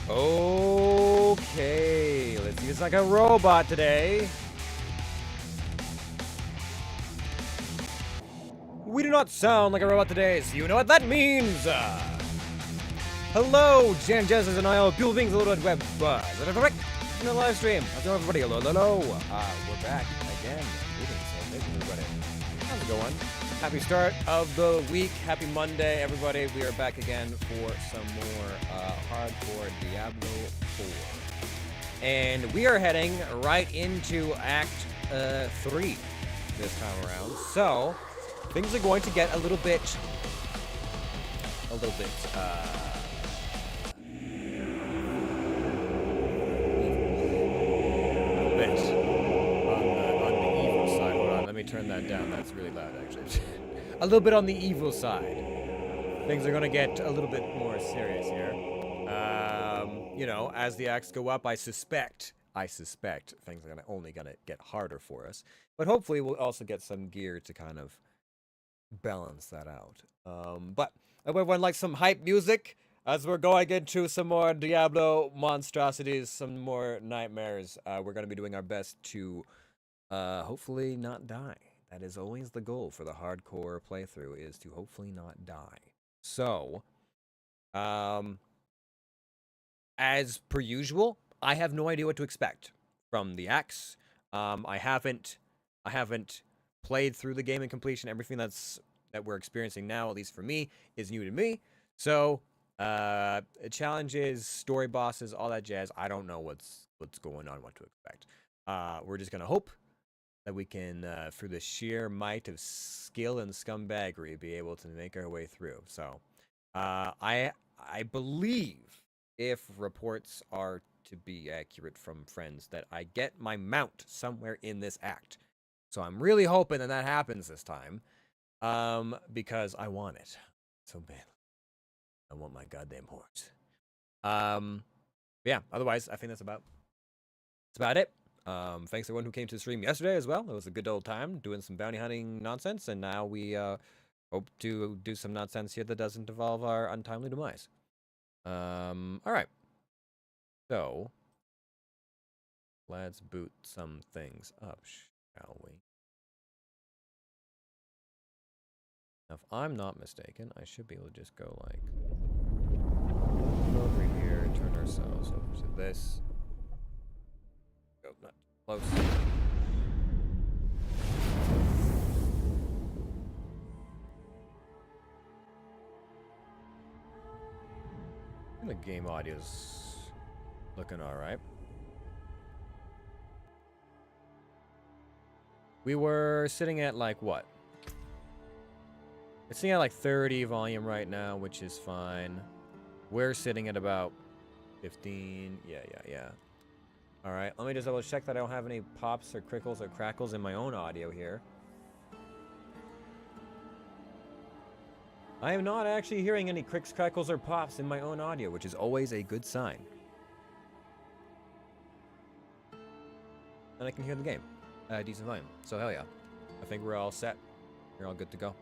Okay, let's use like a robot today. We do not sound like a robot today, so you know what that means. Hello, Jan Jezers and I are people beings a little bit web buzz. In the live stream. How's everybody? Hello, hello. We're back again. Greetings, everybody. How's it going? Happy start of the week. Happy Monday, everybody. We are back again for some more Hardcore Diablo 4. And we are heading right into Act 3 this time around. So, things are going to get a little bit on the evil side. Hold on, let me turn that down. That's really loud, actually. A little bit on the evil side. Things are gonna get a little bit more serious here. You know, as the acts go up, I suspect things are only gonna get harder for us. But hopefully we'll also get some gear to kind of balance that out. But everyone likes some hype music as we're going into some more Diablo monstrosities, some more nightmares. We're going to be doing our best to hopefully not die. That is always the goal for the hardcore playthrough, is to hopefully not die. So, as per usual, I have no idea what to expect from the acts. I haven't played through the game in completion. Everything that we're experiencing now, at least for me, is new to me. So, challenges, story bosses, all that jazz. I don't know what's going on, what to expect. We're just gonna hope that we can, through the sheer might of skill and scumbaggery, be able to make our way through. So, I believe, if reports are to be accurate from friends, that I get my mount somewhere in this act. So I'm really hoping that happens this time, because I want it so badly. I want my goddamn horse. Yeah. Otherwise, I think that's about it. Thanks to everyone who came to the stream yesterday as well. It was a good old time doing some bounty hunting nonsense, and now we hope to do some nonsense here that doesn't involve our untimely demise. All right. So let's boot some things up, shall we? Now, if I'm not mistaken, I should be able to just go like over here, turn ourselves over to this. Go, not close. And the game audio's looking all right. We were sitting at like what? It's sitting at like 30 volume right now, which is fine. We're sitting at about 15. Yeah. All right, let me just double check that I don't have any pops or crickles or crackles in my own audio here. I am not actually hearing any cricks, crackles, or pops in my own audio, which is always a good sign. And I can hear the game. Decent volume. So hell yeah. I think we're all set. We're all good to go.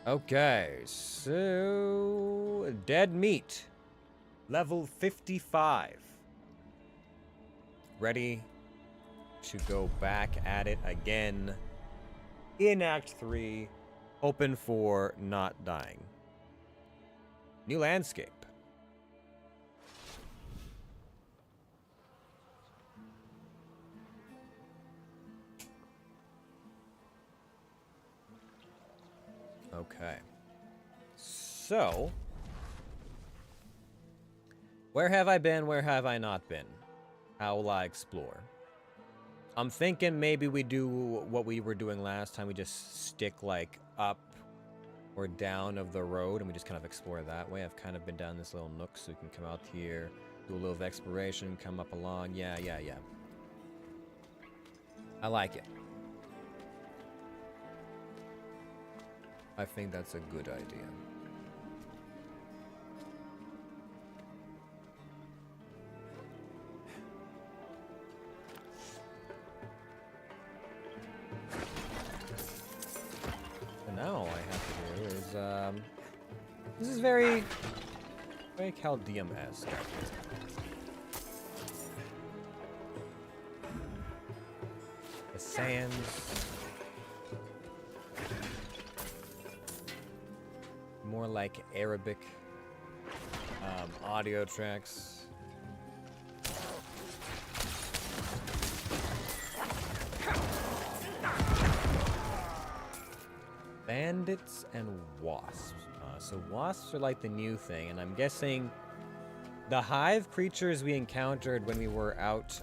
Okay, so dead meat. Level 55. Ready to go back at it again in Act 3. Open for not dying. New landscape. Okay. So, where have I been? Where have I not been? How will I explore? I'm thinking maybe we do what we were doing last time. We just stick like up or down of the road and we just kind of explore that way. I've kind of been down this little nook, so we can come out here, do a little of exploration, come up along. Yeah. I like it. I think that's a good idea. So now all I have to do is, this is very Very Chaldeum-esque. The sands. More like Arabic audio tracks. Bandits and wasps. So wasps are like the new thing, and I'm guessing the hive creatures we encountered when we were out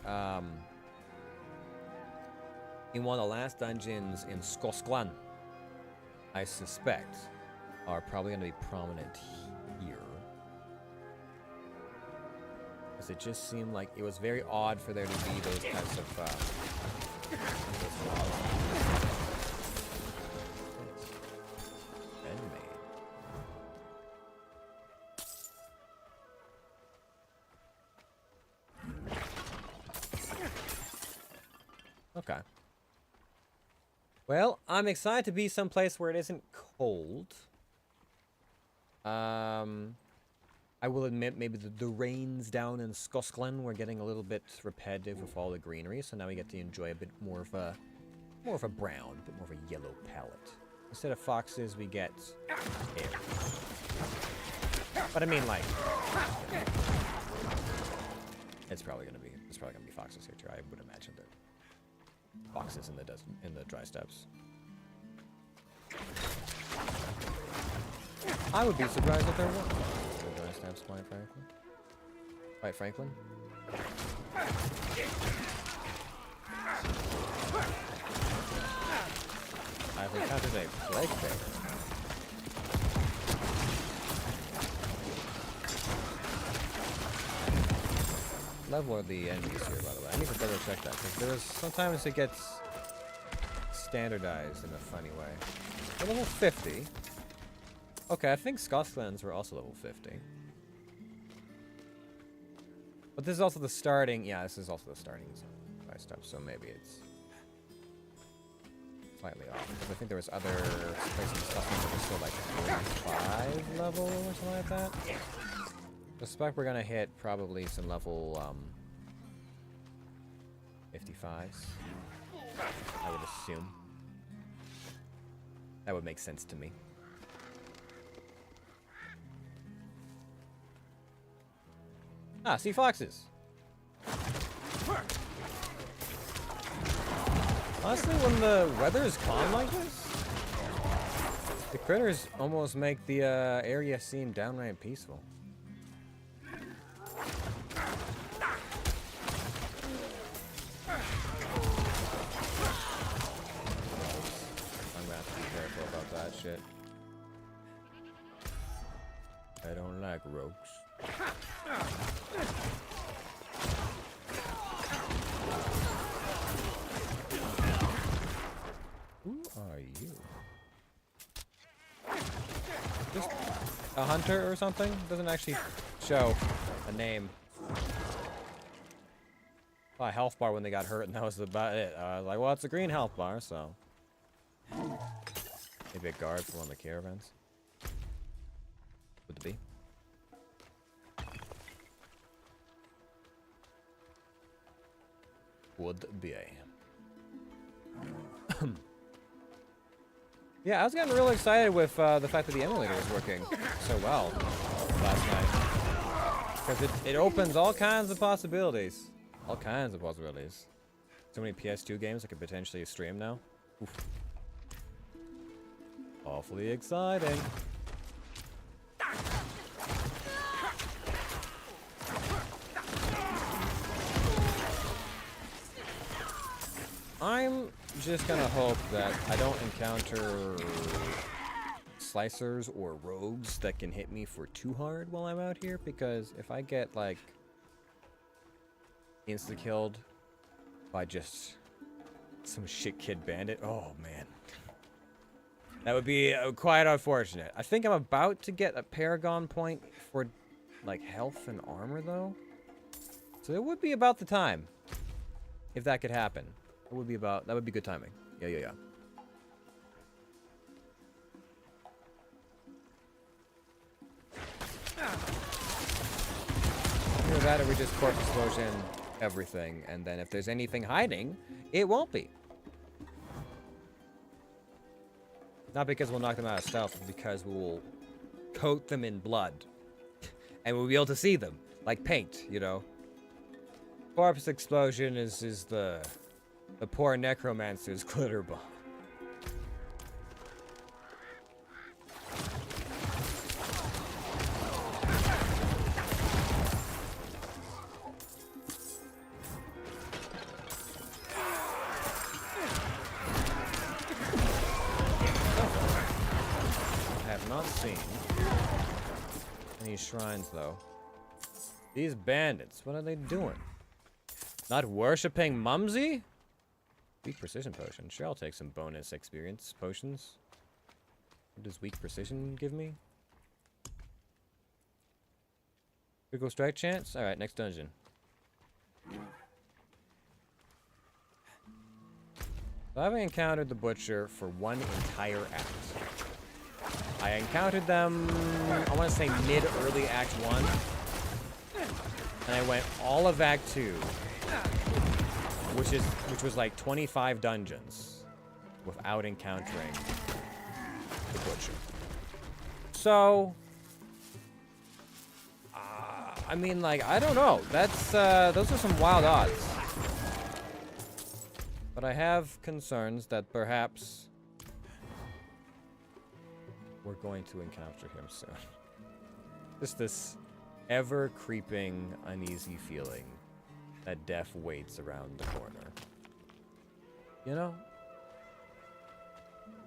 in one of the last dungeons in Skosklan, I suspect, are probably going to be prominent here. Because it just seemed like it was very odd for there to be those types of Okay. Well, I'm excited to be someplace where it isn't cold. I will admit maybe the rains down in Skosklan were getting a little bit repetitive with all the greenery, so now we get to enjoy a bit more of a brown, a bit more of a yellow palette. Instead of foxes, we get hares. But I mean, like, it's probably gonna be foxes here too. I would imagine that. Foxes in the dry steppes. I would be surprised if there weren't foxes in the dry steppes, quite frankly. Quite frankly. I've encountered a plague bear. Level are the enemies here, by the way. I need to double check that, because sometimes it gets standardized in a funny way. We're level 50. Okay, I think Skosklands were also level 50. But this is also the starting, yeah, this is also the starting stuff, so maybe it's slightly off. Because I think there was other places in Skosklands that were still like 45 level or something like that. I suspect we're gonna hit probably some level 55s. I would assume. That would make sense to me. Ah, sea foxes. Honestly, when the weather is calm like this, the critters almost make the area seem downright peaceful. Shit. I don't like rogues. Who are you? Just a hunter or something? Doesn't actually show a name. Saw a health bar when they got hurt, and that was about it. I was like, well, it's a green health bar, so. Maybe a guard for one of the caravans. Would it be? Would be. Yeah, I was getting really excited with the fact that the emulator was working so well last night. Because it opens all kinds of possibilities. All kinds of possibilities. So many PS2 games I could potentially stream now. Oof. Awfully exciting. I'm just gonna hope that I don't encounter slicers or rogues that can hit me for too hard while I'm out here, because if I get like insta-killed by just some shit kid bandit, oh man. That would be quite unfortunate. I think I'm about to get a Paragon point for, like, health and armor, though. So it would be about the time. If that could happen. It would be about... That would be good timing. Yeah. that, or we just corpse explosion everything, and then if there's anything hiding, it won't be. Not because we'll knock them out of stealth, but because we'll coat them in blood. And we'll be able to see them, like paint, you know. Corpse explosion is the poor Necromancer's glitter bomb. Not seen any shrines though. These bandits, what are they doing? Not worshipping Mumsy? Weak precision potion. Sure, I'll take some bonus experience potions. What does weak precision give me? Critical strike chance? Alright, next dungeon. So I haven't encountered the butcher for one entire act. I encountered them, I want to say mid-early Act 1. And I went all of Act 2, which was like 25 dungeons without encountering the butcher. So, I mean, like, I don't know. That's those are some wild odds. But I have concerns that perhaps we're going to encounter him soon. Just this ever-creeping, uneasy feeling that death waits around the corner. You know?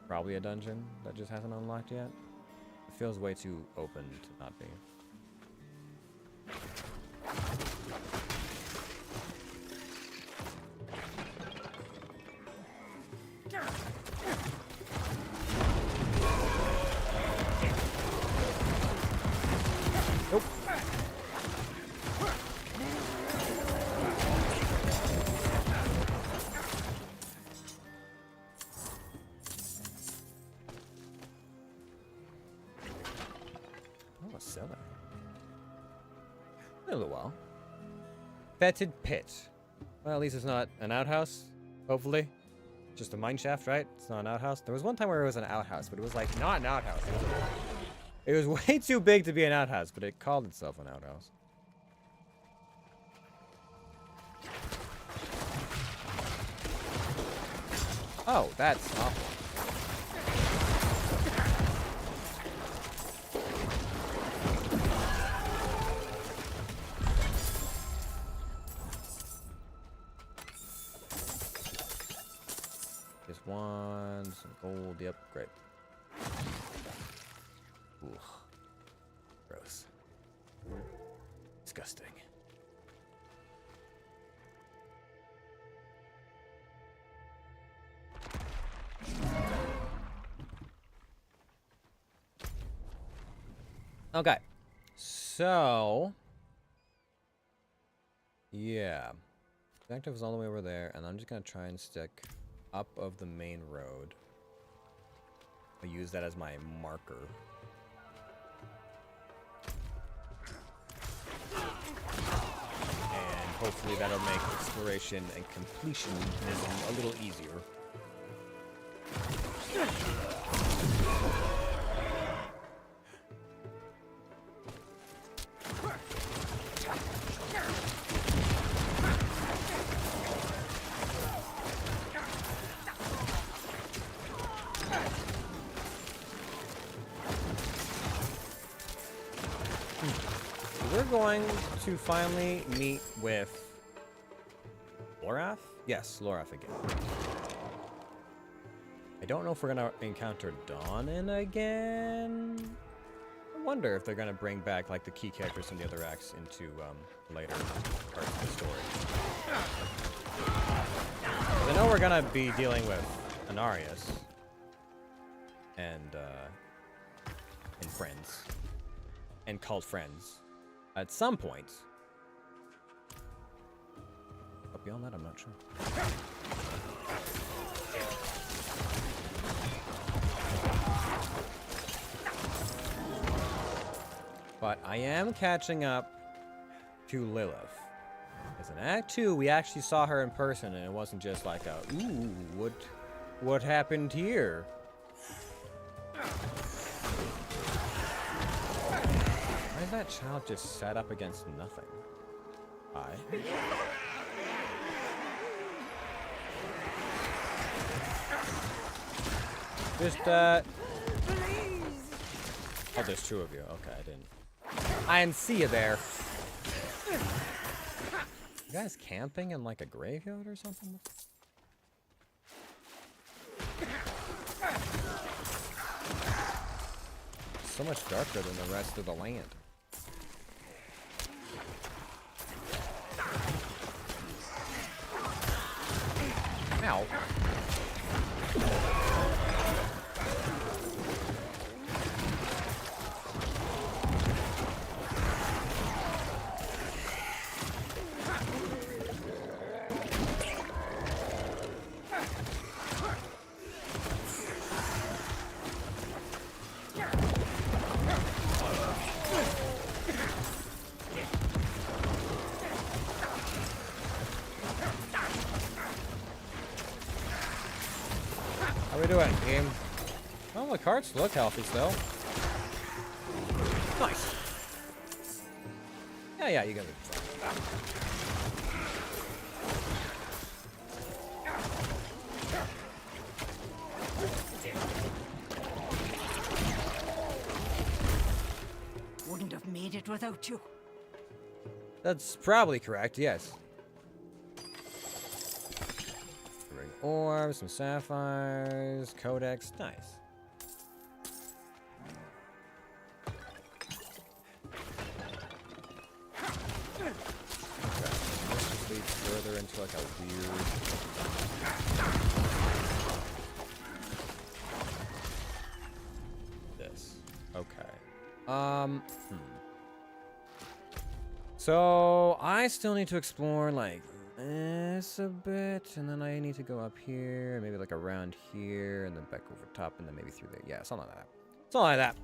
Probably a dungeon that just hasn't unlocked yet. It feels way too open to not be. Nope. Oh, a cellar. A little while. Fetid pit. Well, at least it's not an outhouse, hopefully. Just a mine shaft, right? It's not an outhouse. There was one time where it was an outhouse, but it was like not an outhouse. It was way too big to be an outhouse, but it called itself an outhouse. Oh, that's awful. Just one, some gold, yep, great. Ooh. Gross. Disgusting. Okay. So, yeah. Objective is all the way over there, and I'm just gonna try and stick up of the main road. I'll use that as my marker. And hopefully that'll make exploration and completionism a little easier. We're going to finally meet with Lorath? Yes, Lorath again. I don't know if we're going to encounter Dawnin again. I wonder if they're going to bring back like the key characters from the other acts into later parts of the story. I know we're going to be dealing with Anarius and friends and cult friends at some point. But beyond that, I'm not sure. But I am catching up 2 Lilith. Because in Act 2, we actually saw her in person, and it wasn't just like a, ooh, what happened here? Why is that child just set up against nothing? Just, oh, there's 2 of you. Okay, I didn't see you there. You guys camping in like a graveyard or something? So much darker than the rest of the land. Ow. How we doing, game? Oh, the carts look healthy still. Nice. Yeah, you got it. Wouldn't have made it without you. That's probably correct, yes. Orbs, some sapphires, codex, nice. Okay, this just leads further into like a weird... This. Okay. So, I still need to explore, like, this a bit, and then I need to go up here, maybe like around here, and then back over top, and then maybe through there. Yeah, something like that. Something like that.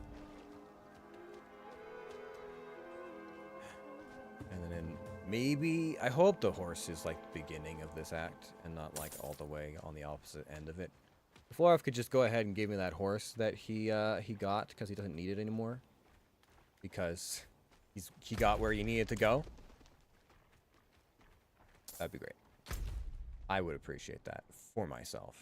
And then maybe, I hope the horse is like the beginning of this act, and not like all the way on the opposite end of it. If Florov could just go ahead and give me that horse that he got, because he doesn't need it anymore. Because he got where he needed to go. That'd be great. I would appreciate that for myself.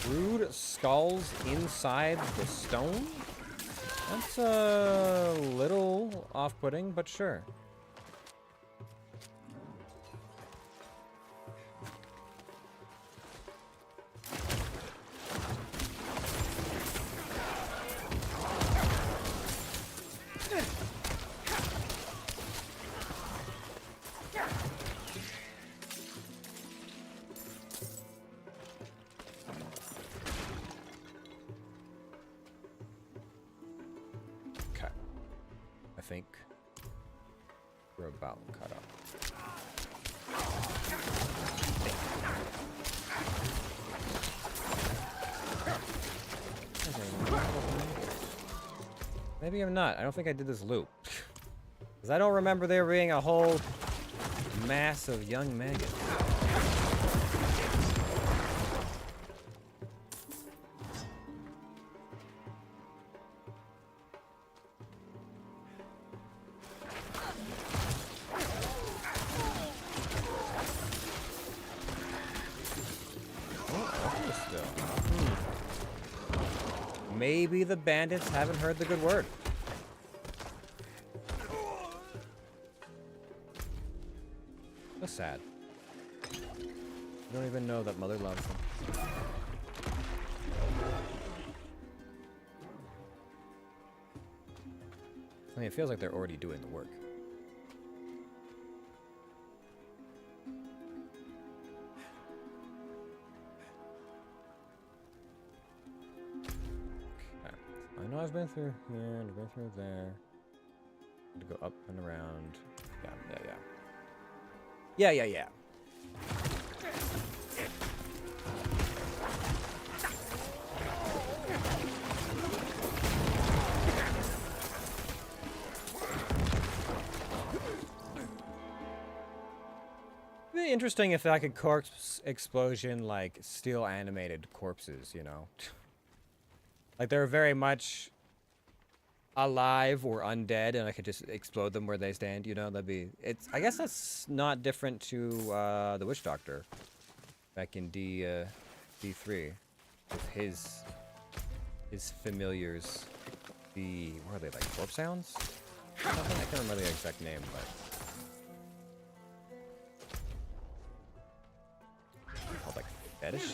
Rude skulls inside the stone? That's a little off-putting, but sure. I think we're about cut up. Maybe I'm not. I don't think I did this loop. Because I don't remember there being a whole mass of young maggots. Maybe the bandits haven't heard the good word. So sad. You don't even know that mother loves them. I mean, it feels like they're already doing the work. I know I've been through here, and I've been through there. To go up and around. Yeah. It'd be interesting if I could corpse explosion like still animated corpses, you know? Like they're very much alive or undead and I could just explode them where they stand, you know? That'd be... I guess that's not different to the Witch Doctor back in D3 with his familiars. What are they, like corpse sounds? I can't remember the exact name, but... Called like fetish?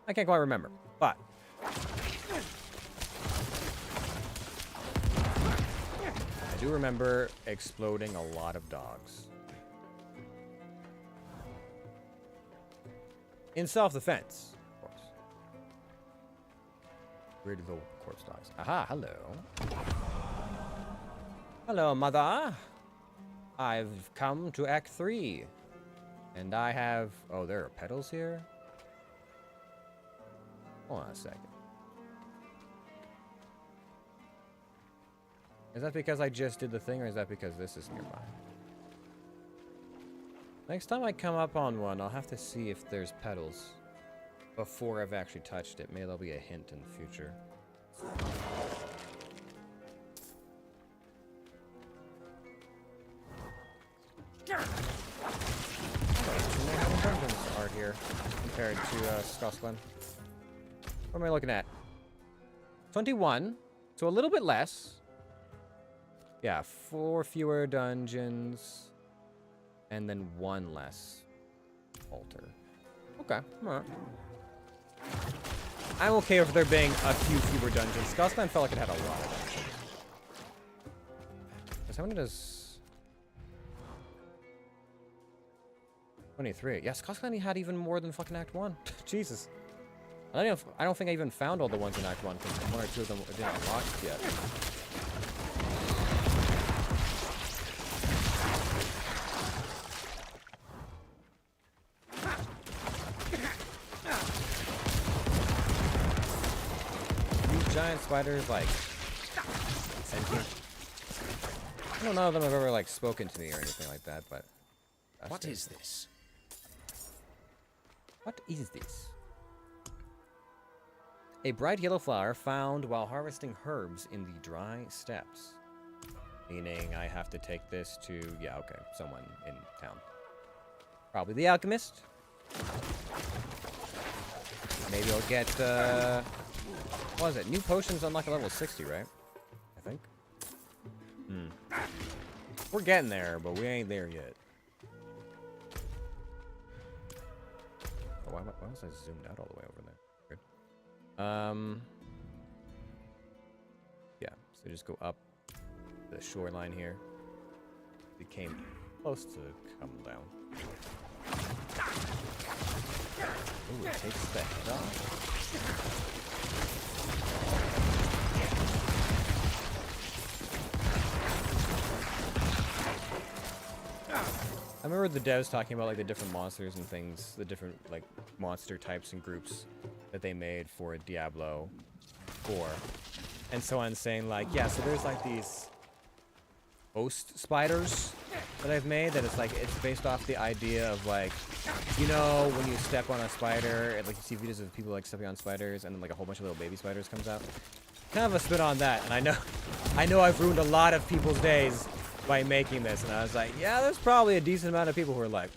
I can't quite remember, but I do remember exploding a lot of dogs. In self-defense, of course. Weird little corpse dogs. Aha, hello. Hello, mother. I've come to Act 3. And I have... Oh, there are petals here? Hold on a second. Is that because I just did the thing, or is that because this is nearby? Next time I come up on one, I'll have to see if there's petals before I've actually touched it. Maybe there'll be a hint in the future. Dungeons are here compared to Scotland. What am I looking at? 21, so a little bit less. Yeah, 4 fewer dungeons, and then 1 less altar. Okay, alright. I'm okay with there being a few fewer dungeons. Scotland felt like it had a lot of dungeons. How many does... 23. Yeah, Scotland had even more than fucking Act 1. Jesus. I don't think I even found all the ones in Act 1, because 1 or 2 of them didn't unlock yet. These giant spiders, like, sentient. I don't know if they've ever, like, spoken to me or anything like that, but... What is this? What is this? A bright yellow flower found while harvesting herbs in the dry steppes. Meaning I have to take this to, yeah, okay, someone in town. Probably the alchemist. Maybe I'll get, what was it? New potions unlock at level 60, right? I think. We're getting there, but we ain't there yet. Oh, why was I zoomed out all the way over there? Good. Yeah, so just go up the shoreline here. It came close to come down. Ooh, it takes the head off. I remember the devs talking about like the different monsters and things, the different like monster types and groups that they made for Diablo 4, and so on, saying like, yeah, so there's like these host spiders that I've made that it's based off the idea of like, you know, when you step on a spider, and like you see videos of people like stepping on spiders and then like a whole bunch of little baby spiders comes out. Kind of a spin on that, and I know I've ruined a lot of people's days by making this, and I was like, yeah, there's probably a decent amount of people who are like,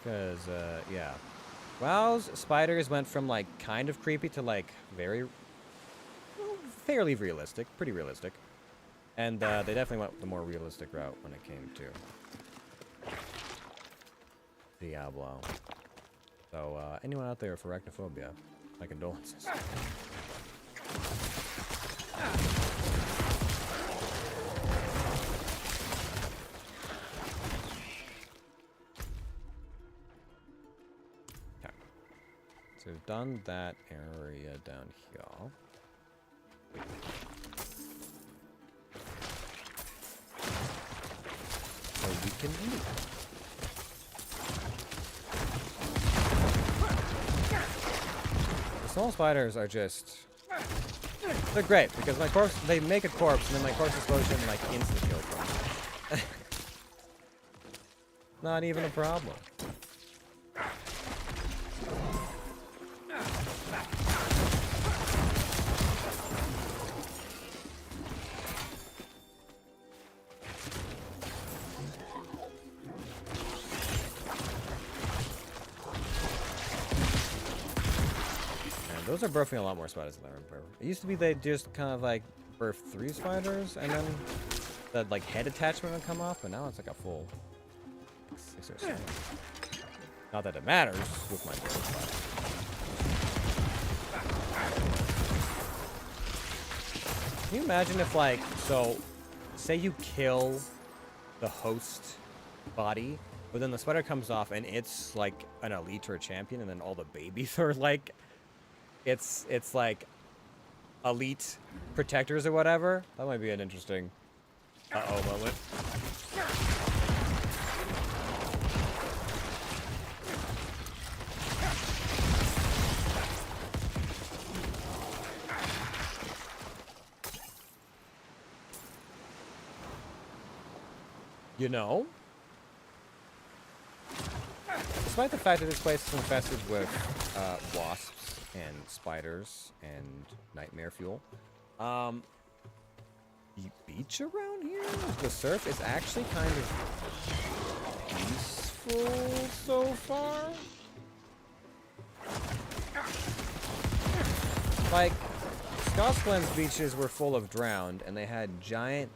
Because, yeah. WoW's spiders went from, like, kind of creepy to, like, fairly realistic. Pretty realistic. And, they definitely went the more realistic route when it came to Diablo. So, anyone out there with arachnophobia, my condolences. So we've done that area down here. So we can eat. The small spiders are just... They're great, because my corpse... They make a corpse, and then my corpse explosion, like, insta-kills them. Not even a problem. Those are birthing a lot more spiders than I remember. It used to be they just kind of like birth 3 spiders and then that like head attachment would come off, but now it's like a full 6 or 7. Not that it matters with my bird spider. Can you imagine if like, so say you kill the host body, but then the spider comes off and it's like an elite or a champion, and then all the babies are like, it's like elite protectors or whatever. That might be an interesting moment. You know, despite the fact that this place is infested with wasps and spiders and nightmare fuel, the beach around here, the surf is actually kind of peaceful so far. Like, Scotland's beaches were full of drowned, and they had giant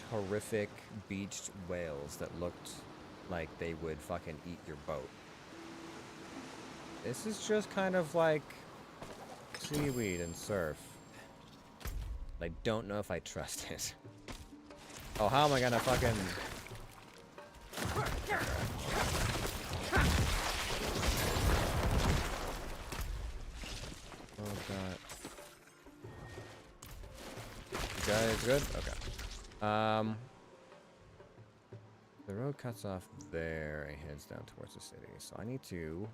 horrific beached whales that looked like they would fucking eat your boat. This is just kind of like seaweed and surf. I don't know if I trust it. Oh, how am I gonna fucking... Oh god. You guys good? Okay. The road cuts off there and heads down towards the city. So I need to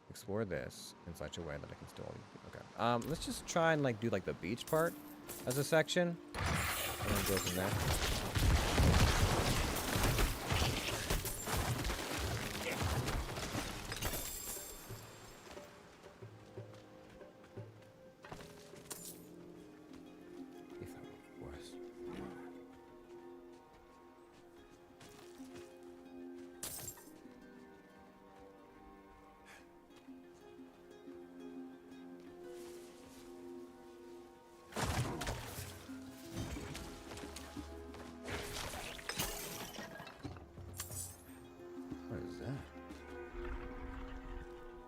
explore this in such a way that I can still... Okay. Let's just try and like do like the beach part as a section. And then go from there.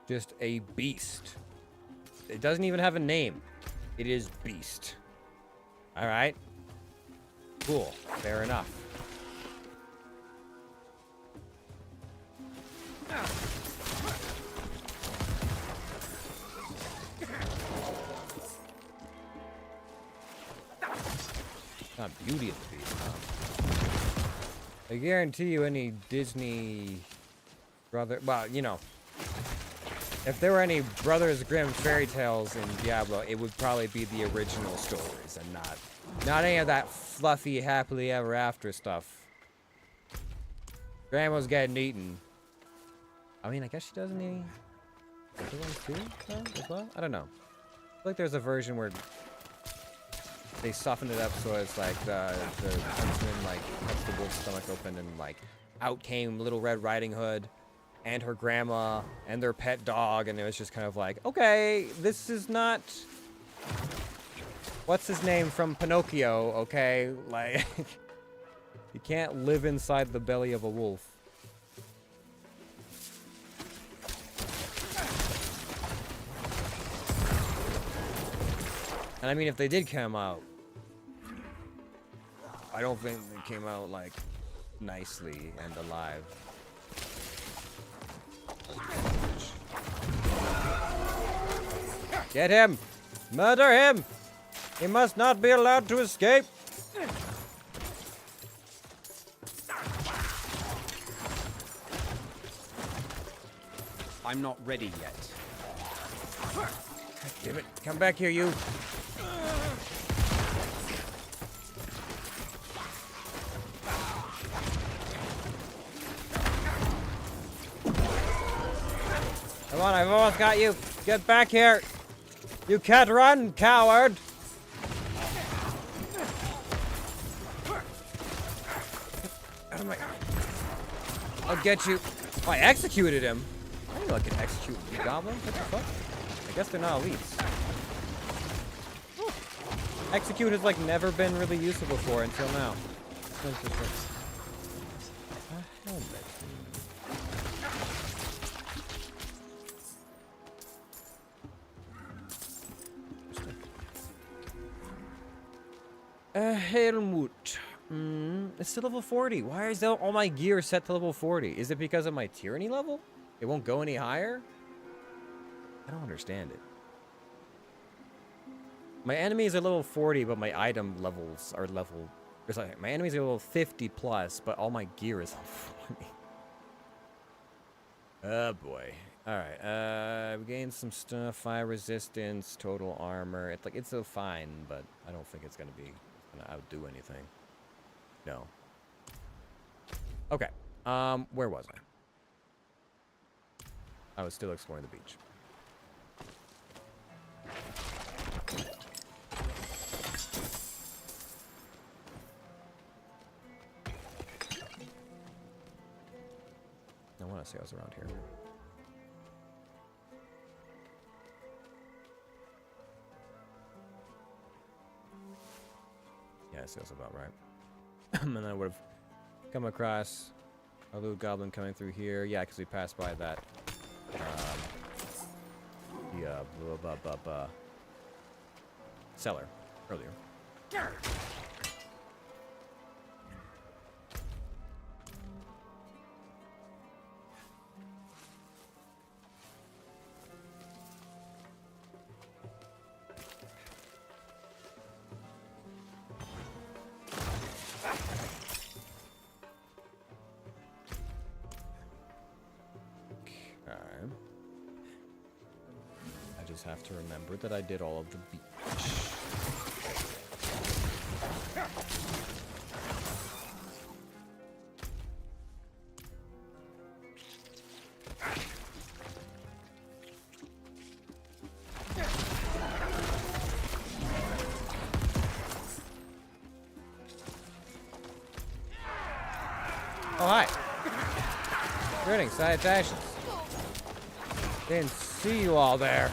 Just a beast. It doesn't even have a name. It is Beast. Alright. Cool. Fair enough. Not Beauty of the Beast, huh? I guarantee you any Disney brother... Well, you know... If there were any Brothers Grimm fairy tales in Diablo, it would probably be the original stories and not any of that fluffy happily ever after stuff. Grandma's getting eaten. I mean, I guess she does any other ones too, though, as well? I don't know. I feel like there's a version where they softened it up so it's like the huntsman like cuts the wolf's stomach open and like out came Little Red Riding Hood and her grandma and their pet dog, and it was just kind of like, okay, this is not... What's his name from Pinocchio, okay? Like, you can't live inside the belly of a wolf. And I mean, if they did come out, I don't think they came out, like, nicely and alive. Get him! Murder him! He must not be allowed to escape! I'm not ready yet. Damn it. Come back here, you. Come on, I've almost got you. Get back here. You can't run, coward. Out of my... I'll get you. Oh, I executed him. I didn't know I could execute goblins. What the fuck? I guess they're not elites. Execute has like never been really useful before until now. A helmet. A helmet. It's still level 40. Why is all my gear set to level 40? Is it because of my tyranny level? It won't go any higher? I don't understand it. My enemies are level 40, but my item levels are level... my enemies are level 50 plus, but all my gear is level 40. Oh boy. Alright, we gained some stuff. Fire resistance, total armor. It's still fine, but I don't think it's gonna outdo anything. No. Okay. Where was I? I was still exploring the beach. I want to say I was around here. Yeah, it feels about right. And then I would have come across a loot goblin coming through here. Yeah, because we passed by that. Cellar earlier. I just have to remember that I did all of the beach. Oh, hi. Greetings, salutations. Didn't see you all there.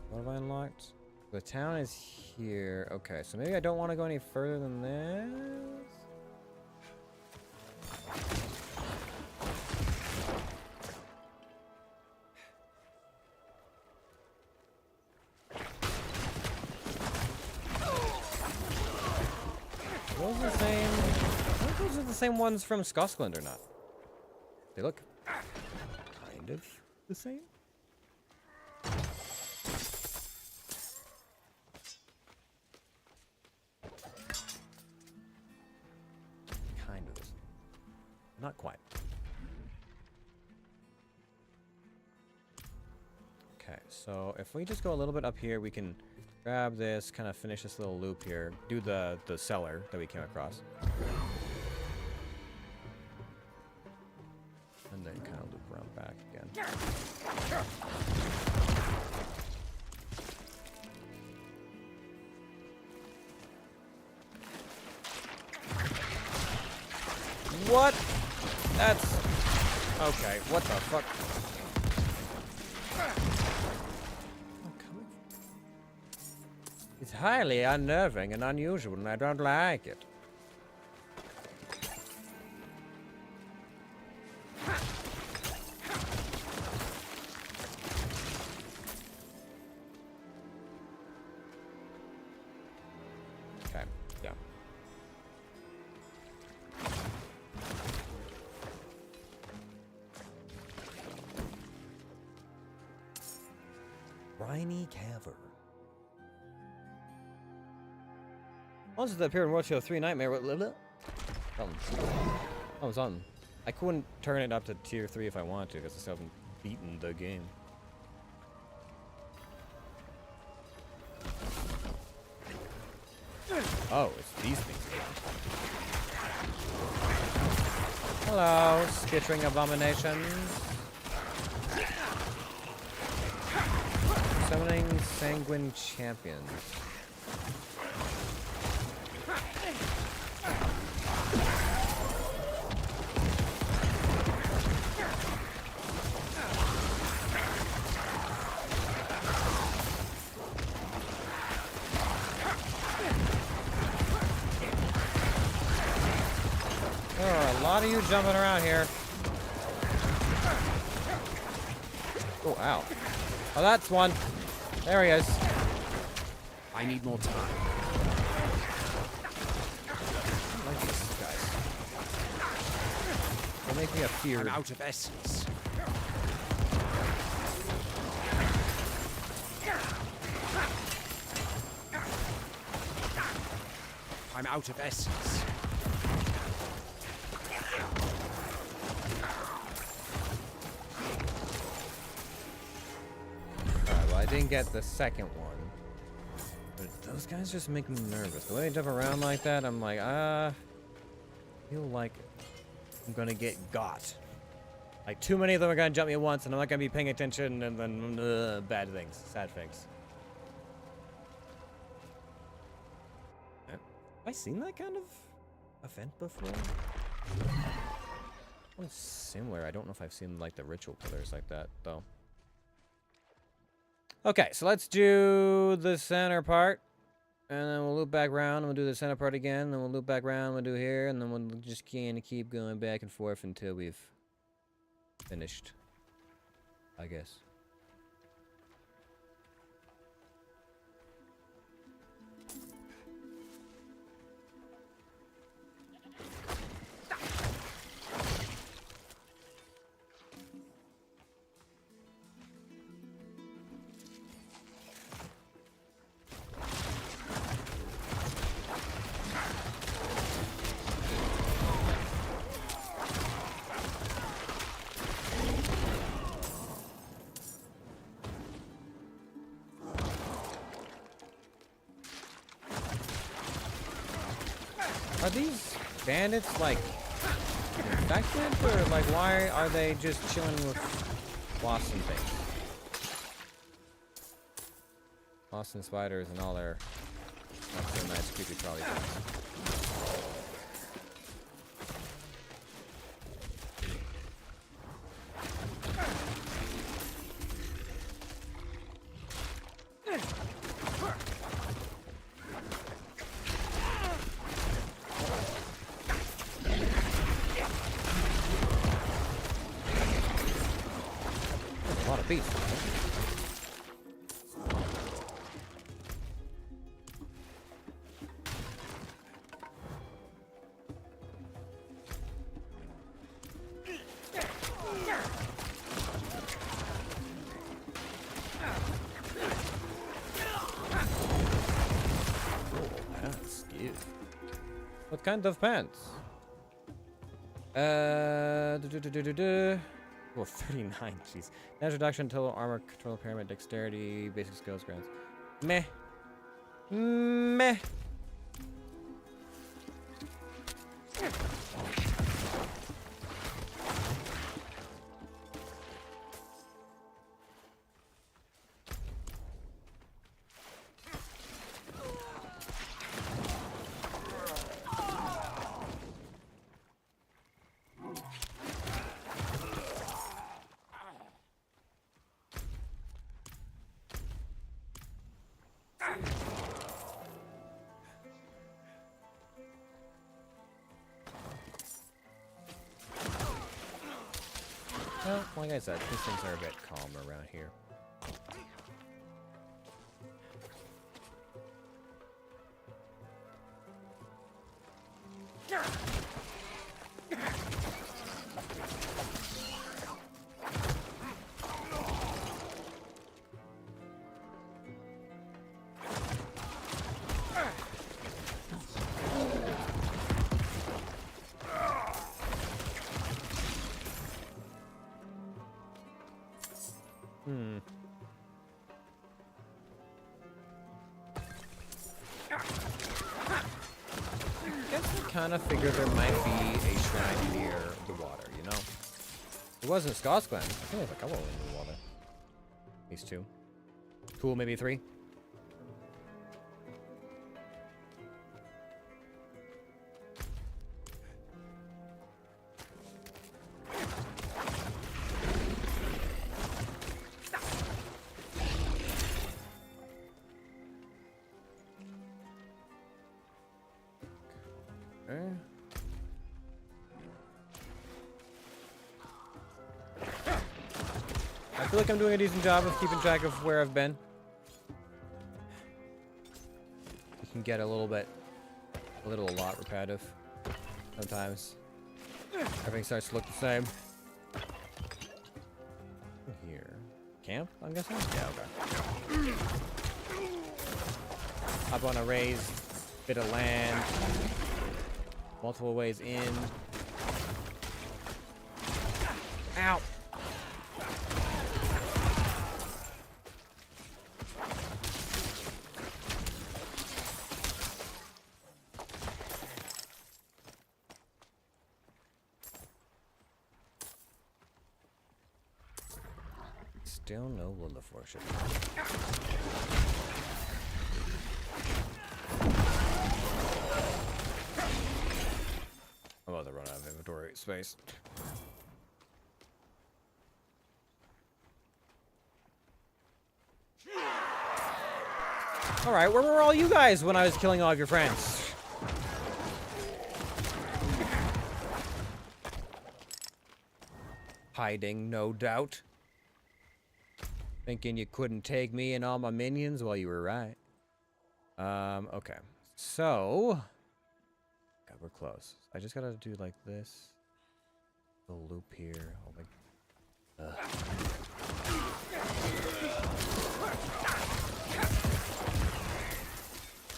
What have I unlocked? The town is here. Okay, so maybe I don't want to go any further than this. Those are the same ones from Scotland or not? They look kind of the same. Kind of the same. Not quite. Okay, so if we just go a little bit up here, we can grab this, kind of finish this little loop here, do the cellar that we came across. And then kind of loop around back again. What? That's... Okay, what the fuck? It's highly unnerving and unusual, and I don't like it. Briny Cavern. Monsters that appear in World Show 3 Nightmare. Something. Oh, something. I couldn't turn it up to tier 3 if I wanted to, because I still haven't beaten the game. Oh, it's these things again. Hello, skittering abominations. Summoning sanguine champions. There are a lot of you jumping around here. Oh, ow. Oh, that's one. There he is. I need more time. I like these guys. They make me I'm afeared. out of essence. I'm out of essence. Alright, well, I didn't get the second one. But those guys just make me nervous. The way they jump around like that, I'm like, I feel like I'm gonna get got. Like, too many of them are gonna jump me at once, and I'm not gonna be paying attention, and then, bad things. Sad things. Have I seen that kind of event before? One similar. I don't know if I've seen, like, the ritual killers like that, though. Okay, so let's do the center part. And then we'll loop back around, and we'll do the center part again. Then we'll loop back around, we'll do here, and then we'll just kind of keep going back and forth until we've finished, I guess. Are these bandits, like, infected? Or, like, why are they just chilling with wasps and things? Wasps and spiders and all their not so nice creepy crawly things. A lot of beasts. Pants, cute. What kind of pants? Well, 39, jeez. Damage reduction, total armor, control impairment, dexterity, basic skills grants. Meh. Meh. Well, like I said, these things are a bit calmer around here. Hmm. I guess I kind of figured there might be a shrine near the water, you know? It wasn't Scott's Glen. I think there's a couple in the water. At least 2. Cool, maybe 3. Okay. I feel like I'm doing a decent job of keeping track of where I've been. You can get a little lot repetitive sometimes. Everything starts to look the same. Here. Camp, I'm guessing? Yeah, okay. Up on a raised bit of land. Multiple ways in. Ow! Still no Lilith worship. I'm about to run out of inventory space. Alright, where were all you guys when I was killing all of your friends? Hiding, no doubt. Thinking you couldn't take me and all my minions? Well, you were right. Okay. So... God, we're close. I just gotta do like this. The loop here. Oh my...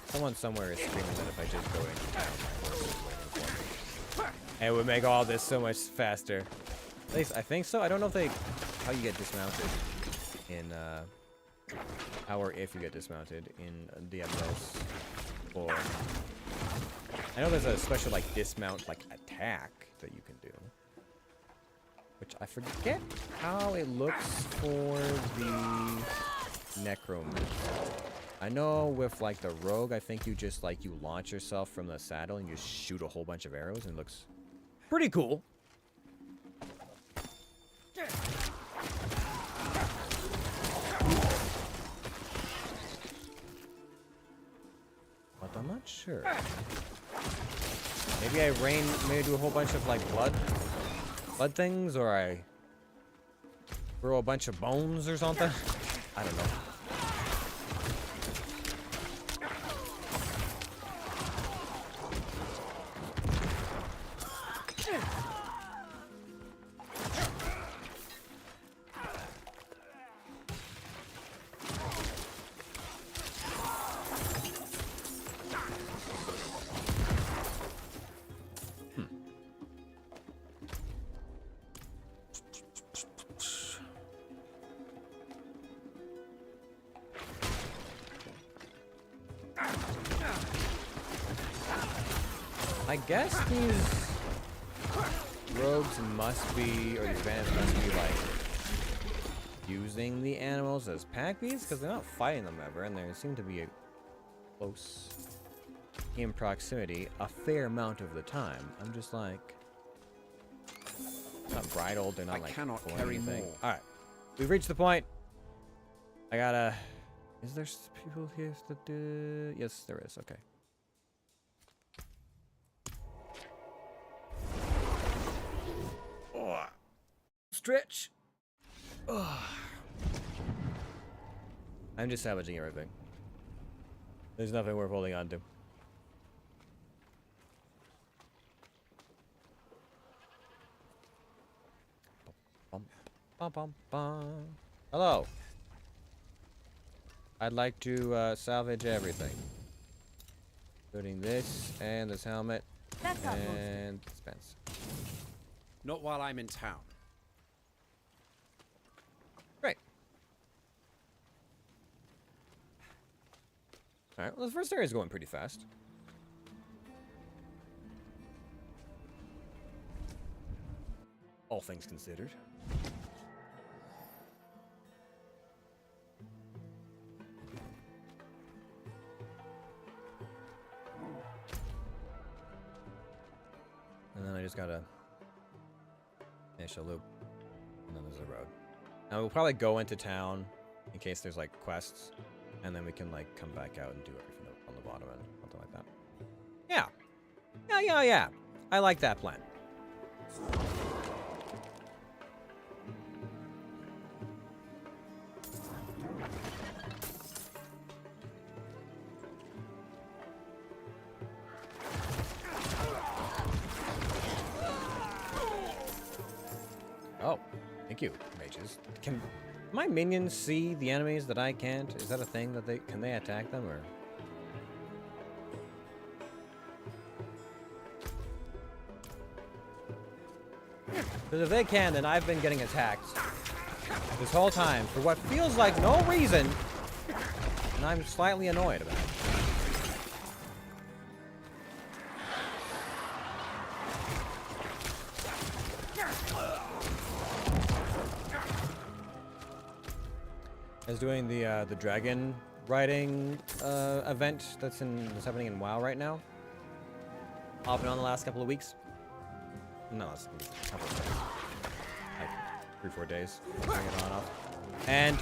Someone somewhere is screaming that if I just go into town, my horse is waiting for me. And it would make all this so much faster. At least I think so. I don't know if how you get dismounted in, how or if you get dismounted in Diablos. Or... I know there's a special, like, dismount, like, attack that you can do. Which I forget how it looks for the Necromancer. I know with, like, the Rogue, I think you just, like, you launch yourself from the saddle and you just shoot a whole bunch of arrows and it looks pretty cool. But I'm not sure. Maybe maybe do a whole bunch of, like, blood things, or I throw a bunch of bones or something. I don't know. I guess these rogues must be, or these bandits must be, like, using the animals as pack beasts, because they're not fighting them ever, and they seem to be close in proximity a fair amount of the time. I'm just like, not bridled, they're not like cannot pulling carry anything. more. Alright, we've reached the point. I gotta, is there people here that do, yes there is, okay. Oh, stretch. Oh. I'm just salvaging everything. There's nothing worth holding on to. Bum, bum, bum, bum. Hello. I'd like to salvage everything, including this and this helmet and this fence. Not while I'm in town. Great. Alright, well, the first area is going pretty fast. All things considered. And then I just gotta finish a loop. And then there's a road. Now we'll probably go into town in case there's like quests. And then we can like come back out and do everything on the bottom end. Something like that. Yeah. Yeah. I like that plan. Oh, thank you, mages. Can my minions see the enemies that I can't? Is that a thing that can they attack them or? Because if they can, then I've been getting attacked this whole time for what feels like no reason, and I'm slightly annoyed about it. I was doing the dragon riding event that's happening in WoW right now. Off and on the last couple of weeks. No, it's a couple of days. Like 3-4 days. Bring it on off. And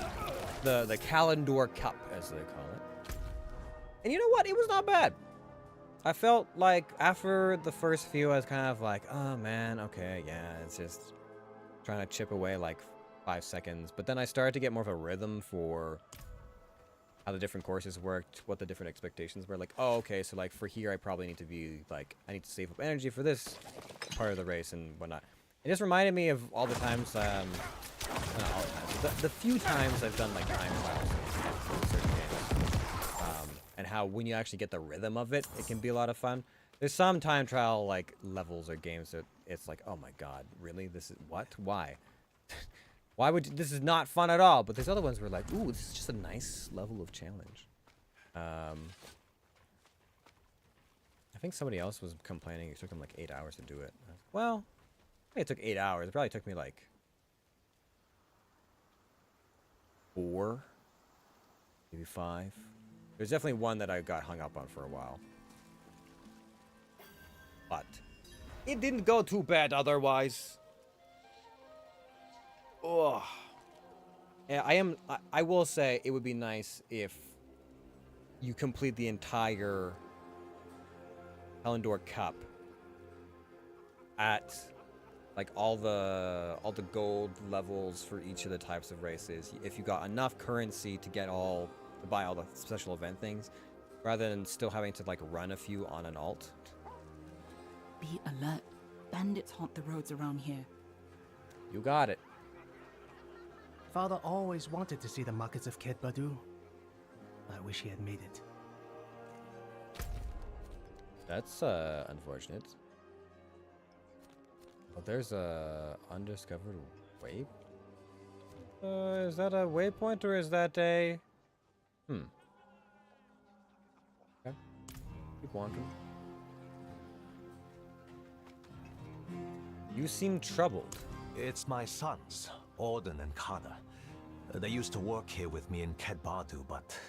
the Calendor Cup, as they call it. And you know what? It was not bad. I felt like after the first few, I was kind of like, oh man, okay, yeah, it's just trying to chip away like 5 seconds. But then I started to get more of a rhythm for how the different courses worked, what the different expectations were. Like, oh, okay, so like for here, I probably need to be like, I need to save up energy for this part of the race and whatnot. It just reminded me of all the times, not all the times, the few times I've done like time trials in certain games. And how when you actually get the rhythm of it, it can be a lot of fun. There's some time trial like levels or games that it's like, oh my god, really? This is what? Why? Why would this is not fun at all? But there's other ones where like, ooh, this is just a nice level of challenge. I think somebody else was complaining it took them like 8 hours to do it. Well, I think it took 8 hours. It probably took me like 4, maybe 5. There's definitely one that I got hung up on for a while. But it didn't go too bad otherwise. Oh. Yeah, I will say it would be nice if you complete the entire Kalendor Cup at like all the gold levels for each of the types of races. If you got enough currency to buy all the special event things, rather than still having to like run a few on an alt. Be alert. Bandits haunt the roads around here. You got it. Father always wanted to see the markets of Ket Badu. I wish he had made it. That's unfortunate. But there's a undiscovered way. Is that a waypoint or is that a? Okay. Keep wandering. You seem troubled. It's my sons, Auden and Kada. They used to work here with me in Ket Badu, but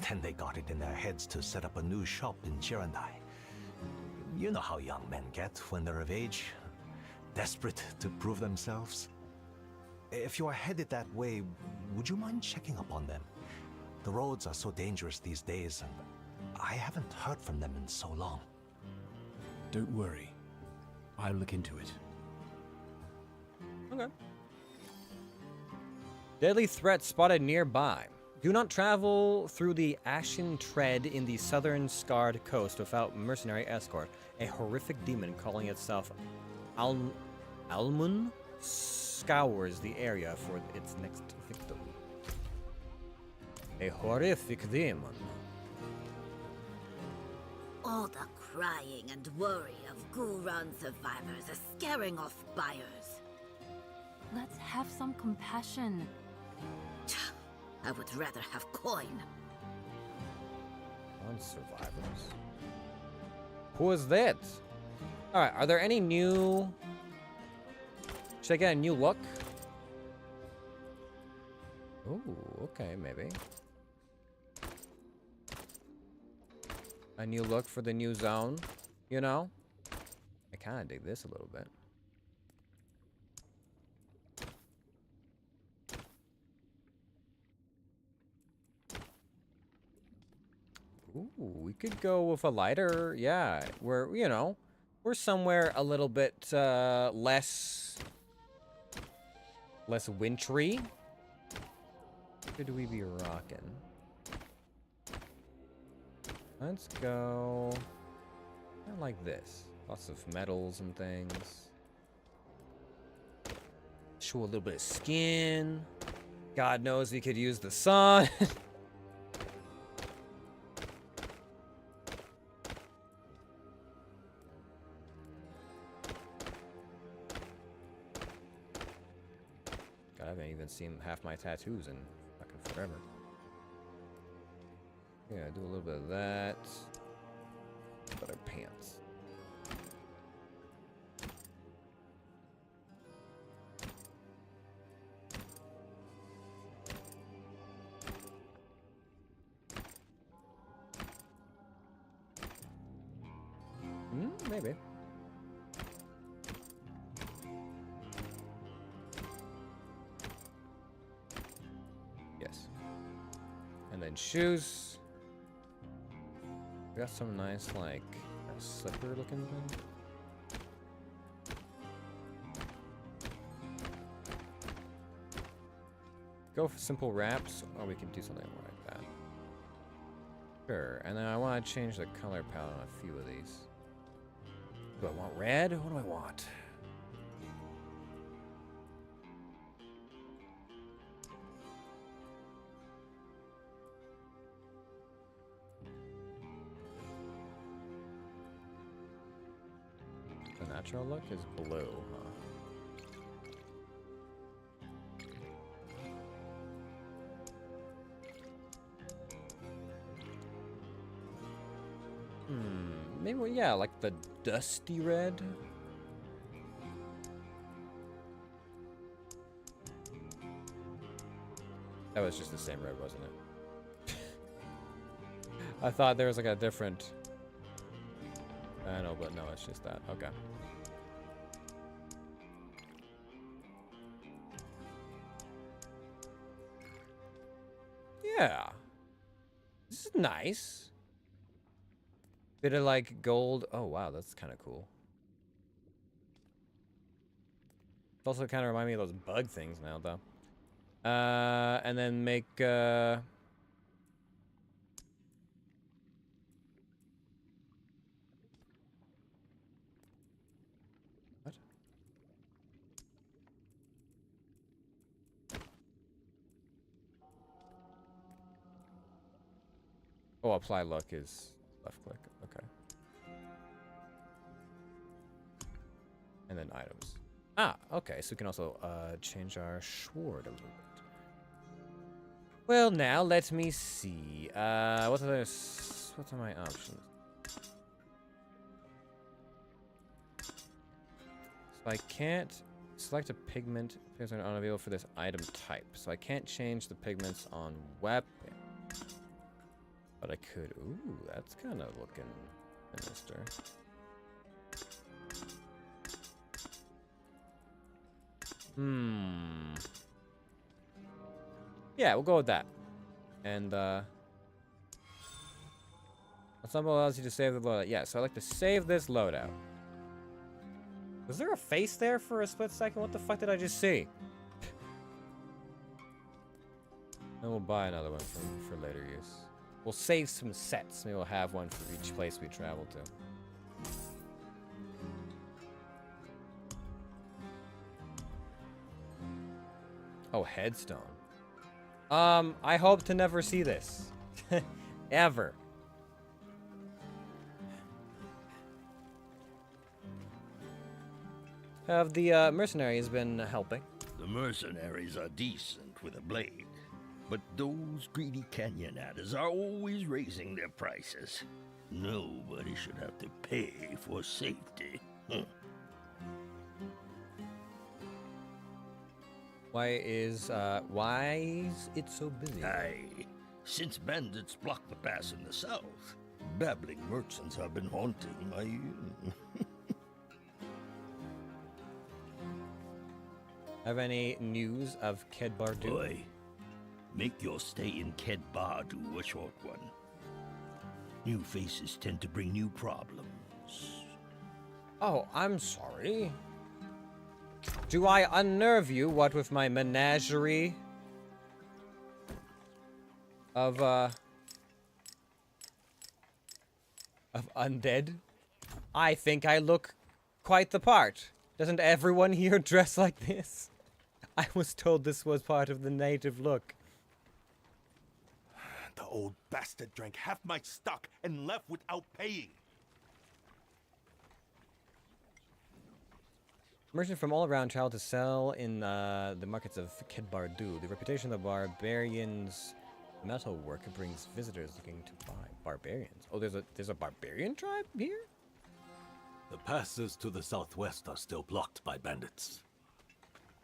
then they got it in their heads to set up a new shop in Chirandai. You know how young men get when they're of age, desperate to prove themselves. If you are headed that way, would you mind checking up on them? The roads are so dangerous these days, and I haven't heard from them in so long. Don't worry. I'll look into it. Okay. Deadly threat spotted nearby. Do not travel through the Ashen Tread in the southern scarred coast without mercenary escort. A horrific demon calling itself Almun scours the area for its next victim. A horrific demon. All the crying and worry of Guran survivors is scaring off buyers. Let's have some compassion. I would rather have coin. On survivors. Who is that? Alright, are there any new... Should I get a new look? Ooh, okay, maybe. A new look for the new zone, you know? I kind of dig this a little bit. Ooh, we could go with a lighter, yeah. We're, you know, we're somewhere a little bit less wintry. What could we be rocking? Let's go kind of like this. Lots of metals and things. Show a little bit of skin. God knows we could use the sun. God, I haven't even seen half my tattoos in fucking forever. Yeah, do a little bit of that. Better pants. Maybe. Yes. And then shoes. We got some nice, like, slipper looking thing. Go for simple wraps, or we can do something more like that. Sure, and then I want to change the color palette on a few of these. Do I want red? What do I want? The natural look is blue, huh? Maybe, yeah, like the dusty red. That was just the same red, wasn't it? I thought there was like a different... I know, but no, it's just that. Okay. Yeah. This is nice. Bit of like gold. Oh wow, that's kind of cool. It also kind of remind me of those bug things now, though. And then make what? Oh, apply look is left click. Okay. And then items. Ah, okay. So we can also change our sword a little bit. Well, now let me see. What are my options? So I can't select a pigment. Pigments are unavailable for this item type. So I can't change the pigments on weapon. But I could. Ooh, that's kind of looking sinister. Yeah, we'll go with that. And ensemble allows you to save the loadout. Yeah, so I like to save this loadout. Was there a face there for a split second? What the fuck did I just see? Then we'll buy another one for later use. We'll save some sets. Maybe we'll have one for each place we travel to. Oh, headstone. I hope to never see this. Ever. Have the mercenaries been helping? The mercenaries are decent with a blade, but those greedy canyon adders are always raising their prices. Nobody should have to pay for safety. Why is it so busy? Aye, since bandits block the pass in the south, babbling merchants have been haunting my... Have any news of Ked Bardu? Boy, make your stay in Ked Bardu a short one. New faces tend to bring new problems. Oh, I'm sorry. Do I unnerve you, what with my menagerie of undead? I think I look quite the part. Doesn't everyone here dress like this? I was told this was part of the native look. The old bastard drank half my stock and left without paying. Merchants from all around travel to sell in the markets of Ked Bardu. The reputation of the barbarians' metalwork brings visitors looking to buy. Barbarians? Oh, there's a barbarian tribe here? The passes to the southwest are still blocked by bandits.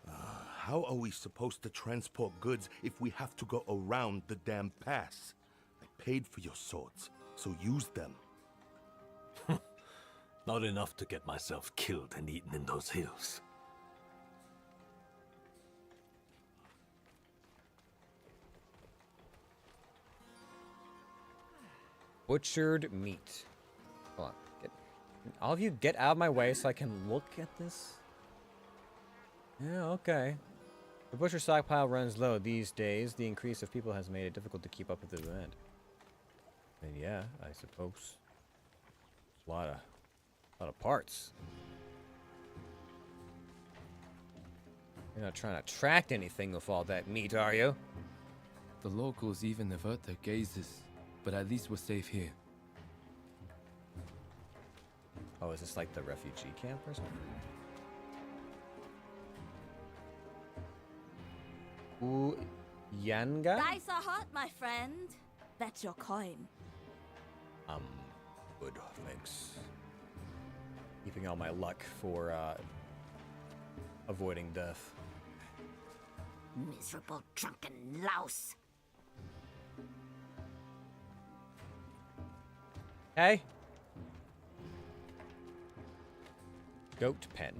How are we supposed to transport goods if we have to go around the damn pass? I paid for your swords, so use them. Not enough to get myself killed and eaten in those hills. Butchered meat. Hold on. All of you get out of my way so I can look at this. Yeah, okay. The butcher stockpile runs low these days. The increase of people has made it difficult to keep up with the demand. And yeah, I suppose. A lot of parts. You're not trying to attract anything with all that meat, are you? The locals even avert their gazes, but at least we're safe here. Oh, is this like the refugee camp or something? Ooh, Yanga? Dice are hot, my friend. Bet your coin. Good, thanks. Keeping all my luck for, avoiding death. Miserable drunken louse. Hey? Goat pen.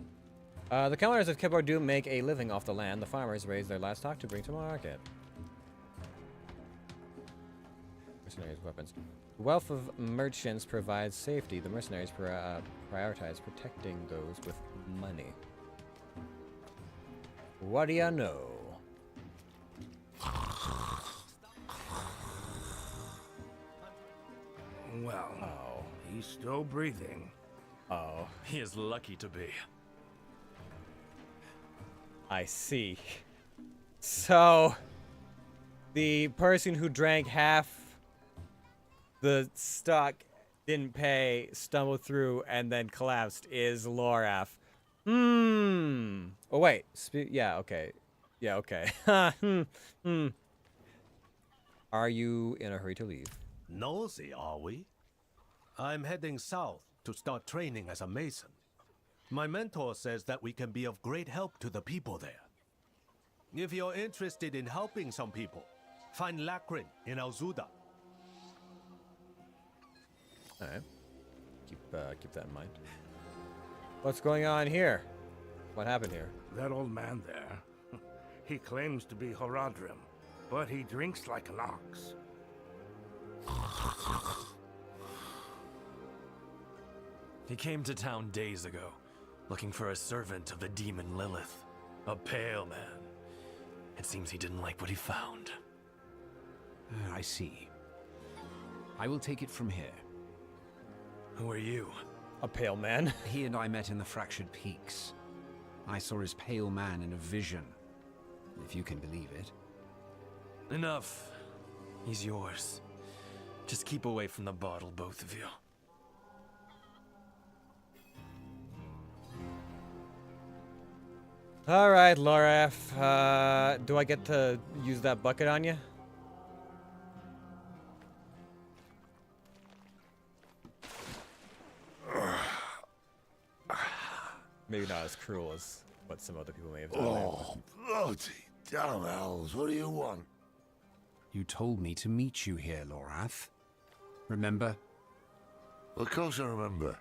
The commoners of Ked Bardu make a living off the land. The farmers raise their livestock to bring to market. Mercenaries' weapons. The wealth of merchants provides safety. The mercenaries prioritize protecting those with money. What do you know? Well, Oh. he's still breathing. Oh. He is lucky to be. I see. So, the person who drank half the stock, didn't pay, stumbled through, and then collapsed is Loraf. Oh, wait. Yeah, okay. Yeah, okay. Are you in a hurry to leave? Nosy, are we? I'm heading south to start training as a mason. My mentor says that we can be of great help to the people there. If you're interested in helping some people, find Lakrin in Alzuda. Alright. Keep that in mind. What's going on here? What happened here? That old man there. He claims to be Horadrim, but he drinks like an ox. He came to town days ago, looking for a servant of the demon Lilith. A pale man. It seems he didn't like what he found. I see. I will take it from here. Who are you? A pale man. He and I met in the Fractured Peaks. I saw his pale man in a vision, if you can believe it. Enough. He's yours. Just keep away from the bottle, both of you. Alright, Loraf. Do I get to use that bucket on you? Maybe not as cruel as what some other people may have done. Oh, bloody damn hells, what do you want? You told me to meet you here, Lorath. Remember? Of course I remember.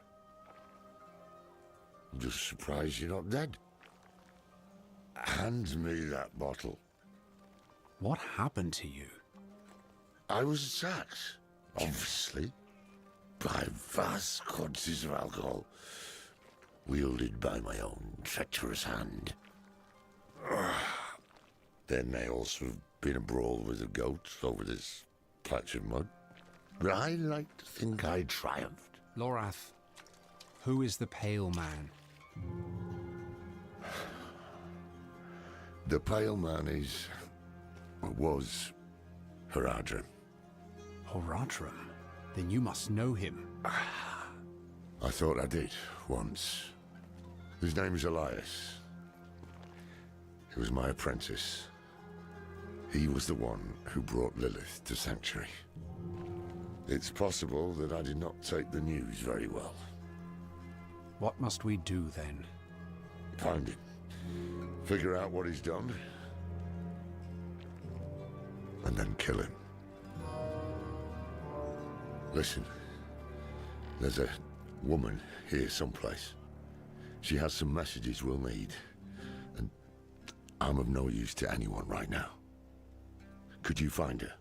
I'm just surprised you're not dead. Hand me that bottle. What happened to you? I was attacked, obviously, by vast quantities of alcohol, wielded by my own treacherous hand. There may also have been a brawl with the goats over this patch of mud, but I like to think I triumphed. Lorath, who is the Pale Man? The Pale Man was Haradrim. Haradrim? Then you must know him. I thought I did, once. His name is Elias. He was my apprentice. He was the one who brought Lilith to Sanctuary. It's possible that I did not take the news very well. What must we do then? Find him. Figure out what he's done. And then kill him. Listen. There's a woman here someplace. She has some messages we'll need. And I'm of no use to anyone right now. Could you find her?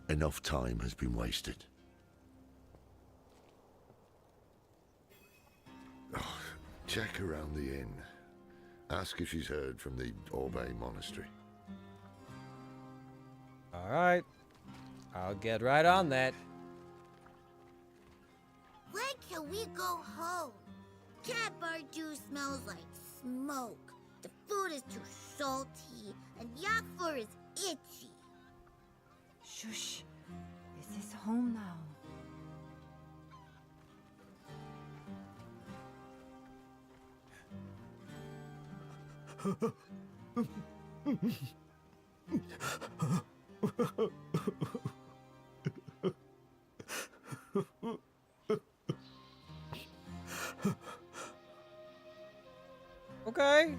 Enough time has been wasted. Oh, check around the inn. Ask if she's heard from the Orbe Monastery. All right. I'll get right on that. When can we go home? Cat Bardu smells like smoke. The food is too salty, and Yaffur is itchy. Shush. This is home now. Okay.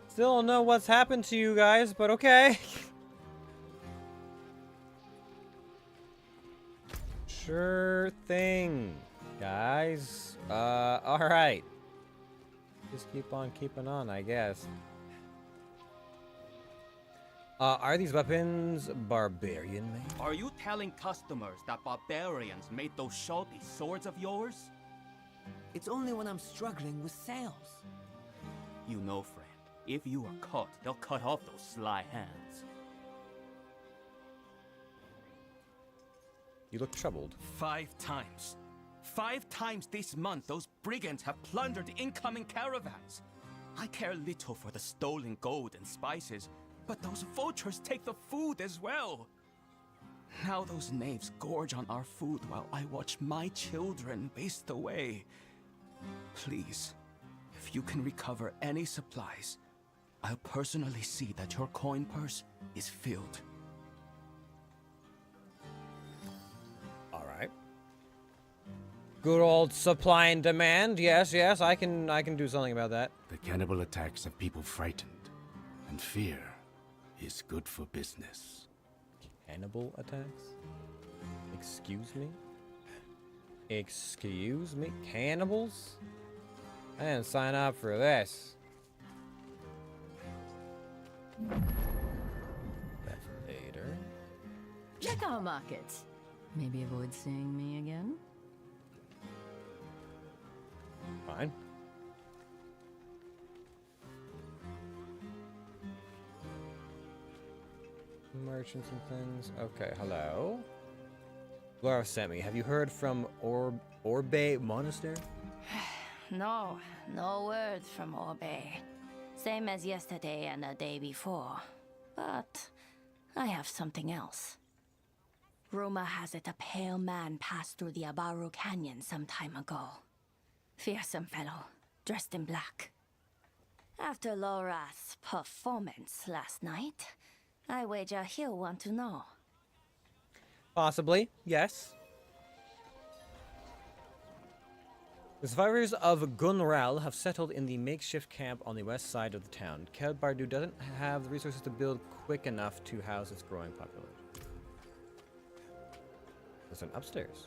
Still don't know what's happened to you guys, but okay. Sure thing, guys. Alright. Just keep on keeping on, I guess. Are these weapons barbarian made? Are you telling customers that barbarians made those sharpie swords of yours? It's only when I'm struggling with sales. You know, friend, if you are caught, they'll cut off those sly hands. You look troubled. 5 times. 5 times this month, those brigands have plundered incoming caravans. I care little for the stolen gold and spices, but those vultures take the food as well. Now those knaves gorge on our food while I watch my children waste away. Please, if you can recover any supplies, I'll personally see that your coin purse is filled. Alright. Good old supply and demand. Yes, yes, I can do something about that. The cannibal attacks have people frightened, and fear is good for business. Cannibal attacks? Excuse me? Excuse me? Cannibals? I didn't sign up for this. That's later. Check our markets. Maybe avoid seeing me again? Fine. Merchants and things. Okay, hello. Laura sent me. Have you heard from Orbe Monastery? No, no word from Orbe. Same as yesterday and the day before. But I have something else. Rumor has it a pale man passed through the Abaru Canyon some time ago. Fearsome fellow, dressed in black. After Laura's performance last night, I wager he'll want to know. Possibly, yes. The survivors of Gunral have settled in the makeshift camp on the west side of the town. Khel Bardu doesn't have the resources to build quick enough to house its growing population. There's an upstairs.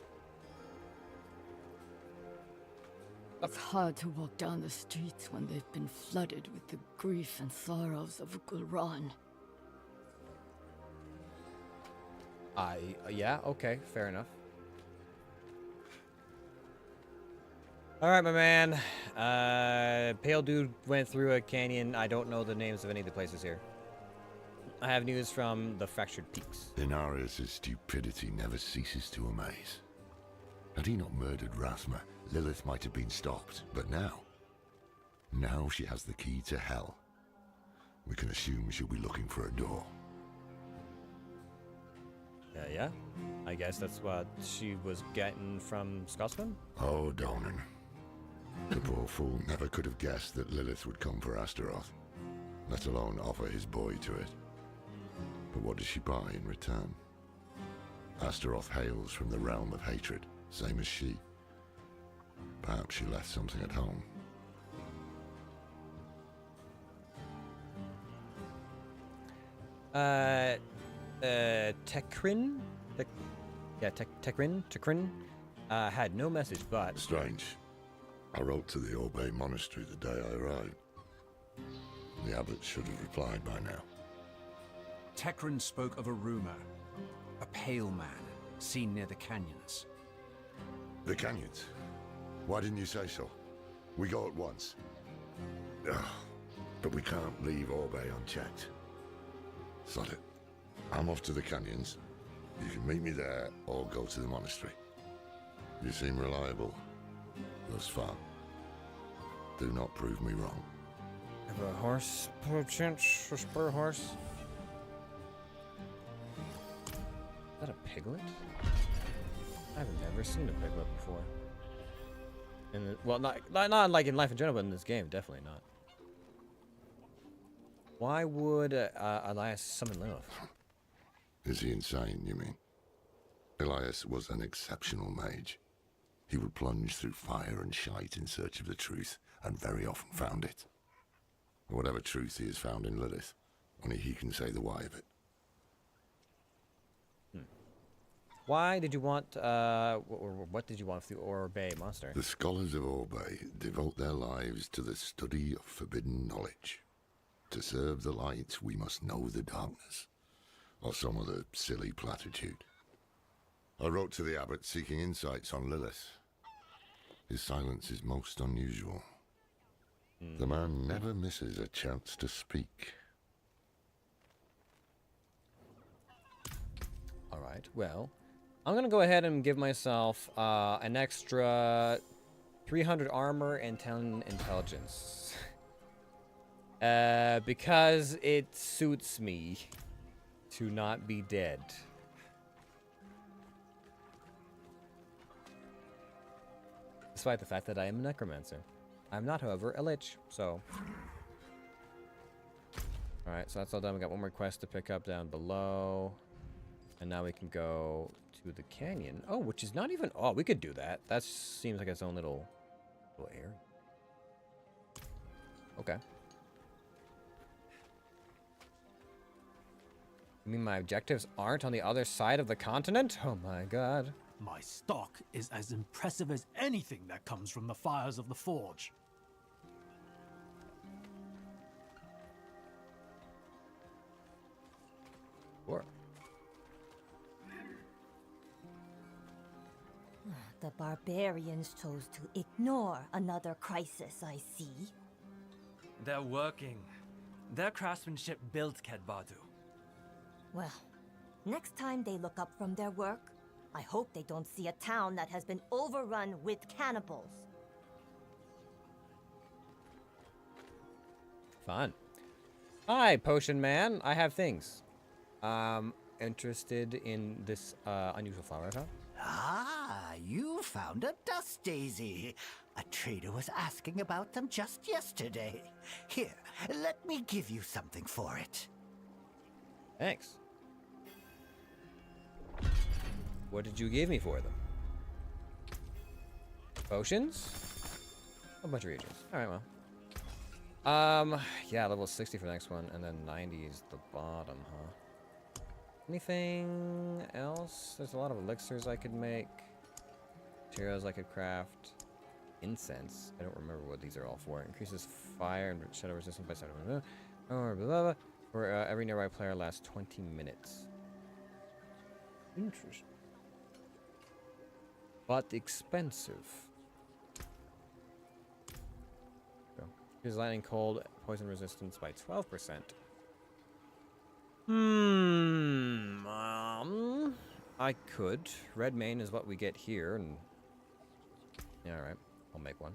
It's hard to walk down the streets when they've been flooded with the grief and sorrows of Gulran. Yeah, okay, fair enough. Alright, my man. Pale dude went through a canyon. I don't know the names of any of the places here. I have news from the Fractured Peaks. Inarius' stupidity never ceases to amaze. Had he not murdered Rathma, Lilith might have been stopped, but now she has the key to hell. We can assume she'll be looking for a door. Yeah. I guess that's what she was getting from Scotsman? Oh, Donan. The poor fool never could have guessed that Lilith would come for Astaroth, let alone offer his boy to it. But what does she buy in return? Astaroth hails from the realm of hatred, same as she. Perhaps she left something at home. Tekrin? Tekrin had no message, but... Strange. I wrote to the Orbe Monastery the day I arrived. The abbot should have replied by now. Tekrin spoke of a rumor. A pale man, seen near the canyons. The canyons? Why didn't you say so? We go at once. Ugh, but we can't leave Orbe unchecked. Sod it. I'm off to the canyons. You can meet me there or go to the monastery. You seem reliable thus far. Do not prove me wrong. Have a horse, perchance, a spur horse. Is that a piglet? I've never seen a piglet before. Well, not like in life in general, but in this game, definitely not. Why would Elias summon Lilith? Is he insane, you mean? Elias was an exceptional mage. He would plunge through fire and shite in search of the truth, and very often found it. Whatever truth he has found in Lilith, only he can say the why of it. Why did you want, or what did you want through Orbe Monster? The scholars of Orbe devote their lives to the study of forbidden knowledge. To serve the light, we must know the darkness, or some other silly platitude. I wrote to the abbot seeking insights on Lilith. His silence is most unusual. The man never misses a chance to speak. Alright, well, I'm gonna go ahead and give myself an extra 300 armor and 10 intelligence. Because it suits me to not be dead. Despite the fact that I am a Necromancer. I'm not, however, a Lich, so... Alright, so that's all done. We got one more quest to pick up down below. And now we can go to the canyon. Oh, which is not even... Oh, we could do that. That seems like its own little area. Okay. You mean my objectives aren't on the other side of the continent? Oh my god. My stock is as impressive as anything that comes from the fires of the forge. Sure. The barbarians chose to ignore another crisis, I see. They're working. Their craftsmanship built Kedbadu. Well, next time they look up from their work, I hope they don't see a town that has been overrun with cannibals. Fun. Hi, Potion Man. I have things. Interested in this unusual flower I found? Ah, you found a dust daisy. A trader was asking about them just yesterday. Here, let me give you something for it. Thanks. What did you give me for them? Potions? A bunch of regions. Alright, well. Yeah, level 60 for the next one, and then 90 is the bottom, huh? Anything else? There's a lot of elixirs I could make. Materials I could craft. Incense. I don't remember what these are all for. Increases fire and shadow resistance by 7. Or blah, blah, blah. For every nearby player lasts 20 minutes. Interesting. But expensive. Increases lightning, cold, poison resistance by 12%. I could. Red mane is what we get here, and yeah, alright. I'll make one.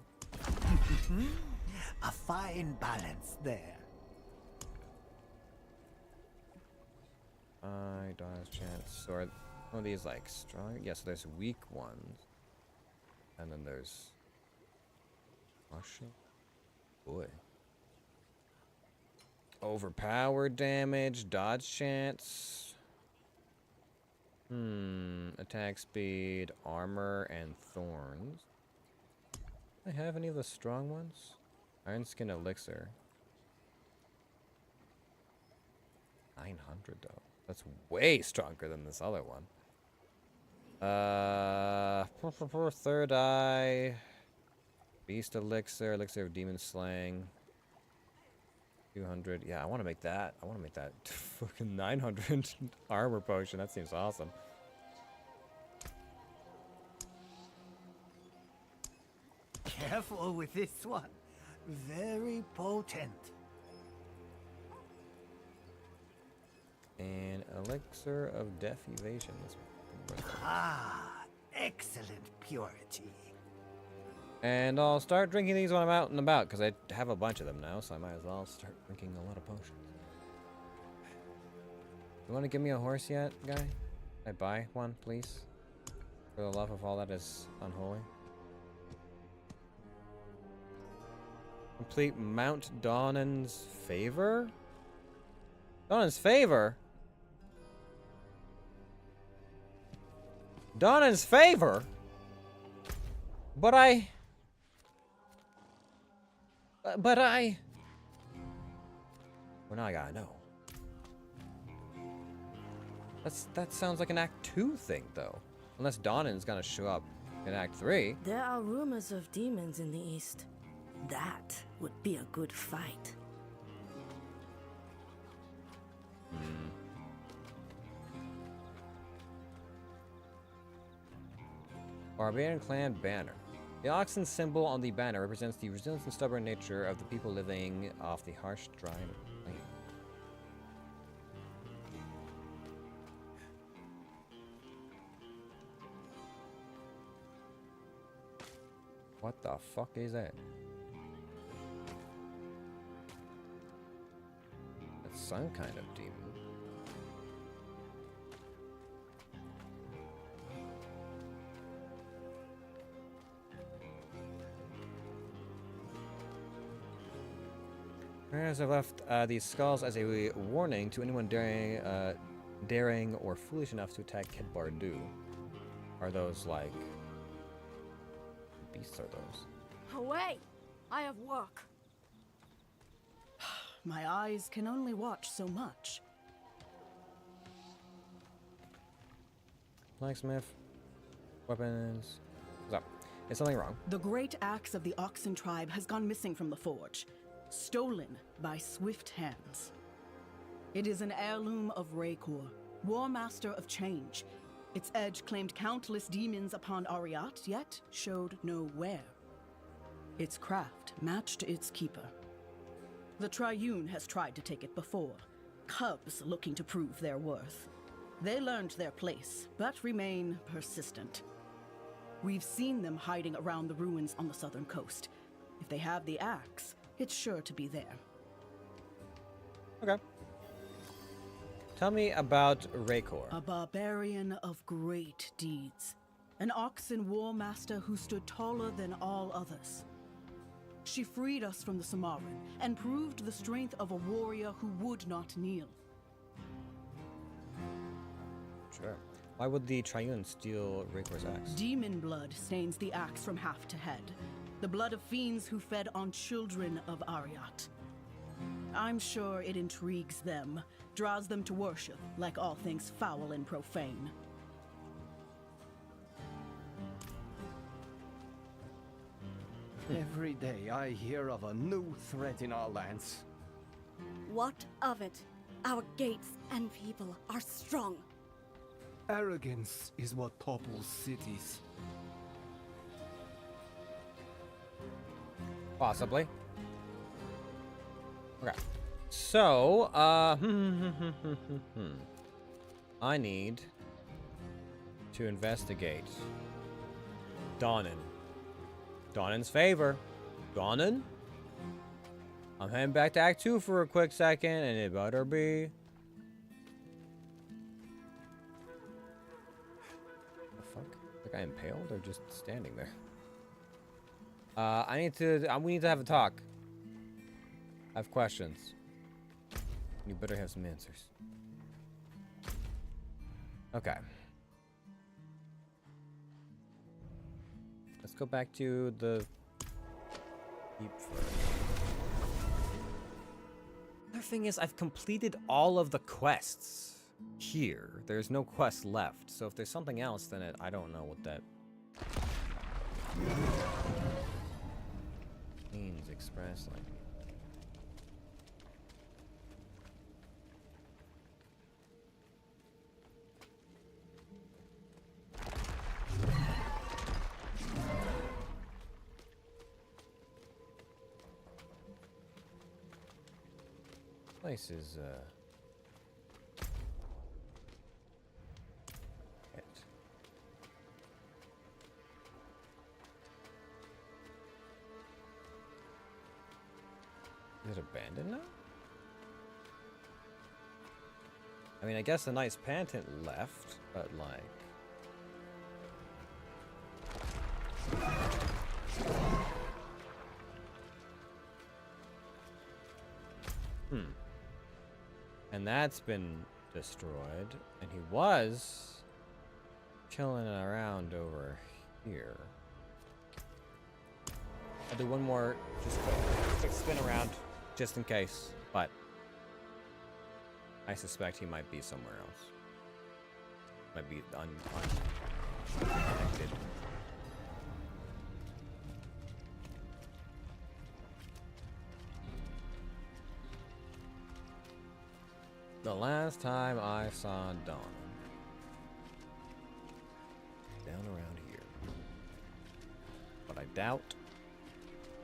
A fine balance there. Dodge chance. So are one of these like strong? Yes, there's weak ones. And then there's Marshall. Boy. Overpowered damage, dodge chance. Attack speed, armor, and thorns. Do I have any of the strong ones? Iron skin elixir. 900 though. That's way stronger than this other one. Third eye. Beast elixir, elixir of demon slaying. 200. Yeah, I want to make that. I want to make that fucking 900 armor potion. That seems awesome. Careful with this one. Very potent. And elixir of death evasion. Ah, excellent purity. And I'll start drinking these when I'm out and about, because I have a bunch of them now, so I might as well start drinking a lot of potions. You want to give me a horse yet, guy? Can I buy one, please? For the love of all that is unholy. Complete Mount Dawnen's favor? Dawnen's favor? Dawnen's favor? But I... Well, now I gotta know. That sounds like an Act 2 thing, though. Unless Dawnen's gonna show up in Act 3. There are rumors of demons in the east. That would be a good fight. Barbarian Clan Banner. The oxen symbol on the banner represents the resilience and stubborn nature of the people living off the harsh, dry plain. What the fuck is that? That's some kind of demon. Mariners have left these skulls as a warning to anyone daring or foolish enough to attack Kid Bardu. Are those like beasts? Are those? Away! I have work. My eyes can only watch so much. Blacksmith, weapons. What's up? Is something wrong? The great axe of the Oxen tribe has gone missing from the forge. Stolen by swift hands. It is an heirloom of Raykor, War Master of Change. Its edge claimed countless demons upon Ariat, yet showed no wear. Its craft matched its keeper. The Triune has tried to take it before, cubs looking to prove their worth. They learned their place, but remain persistent. We've seen them hiding around the ruins on the southern coast. If they have the axe, it's sure to be there. Okay. Tell me about Raykor. A barbarian of great deeds. An Oxen war master who stood taller than all others. She freed us from the Samaran and proved the strength of a warrior who would not kneel. Sure. Why would the Triune steal Raykor's axe? Demon blood stains the axe from haft to head. The blood of fiends who fed on children of Ariat. I'm sure it intrigues them, draws them to worship, like all things foul and profane. Every day I hear of a new threat in our lands. What of it? Our gates and people are strong. Arrogance is what topples cities. Possibly. Okay. So, I need to investigate Donnan. Donnan's favor. Donnan? I'm heading back to Act 2 for a quick second, and it better be... The fuck? Like I impaled or just standing there? We need to have a talk. I have questions. You better have some answers. Okay. Let's go back to the deep first. The thing is, I've completed all of the quests here. There's no quest left. So if there's something else, then I don't know what that means expressly. Place is it. Is it abandoned now? I mean, I guess the Knight's Penitent left, but like... And that's been destroyed, and he was chilling around over here. I'll do one more, just quick spin around, just in case, but I suspect he might be somewhere else. Might be unconnected. The last time I saw Dawn. Down around here. But I doubt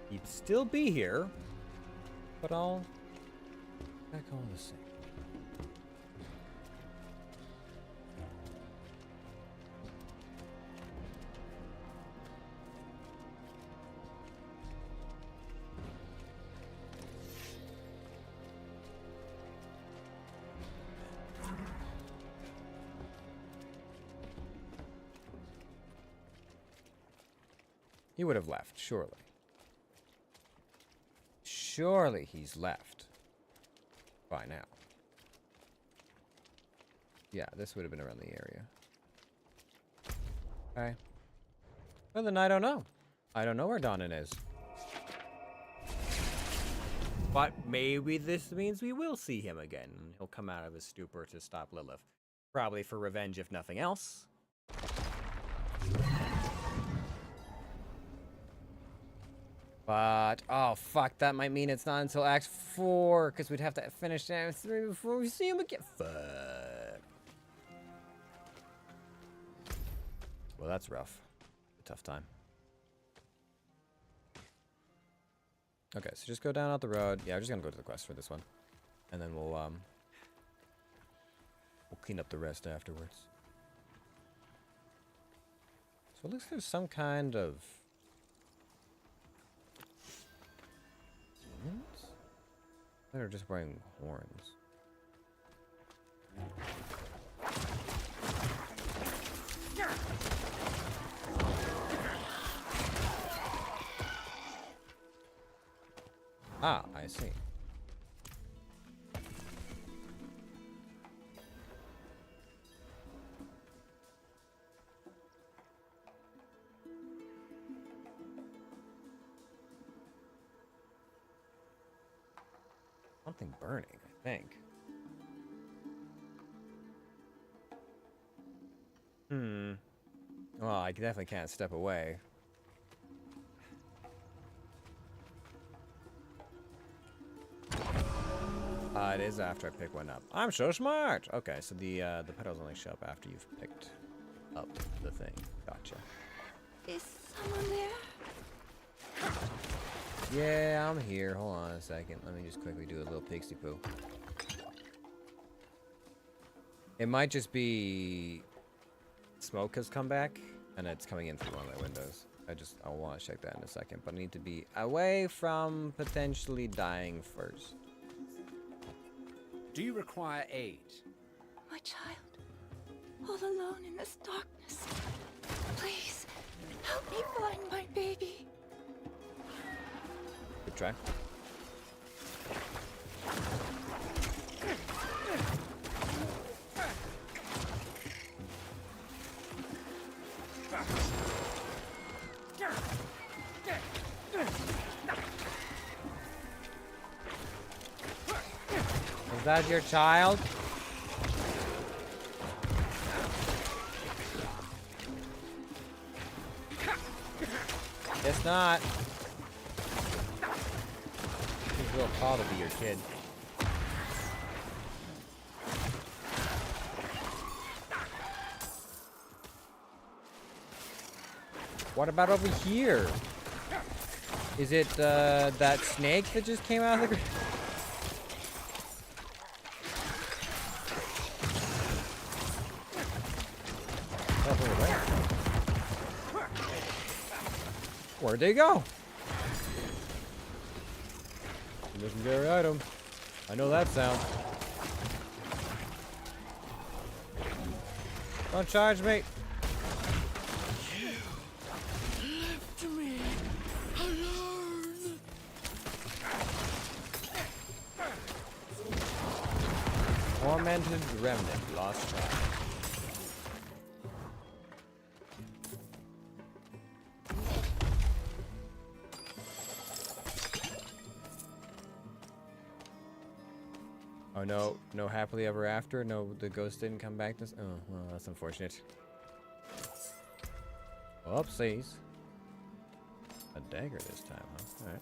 he'd still be here. But I'll back all the same. He would have left, surely. Surely he's left. By now. Yeah, this would have been around the area. Okay. Well, then I don't know. I don't know where Donnan is. But maybe this means we will see him again. He'll come out of his stupor to stop Lilith. Probably for revenge, if nothing else. But, oh fuck, that might mean it's not until Act 4, because we'd have to finish Act 3 before we see him again. Fuck. Well, that's rough. A tough time. Okay, so just go down out the road. Yeah, we're just gonna go to the quest for this one. And then we'll clean up the rest afterwards. So it looks like there's some kind of... They're just wearing horns. Ah, I see. Something burning, I think. Well, I definitely can't step away. It is after I pick one up. I'm so smart! Okay, so the petals only show up after you've picked up the thing. Gotcha. Is someone there? Yeah, I'm here. Hold on a second. Let me just quickly do a little pixie poo. It might just be smoke has come back, and it's coming in through one of my windows. I'll want to check that in a second, but I need to be away from potentially dying first. Do you require aid? My child, all alone in this darkness. Please, help me find my baby. Good try. Is that your child? Guess not. He's real tall to be your kid. What about over here? Is it that snake that just came out of the ground? Where'd they go? Legendary item. I know that sound. Don't charge me. Left me alone. Tormented remnant, lost child. Oh no, no happily ever after? No, the ghost didn't come back this. Oh, well, that's unfortunate. Whoopsies. A dagger this time, huh? Alright.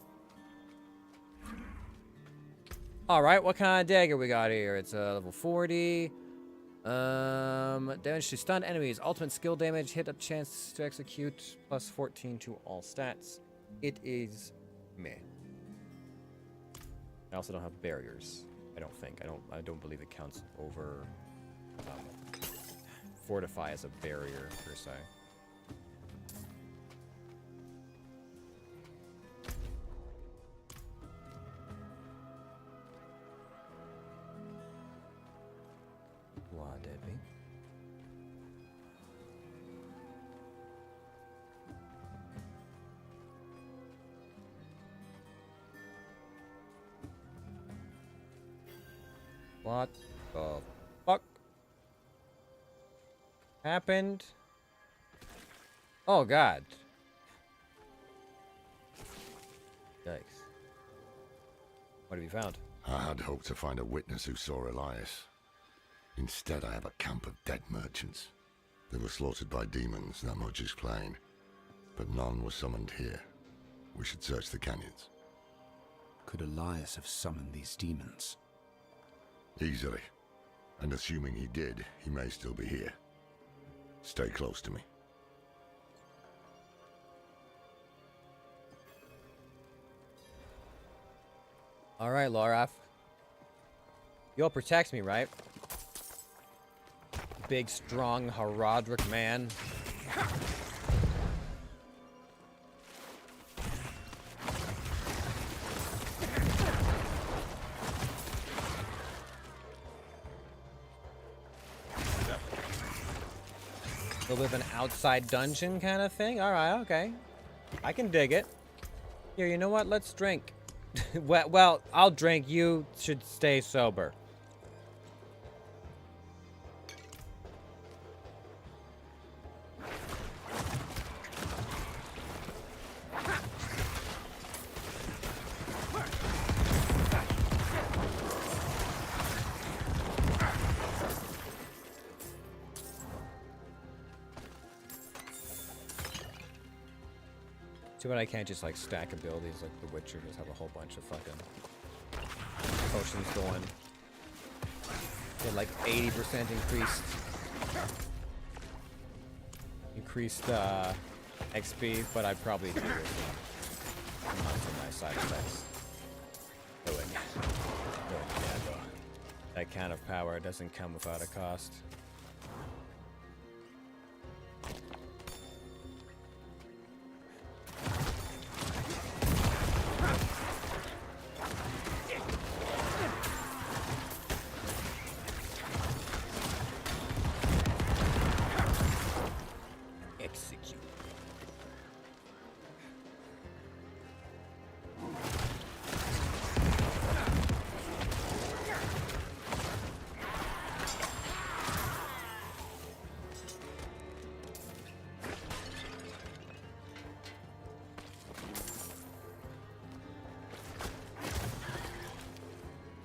Alright, what kind of dagger we got here? It's level 40. Damage to stunned enemies. Ultimate skill damage. Hit up chance to execute. Plus 14 to all stats. It is meh. I also don't have barriers. I don't think. I don't believe it counts over fortify as a barrier per se. What, Debbie? What the fuck happened? Oh god. Yikes. What have you found? I had hoped to find a witness who saw Elias. Instead, I have a camp of dead merchants. They were slaughtered by demons, that much is plain. But none was summoned here. We should search the canyons. Could Elias have summoned these demons? Easily. And assuming he did, he may still be here. Stay close to me. Alright, Loraf. You'll protect me, right? Big, strong, Haradric man. A little bit of an outside dungeon kind of thing? Alright, okay. I can dig it. Here, you know what? Let's drink. Well, I'll drink. You should stay sober. Too bad I can't just like stack abilities like The Witcher, just have a whole bunch of fucking potions going. Get like 80% increased XP, but I'd probably do it with not too nice side effects. Doing Diablo. That kind of power doesn't come without a cost. Execute.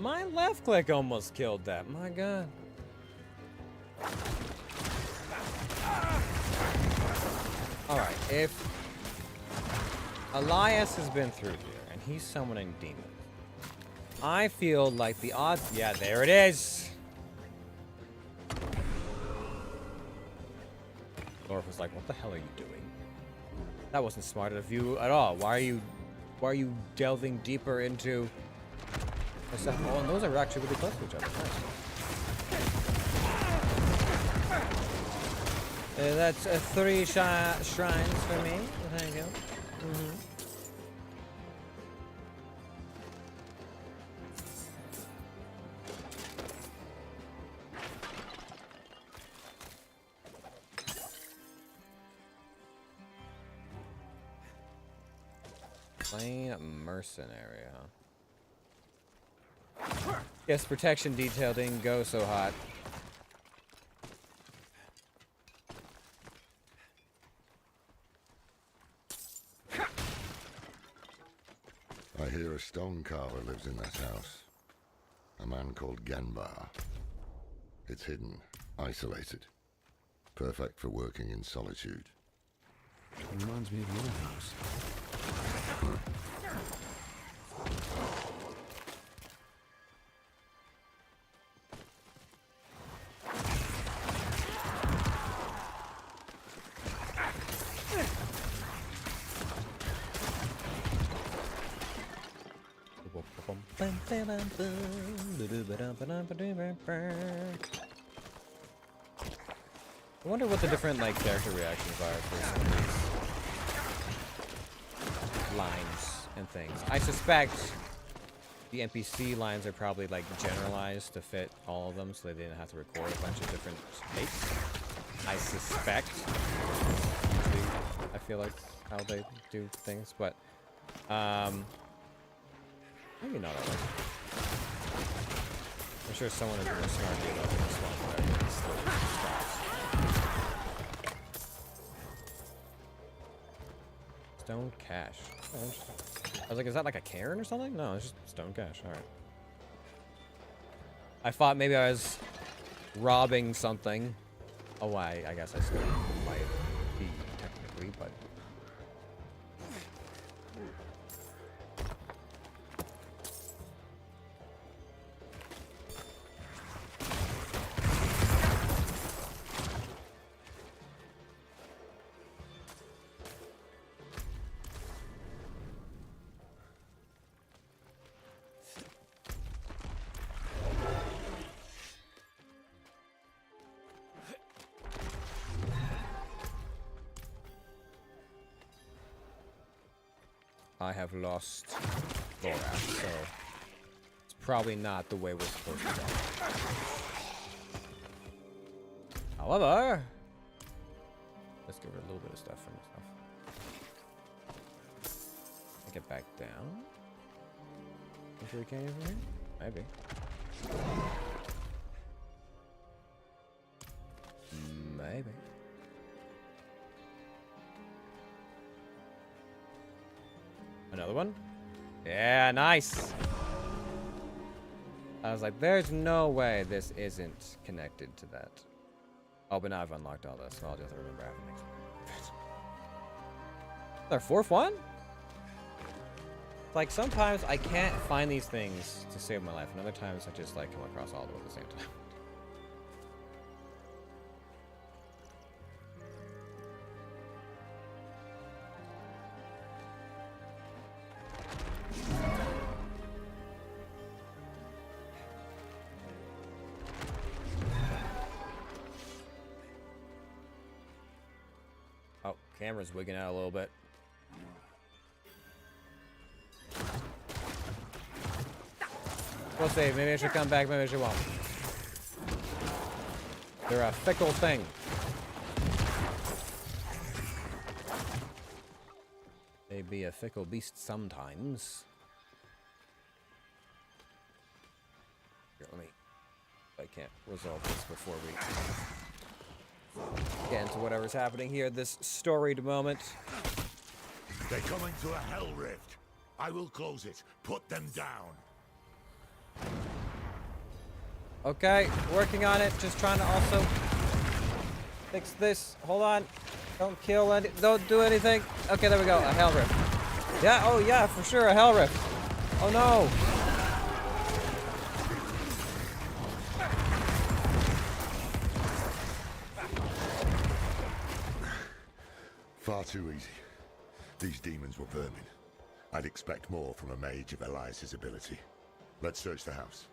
My left click almost killed that. My god. Alright, if Elias has been through here and he's summoning demons, I feel like the odds. Yeah, there it is. Lorf was like, what the hell are you doing? That wasn't smart of you at all. Why are you delving deeper into this stuff? Oh, and those are actually really close to each other. Nice. That's 3 shrines for me. Thank you. Plain mercenary, huh? Yes, protection detail didn't go so hot. I hear a stone carver lives in that house. A man called Genbar. It's hidden, isolated. Perfect for working in solitude. Reminds me of your house. I wonder what the different like character reactions are for some of these lines and things. I suspect the NPC lines are probably like generalized to fit all of them, so they didn't have to record a bunch of different takes. I suspect. Usually, I feel like how they do things, but maybe not always. I'm sure someone is more snarky about this one, but it's still stops. Stone cash. Oh, interesting. I was like, is that like a cairn or something? No, it's just stone cash. Alright. I thought maybe I was robbing something. Oh, I guess I still might be technically, but... I have lost Borath, so it's probably not the way we're supposed to go. However, let's get rid of a little bit of stuff from this stuff. Get back down. Think we can over here? Maybe. Maybe. Another one? Yeah, nice! I was like, there's no way this isn't connected to that. Oh, but now I've unlocked all this, so I'll just have to remember everything. Our fourth one? Like, sometimes I can't find these things to save my life, and other times I just, like, come across all of them at the same time. Oh, camera's wigging out a little bit. We'll see. Maybe I should come back, maybe I should won't. They're a fickle thing. They be a fickle beast sometimes. Here, let me... I can't resolve this before we get into whatever's happening here, this storied moment. They're coming to a hell rift. I will close it. Put them down. Okay, working on it. Just trying to also fix this. Hold on. Don't kill any. Don't do anything. Okay, there we go. A hell rift. Yeah. Oh yeah, for sure. A hell rift. Oh no. Far too easy. These demons were vermin. I'd expect more from a mage of Elias's ability. Let's search the house.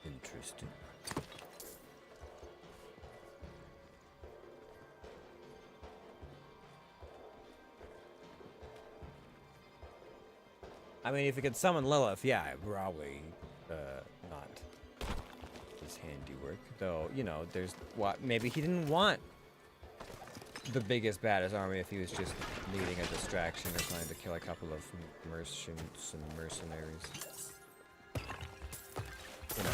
Interesting. I mean, if you could summon Lilith, yeah, probably not his handiwork. Though, you know, there's what maybe he didn't want the biggest, baddest army if he was just needing a distraction or trying to kill a couple of merchants and mercenaries. You know.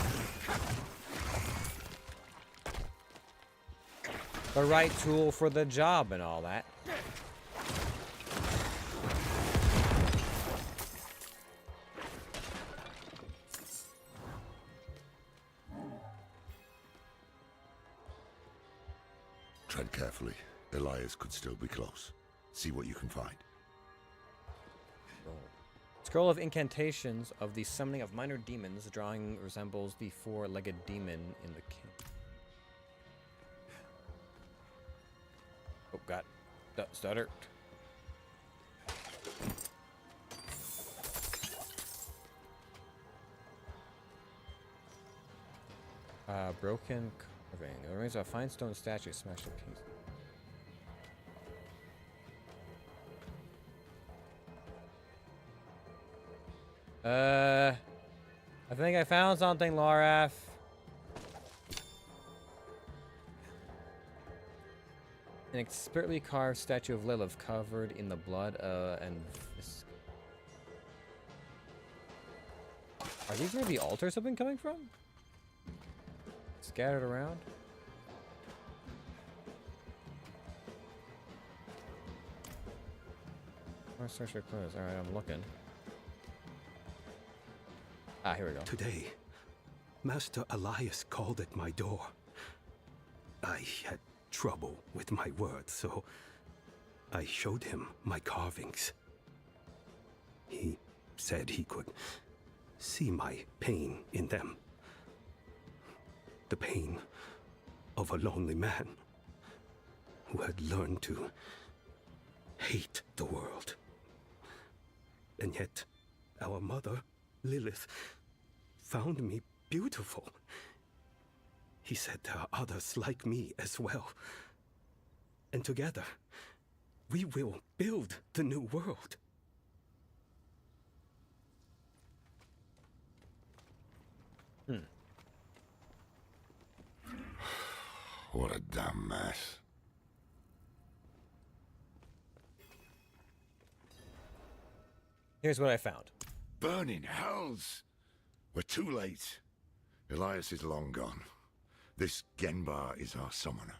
The right tool for the job and all that. Tread carefully. Elias could still be close. See what you can find. Scroll of incantations of the summoning of minor demons. The drawing resembles the four-legged demon in the king. Oh, God. Stutter. Broken carving. The remains of a fine stone statue smashed to pieces. I think I found something, Loraf. An expertly carved statue of Lilith covered in the blood and viscous. Are these where the altars have been coming from? Scattered around? More search for clues. Alright, I'm looking. Ah, here we go. Today, Master Elias called at my door. I had trouble with my words, so I showed him my carvings. He said he could see my pain in them. The pain of a lonely man who had learned to hate the world. And yet, our mother, Lilith, found me beautiful. He said there are others like me as well. And together, we will build the new world. What a damn mess. Here's what I found. Burning hells! We're too late. Elias is long gone. This Genbar is our summoner.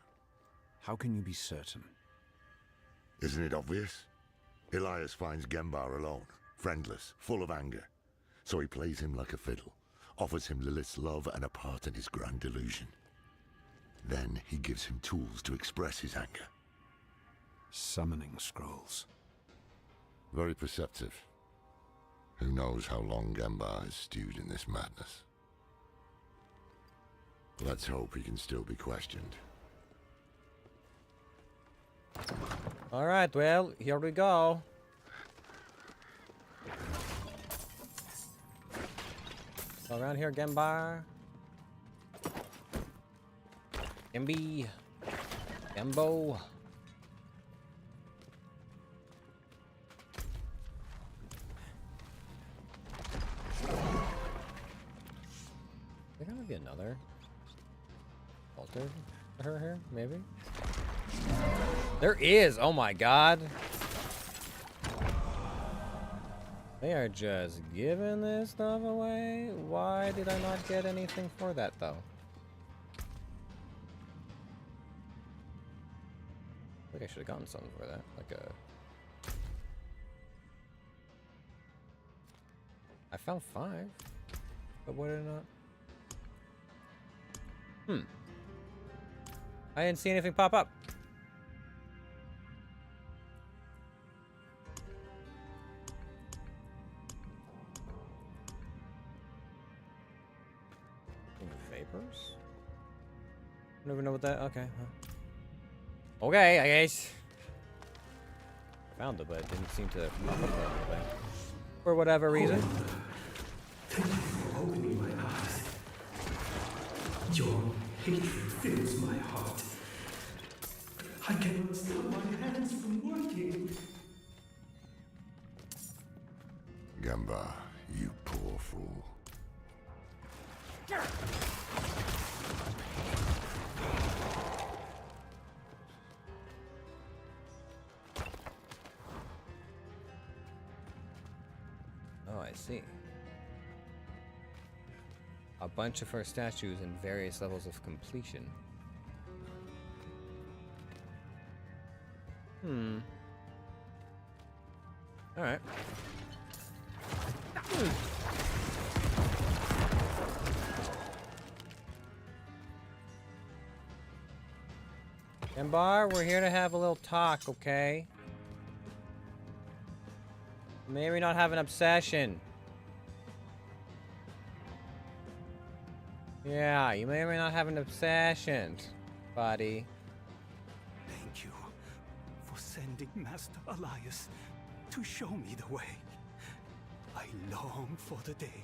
How can you be certain? Isn't it obvious? Elias finds Genbar alone, friendless, full of anger. So he plays him like a fiddle, offers him Lilith's love and a part in his grand delusion. Then he gives him tools to express his anger. Summoning scrolls. Very perceptive. Who knows how long Gembar has stewed in this madness. Let's hope he can still be questioned. Alright, well, here we go. Go around here, Gembar. Gemby. Gembo. Is there gonna be another altar for her here? Maybe? There is! Oh my god! They are just giving this stuff away? Why did I not get anything for that, though? I think I should have gotten something for that. Like a... I found 5. But what did I not... I didn't see anything pop up. Vapors? I don't even know what that... Okay. Huh. Okay, I guess. I found it, but it didn't seem to pop up anyway. For whatever reason. Thank you for opening my eyes. Your hatred fills my heart. I cannot stop my hands from working. Gembar, you poor fool. Oh, I see. A bunch of her statues in various levels of completion. Alright. Gembar, we're here to have a little talk, okay? Maybe not have an obsession. Yeah, you may or may not have an obsession, buddy. Thank you for sending Master Elias to show me the way. I long for the day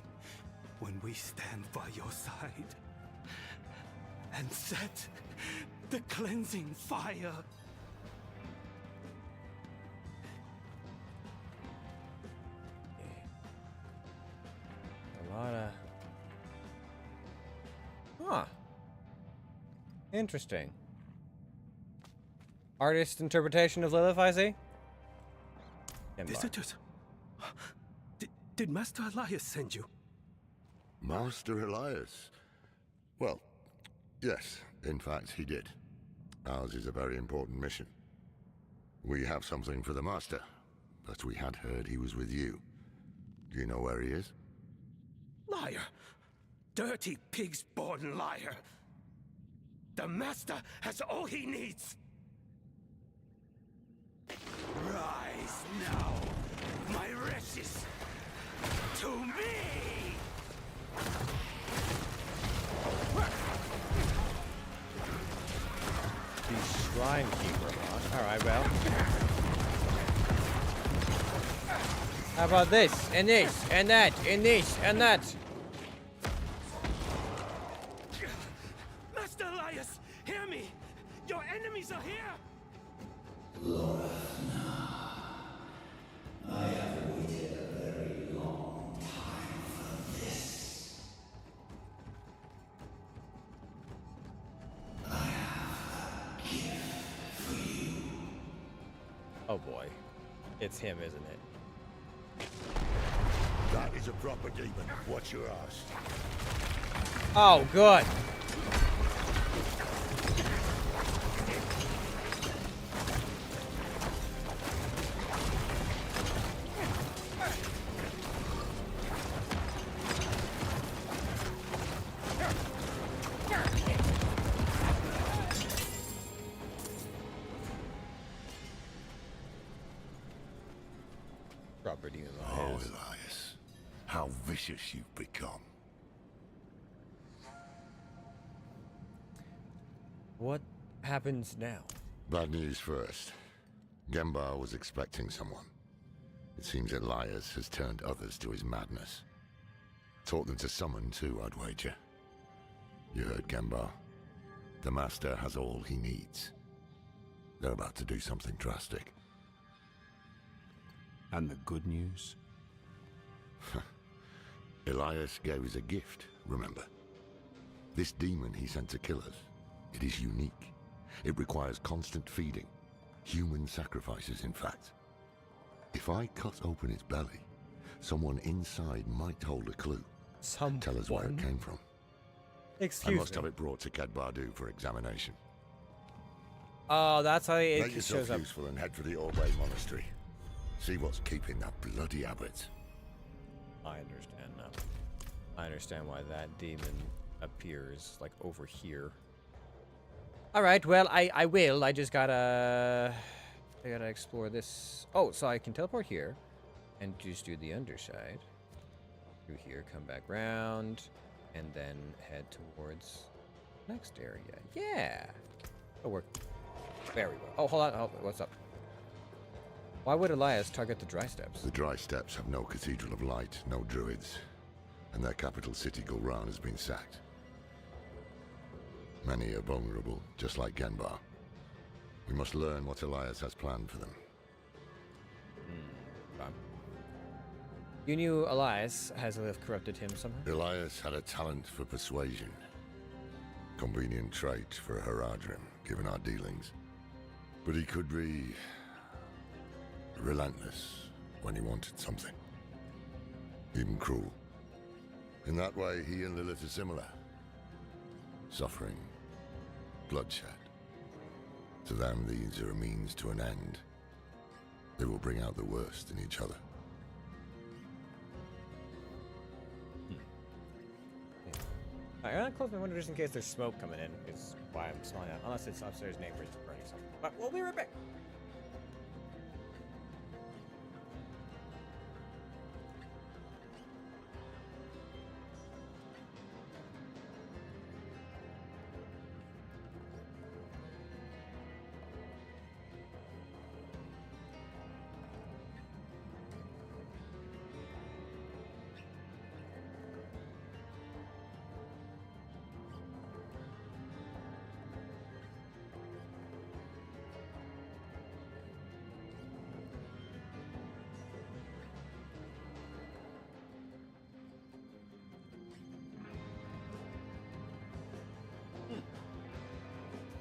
when we stand by your side and set the cleansing fire. A lot of... Huh. Interesting. Artist interpretation of Lilith, I see. Visitors? Did Master Elias send you? Master Elias? Well, yes, in fact, he did. Ours is a very important mission. We have something for the Master, but we had heard he was with you. Do you know where he is? Liar! Dirty pig's-born liar! The Master has all he needs! Rise now, my wretches, to me! The Shrine Keeper, huh? Alright, well. How about this, and this, and that, and this, and that? Master Elias, hear me! Your enemies are here! Laura, I have waited a very long time for this. I have a gift for you. Oh boy. It's him, isn't it? That is a proper demon. What's your ass? Oh, good. vicious you've become. What happens now? Bad news first. Gembar was expecting someone. It seems Elias has turned others to his madness. Taught them to summon too, I'd wager. You heard Gembar. The Master has all he needs. They're about to do something drastic. And the good news? Elias gave us a gift, remember? This demon he sent to kill us. It is unique. It requires constant feeding. Human sacrifices, in fact. If I cut open its belly, someone inside might hold a clue. Tell us where it came from. Excuse I must me. have it brought to Kedbardu for examination. Oh, that's how it Make yourself shows up. useful and head for the Orbe Monastery. See what's keeping that bloody abbot. I understand now. I understand why that demon appears, like, over here. Alright, well, I will. I just gotta... I gotta explore this. Oh, so I can teleport here. And just do the underside. Through here, come back round. And then head towards next area. Yeah! It'll work very well. Oh, hold on. Oh, what's up? Why would Elias target the Dry Steppes? The Dry Steppes have no Cathedral of Light, no druids. And their capital city, Gulran, has been sacked. Many are vulnerable, just like Genbar. We must learn what Elias has planned for them. You knew Elias has corrupted him somehow? Elias had a talent for persuasion. Convenient trait for a Haradrim, given our dealings. But he could be... relentless when he wanted something. Even cruel. In that way, he and Lilith are similar. Suffering. Bloodshed. To them, these are a means to an end. They will bring out the worst in each other. I'm gonna close my window just in case there's smoke coming in, is why I'm smelling it. Unless it's upstairs neighbors burning something. But we'll be right back.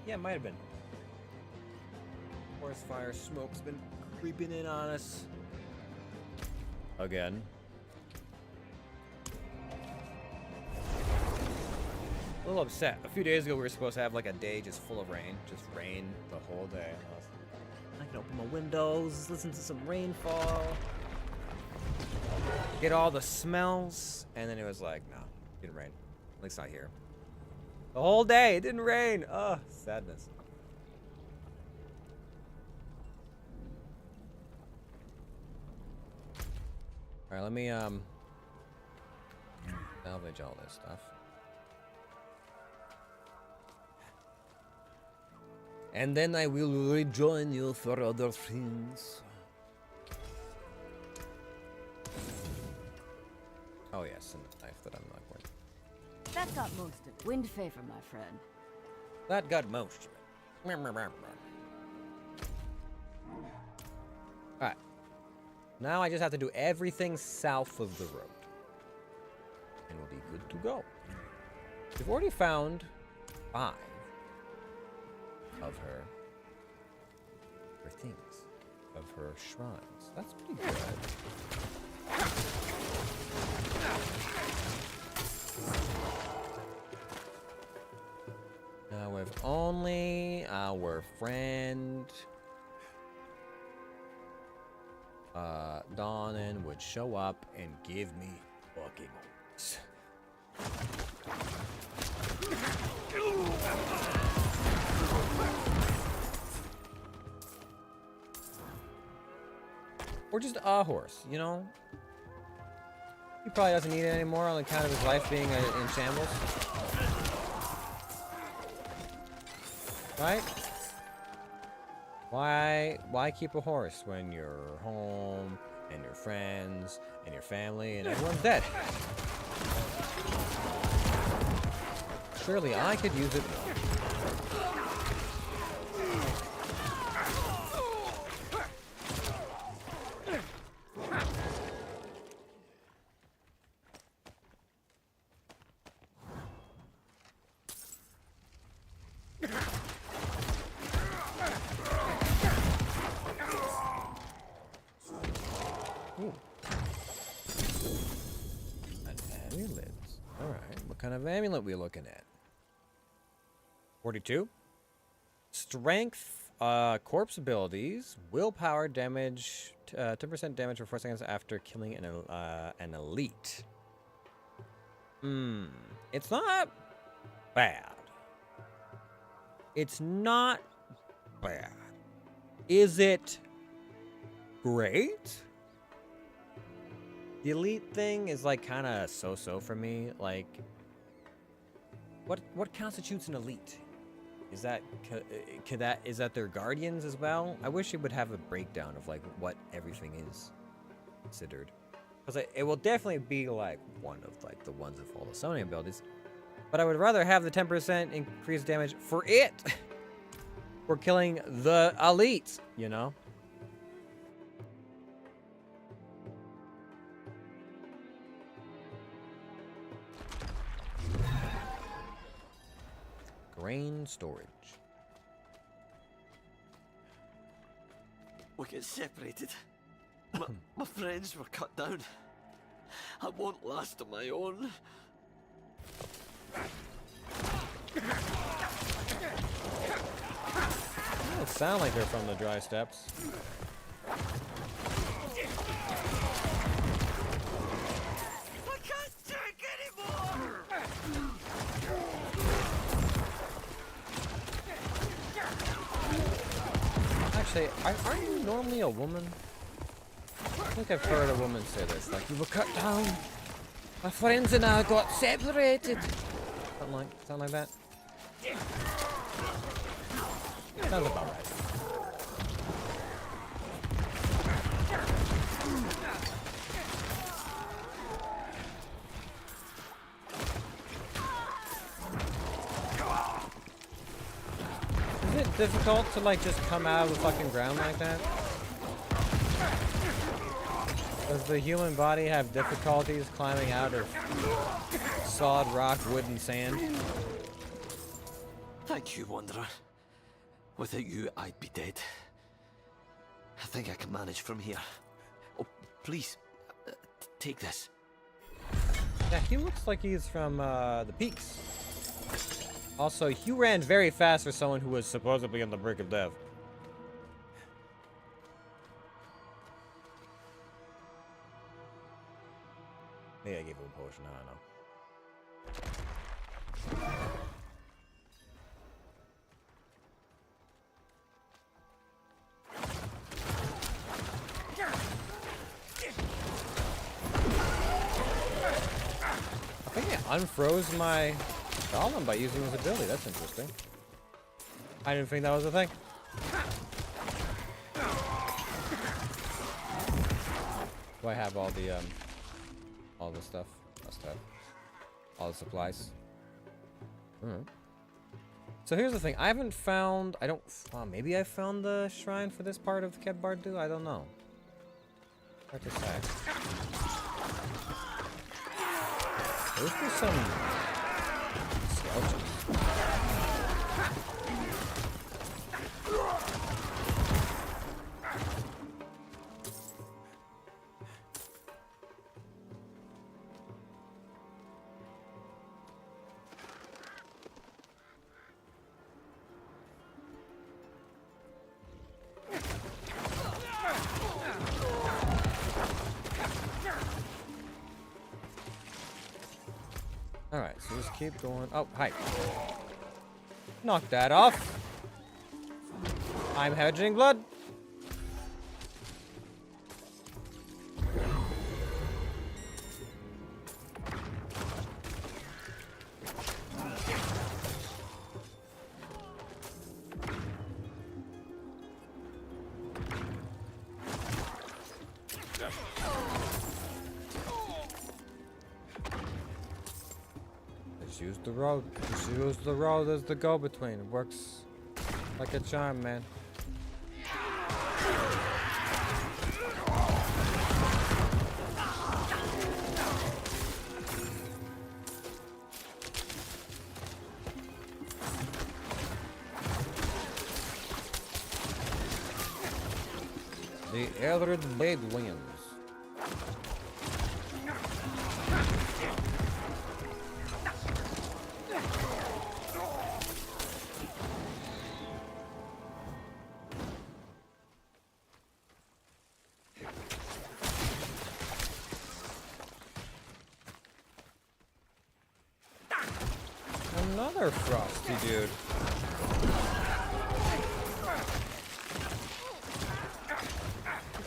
Yeah, it might have been. Forest fire smoke's been creeping in on us. Again. A little upset. A few days ago, we were supposed to have like a day just full of rain. Just rain the whole day. I can open my windows, listen to some rainfall, get all the smells, and then it was like, no, it didn't rain. At least not here. The whole day, it didn't rain. Oh, sadness. All right, let me salvage all this stuff. And then I will rejoin you for other things. Oh yes, and the knife that I'm not wearing. That got most of it. Wind favor, my friend. That got most of it. Alright. Now I just have to do everything south of the road. And we'll be good to go. We've already found 5 of her things. Of her shrines. That's pretty good. Now if only our friend Dawnon would show up and give me fucking orders. Or just a horse, you know? Be probably doesn't need it anymore on account of his life being in shambles. Right? Why keep a horse when you're home and your friends and your family and everyone's dead? Surely I could use it more. What kind of amulet we looking at? 42. Strength, corpse abilities, willpower damage, 10% damage for 4 seconds after killing an elite. It's not bad. It's not bad. Is it great? The elite thing is like kind of so-so for me. Like, what constitutes an elite? Is that is that their guardians as well? I wish it would have a breakdown of like what everything is considered, because it will definitely be like one of like the ones with all the summoning abilities. But I would rather have the 10% increased damage for it, for killing the elites, you know. Grain storage. We get separated. My friends were cut down. I won't last on my own. They sound like they're from the dry steppes. I can't drink anymore! Actually, aren't you normally a woman? I think I've heard a woman say this. Like, we were cut down. My friends and I got separated. Something like that. Sounds about right. Is it difficult to like just come out of the fucking ground like that? Does the human body have difficulties climbing out of solid rock, wood, and sand? Thank you, Wanderer. Without you, I'd be dead. I think I can manage from here. Oh, please, take this. Yeah, he looks like he's from the peaks. Also, you ran very fast for someone who was supposedly on the brink of death. Maybe I gave him a potion, I don't know. I think it unfroze my golem by using his ability. That's interesting. I didn't think that was a thing. Do I have all the stuff? All the supplies. So here's the thing. I haven't found. Maybe I found the shrine for this part of Ked Bardu. I don't know. Hard to say. Those were some skeletons. Alright, so just keep going. Oh, hi. Knock that off. I'm hemorrhaging blood. Just use the road. Just use the road as the go-between. It works like a charm, man. The Eldred Blade wins. Another frosty dude.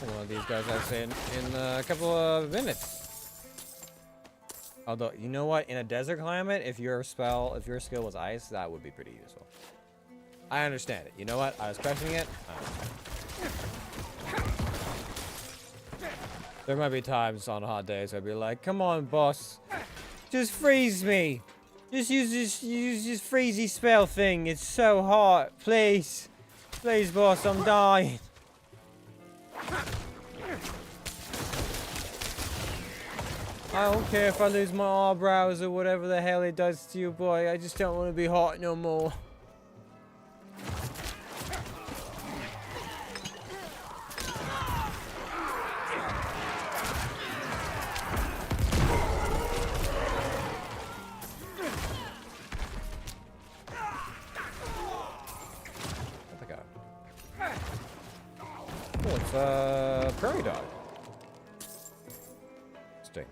One of these guys I'd say in a couple of minutes. Although, you know what? In a desert climate, if your skill was ice, that would be pretty useful. I understand it. You know what? I was questioning it. There might be times on hot days I'd be like, come on, boss. Just freeze me. Just use this freezy spell thing. It's so hot. Please. Please, boss, I'm dying. I don't care if I lose my eyebrows or whatever the hell it does to you, boy. I just don't want to be hot no more. Oh, it's a prairie dog. Sting.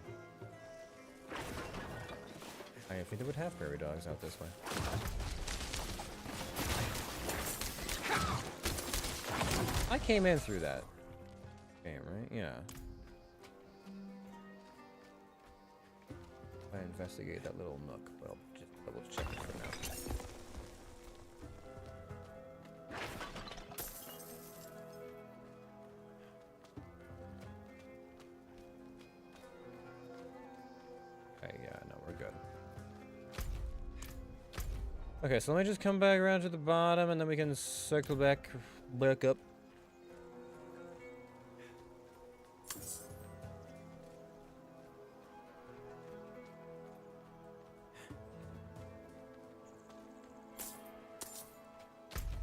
I didn't think they would have prairie dogs out this way. I came in through that game, right? Yeah. I investigate that little nook, but I'll just double check it for now. Okay, so let me just come back around to the bottom and then we can circle back up.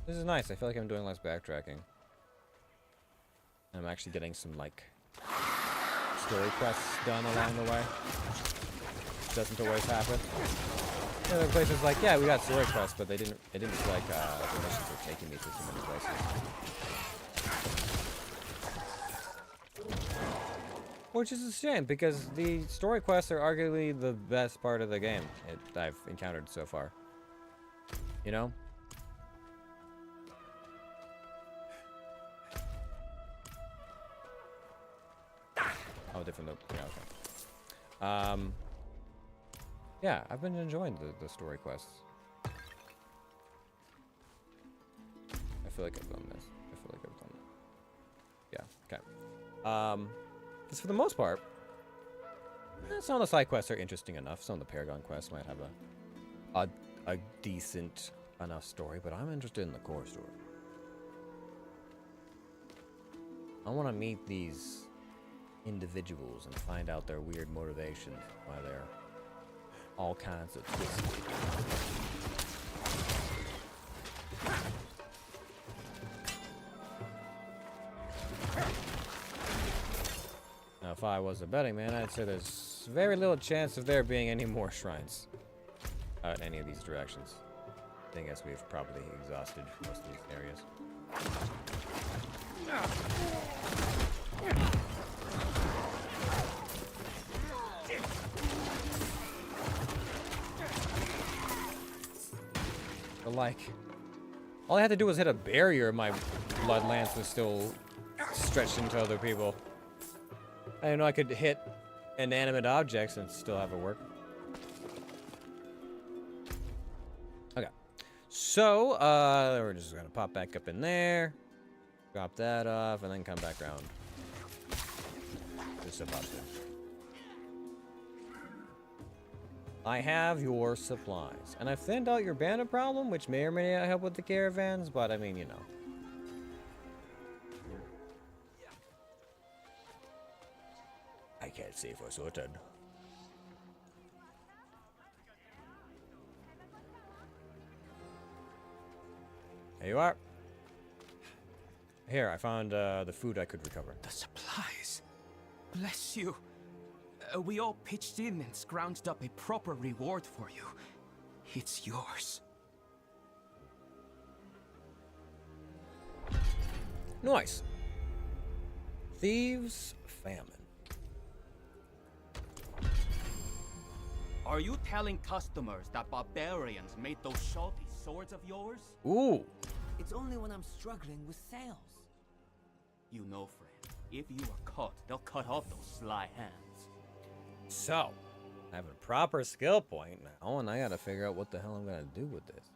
This is nice. I feel like I'm doing less backtracking. I'm actually getting some, like, story quests done along the way. Doesn't always happen. The other places like, yeah, we got story quests, but it didn't feel like the missions were taking me to too many places. Which is a shame, because the story quests are arguably the best part of the game I've encountered so far. You know? Oh, different though. Yeah, okay. Yeah, I've been enjoying the story quests. I feel like I've done this. I feel like I've done that. Yeah, okay. Because for the most part, some of the side quests are interesting enough. Some of the Paragon quests might have a decent enough story, but I'm interested in the core story. I want to meet these individuals and find out their weird motivations, why they're all kinds of twisted. Now, if I was a betting man, I'd say there's very little chance of there being any more shrines out in any of these directions. I guess we've probably exhausted most of these areas. But like, all I had to do was hit a barrier and my blood lance was still stretched into other people. I didn't know I could hit inanimate objects and still have it work. Okay. So, we're just gonna pop back up in there, drop that off, and then come back around. Just about to. I have your supplies. And I've thinned out your bandit problem, which may or may not help with the caravans, but I mean, you know. I can't say for certain. There you are. Here, I found the food I could recover. The supplies. Bless you. We all pitched in and scrounged up a proper reward for you. It's yours. Nice. Thieves' famine. Are you telling customers that barbarians made those shoddy swords of yours? Ooh. It's only when I'm struggling with sales. You know, friend, if you are caught, they'll cut off those sly hands. So, I have a proper skill point now, and I gotta figure out what the hell I'm gonna do with this.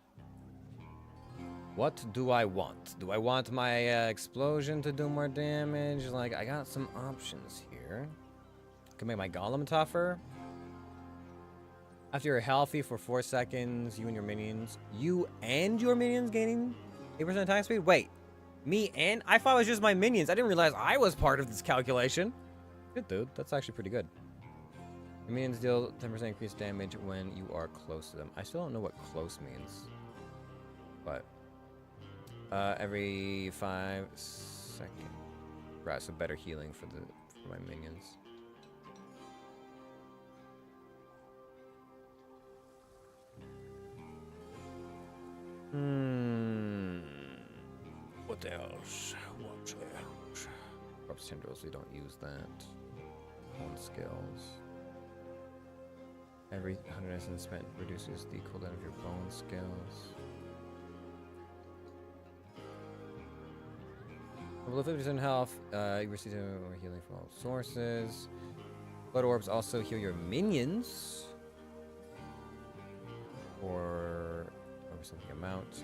What do I want? Do I want my explosion to do more damage? Like, I got some options here. Can make my golem tougher. After you're healthy for 4 seconds, you and your minions gaining 8% attack speed? Wait, me and? I thought it was just my minions. I didn't realize I was part of this calculation. Good, dude. That's actually pretty good. Your minions deal 10% increased damage when you are close to them. I still don't know what close means. But every 5 seconds. Right, so better healing for my minions. What else? What else? Corpse tendrils, we don't use that. Bone skills. Every 100 essence spent reduces the cooldown of your bone skills. Below 50% health, you receive more healing from all sources. Blood orbs also heal your minions. Or something amount.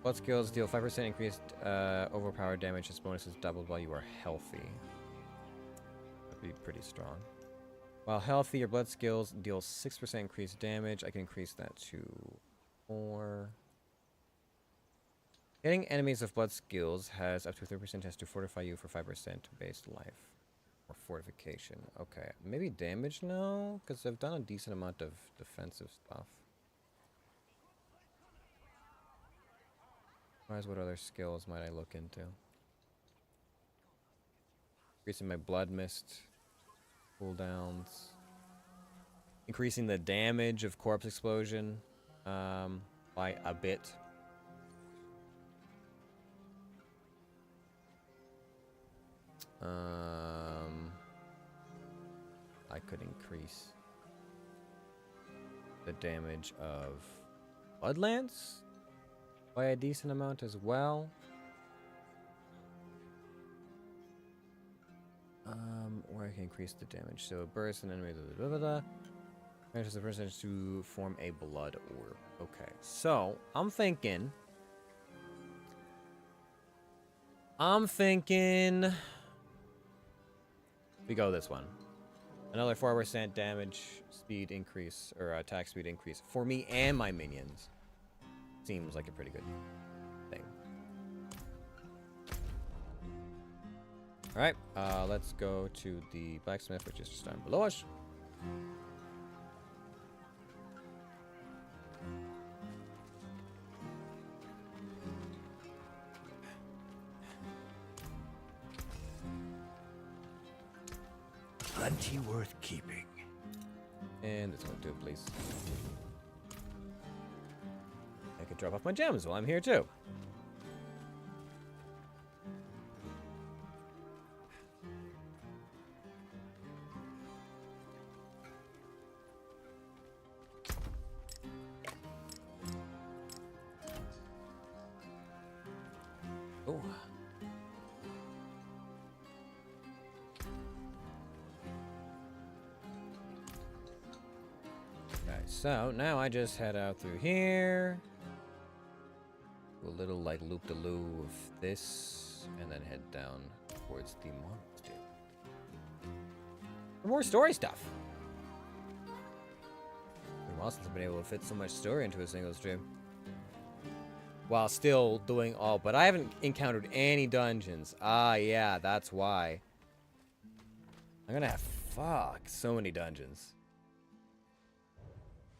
Blood skills deal 5% increased overpowered damage. This bonus is doubled while you are healthy. That'd be pretty strong. While healthy, your blood skills deal 6% increased damage. I can increase that to 4. Hitting enemies with blood skills has up to 30% chance to fortify you for 5% base life. Or fortification. Okay, maybe damage now? Because I've done a decent amount of defensive stuff. What other skills might I look into? Increasing my blood mist cooldowns. Increasing the damage of corpse explosion by a bit. I could increase the damage of Bloodlance by a decent amount as well. Or I can increase the damage. So burst and enemy manages the percentage to form a blood orb. Okay, so I'm thinking we go this one. Another 4% damage speed increase, or attack speed increase for me and my minions. Seems like a pretty good thing. Alright, let's go to the blacksmith, which is just down below us. Plenty worth keeping. And this one too, please. I could drop off my gems while I'm here too. Oh. Okay, so now I just head out through here. Do a little like loop-de-loo of this, and then head down towards the monastery. For more story stuff. awesome to be able to fit so much story into a single stream. While still doing all, but I haven't encountered any dungeons. Ah, yeah, that's why. I'm gonna have, so many dungeons.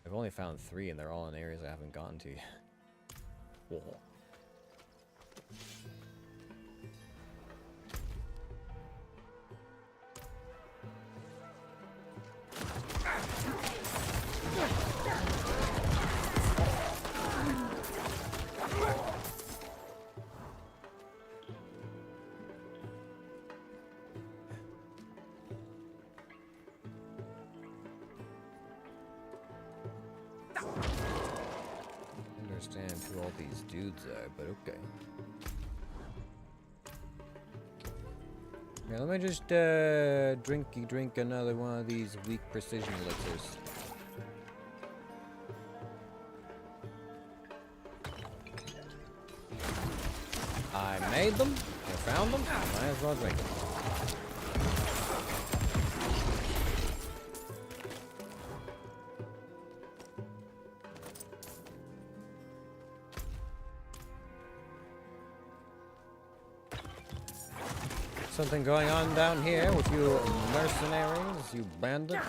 I've only found 3 and they're all in areas I haven't gotten to yet. Whoa. Understand who all these dudes are, but okay. Yeah, let me just drink another one of these weak precision elixirs. I made them, I found them, might as well drink them. Something going on down here with you mercenaries, you bandits?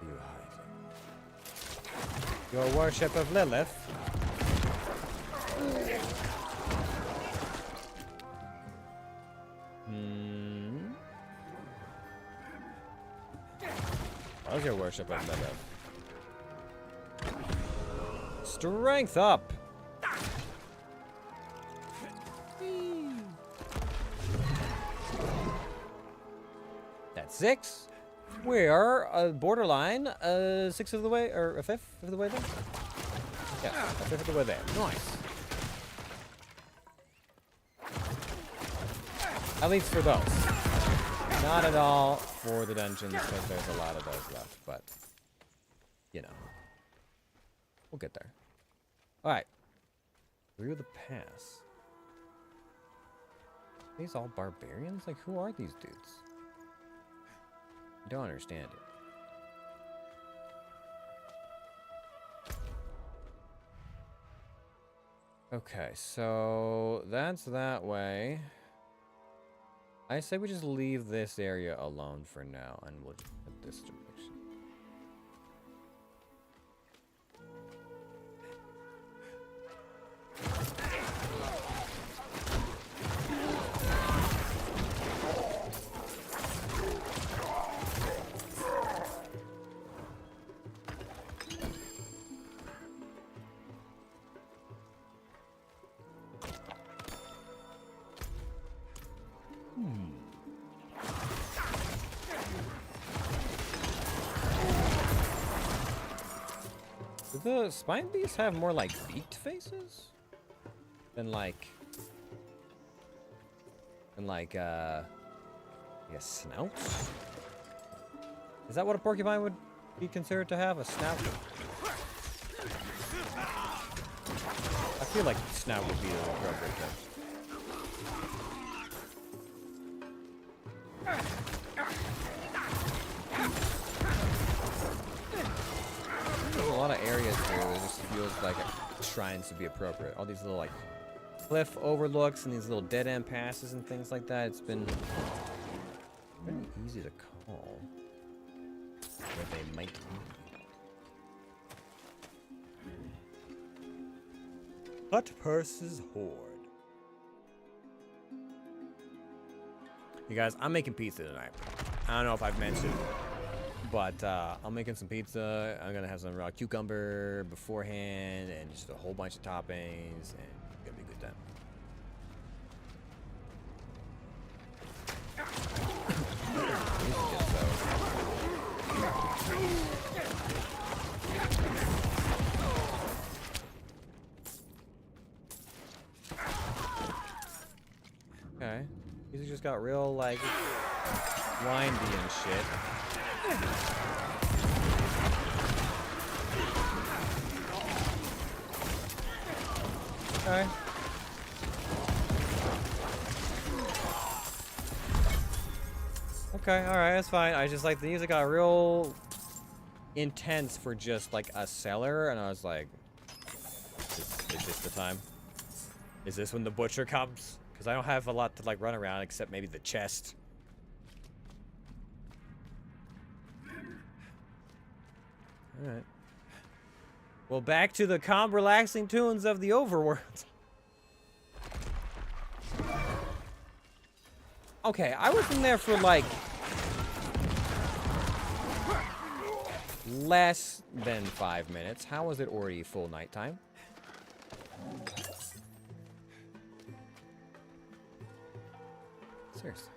You hiding? Your worship of Lilith? How's your worship of Lilith? Strength up! That's 6. We are borderline 6th of the way, or a 5th of the way there? Yeah, a 5th of the way there. Nice. At least for those. Not at all for the dungeons, because there's a lot of those left, but, you know. We'll get there. Alright. Through the pass. Are these all barbarians? Like, who are these dudes? I don't understand it. Okay, so that's that way. I say we just leave this area alone for now, and we'll put this direction. Do the spine beasts have more like beaked faces? Than like I guess snouts? Is that what a porcupine would be considered to have? A snout? I feel like snout would be the appropriate term. There's a lot of areas here that just feels like it shrines to be appropriate. All these little like cliff overlooks and these little dead end passes and things like that. It's been very easy to call where they might be. Hut Purse's Horde. You guys, I'm making pizza tonight. I don't know if I've mentioned, but I'm making some pizza. I'm gonna have some raw cucumber beforehand and just a whole bunch of toppings, and it's gonna be a good time. Okay. These just got real, like, windy and shit. Okay. Okay, alright, that's fine. I just like the music got real intense for just like a cellar, and I was like, is this the time? Is this when the butcher comes? Because I don't have a lot to like run around except maybe the chest. Alright. Well, back to the calm, relaxing tunes of the overworld. Okay, I was in there for like less than 5 minutes. How was it already full nighttime? Seriously.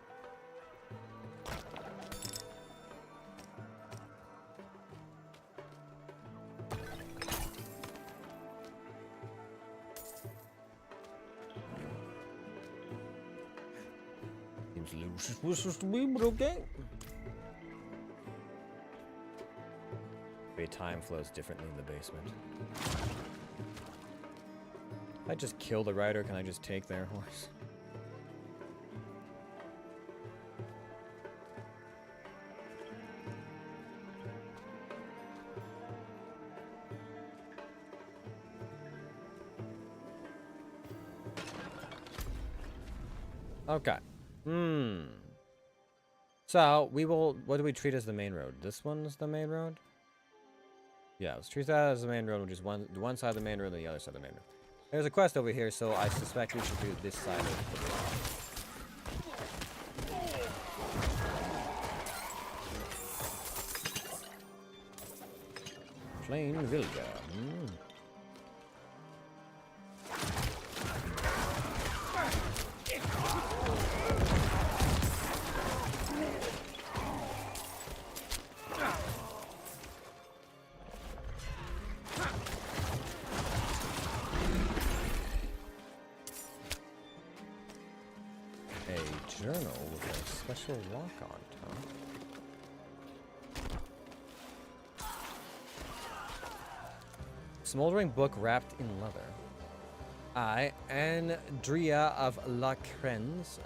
Seems supposed to be, but okay. Maybe time flows differently in the basement. If I just kill the rider, can I just take their horse? Okay. So, we will... What do we treat as the main road? This one's the main road? Yeah, let's treat that as the main road, which is one side of the main road and the other side of the main road. There's a quest over here, so I suspect we should do this side of the road. Plain Vilga. Journal with a special lock-on tone. Smoldering book wrapped in leather. I, Andrea of Lacren's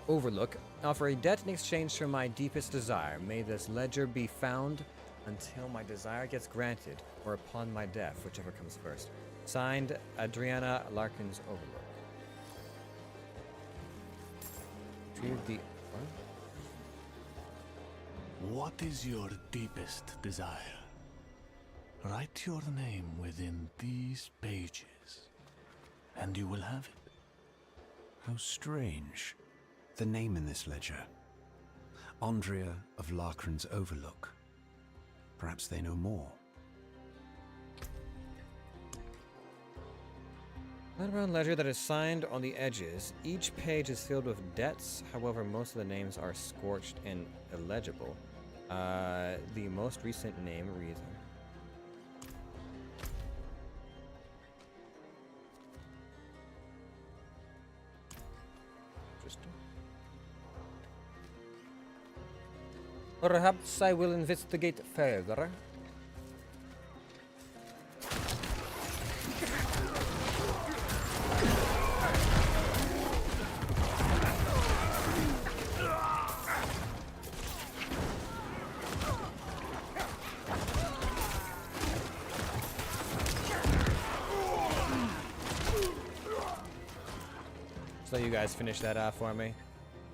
Overlook, offer a debt in exchange for my deepest desire. May this ledger be found until my desire gets granted, or upon my death, whichever comes first. Signed, Adriana Larkin's Overlook. What is your deepest desire? Write your name within these pages, and you will have it. How strange. The name in this ledger. Andrea of Larkran's Overlook. Perhaps they know more. Underground ledger that is signed on the edges. Each page is filled with debts. However, most of the names are scorched and illegible. The most recent name reads... Interesting. Perhaps I will investigate further. So you guys finish that off for me.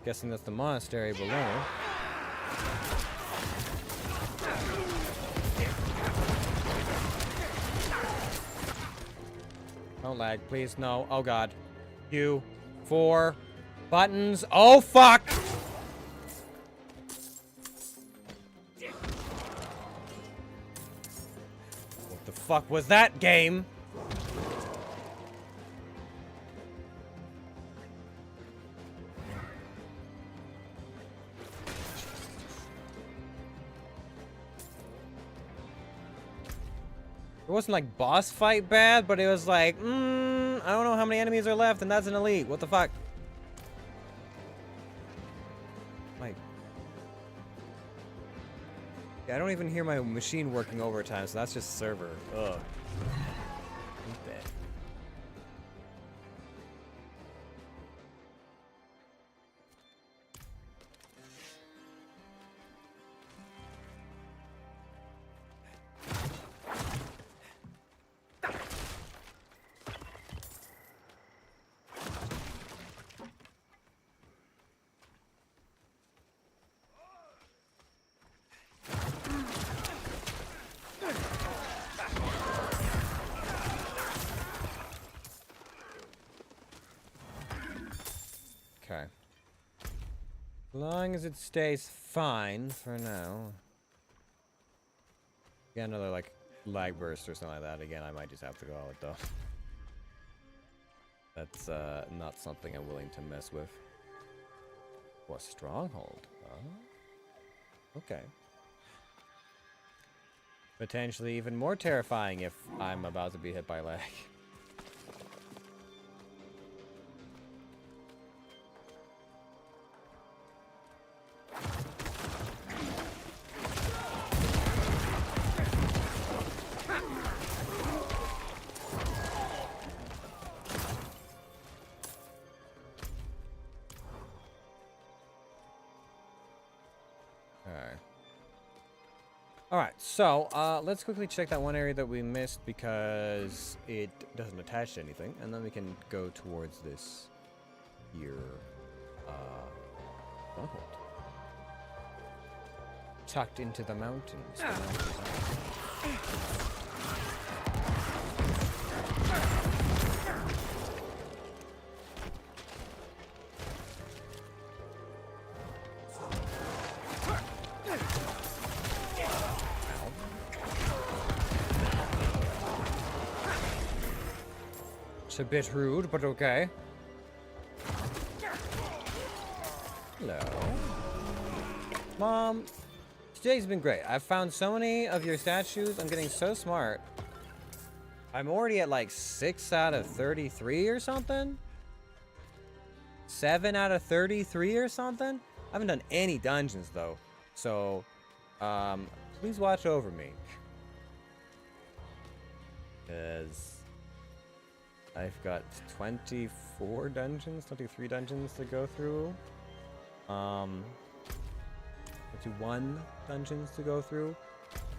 Guessing that's the monastery below. Don't lag, please. No. Oh god. You. 4 buttons. Oh fuck! What the fuck was that game? It wasn't like boss fight bad, but it was like, I don't know how many enemies are left, and that's an elite. What the fuck? Like, yeah, I don't even hear my machine working overtime, so that's just server. Ugh. Hate that. As long as it stays fine for now. Get another, like, lag burst or something like that. Again, I might just have to go out, though. That's, not something I'm willing to mess with. Oh, a stronghold. Oh. Okay. Potentially even more terrifying if I'm about to be hit by lag. Alright, so let's quickly check that one area that we missed because it doesn't attach to anything, and then we can go towards this here stronghold. Tucked into the mountains. It's a bit rude, but okay. Hello. Mom, today's been great. I've found so many of your statues. I'm getting so smart. I'm already at like 6 out of 33 or something? 7 out of 33 or something? I haven't done any dungeons though. So, please watch over me. Because I've got 24 dungeons, 23 dungeons to go through. 21 dungeons to go through.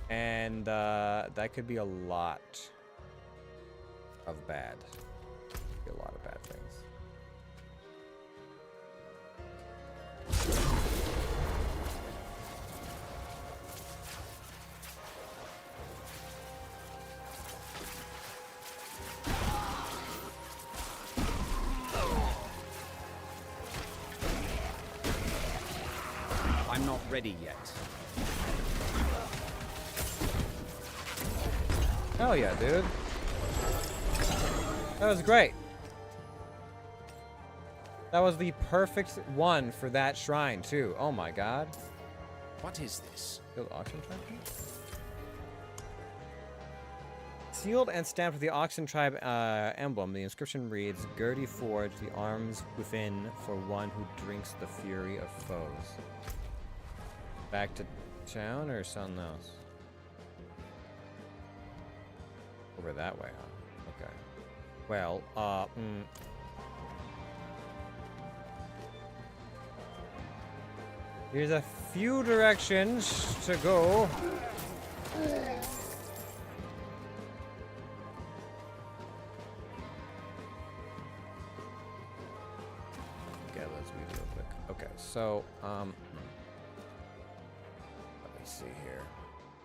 And that could be a lot of bad. Could be a lot of bad things. I'm not ready yet. Hell yeah, dude. That was great. That was the perfect one for that shrine, too. Oh my god. What is this? Build auction tribe? Sealed and stamped with the Oxen Tribe emblem, the inscription reads, Gertie forged the arms within for one who drinks the fury of foes. Back to town or something else? Over that way, huh? Okay. Well, There's a few directions to go. Okay, let's read real quick. Okay, so, let me see here.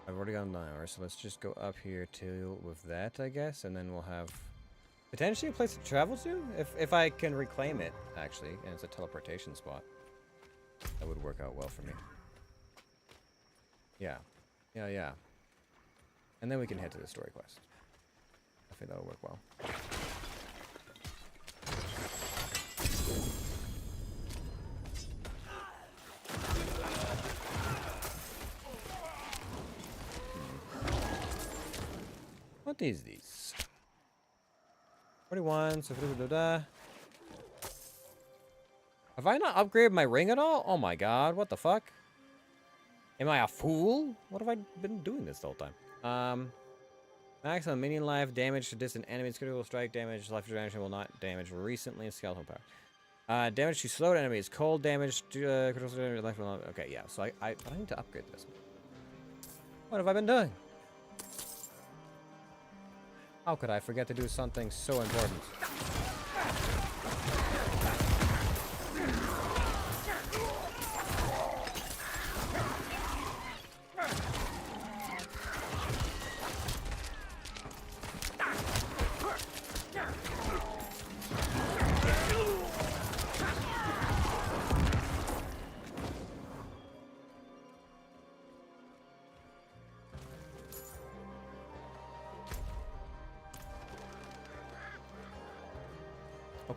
I've already gone an hour, so let's just go up here to with that, I guess, and then we'll have potentially a place to travel to, if I can reclaim it, actually, and it's a teleportation spot. That would work out well for me. Yeah. Yeah. And then we can head to the story quest. I think that'll work well. What is this? 41, so Have I not upgraded my ring at all? Oh my god, what the fuck? Am I a fool? What have I been doing this the whole time? Maximum minion life, damage to distant enemies, critical strike damage, life regeneration will not damage recently, skeleton power. Damage to slowed enemies, cold damage to critical damage, life will not. Okay, yeah, so I need to upgrade this. What have I been doing? How could I forget to do something so important?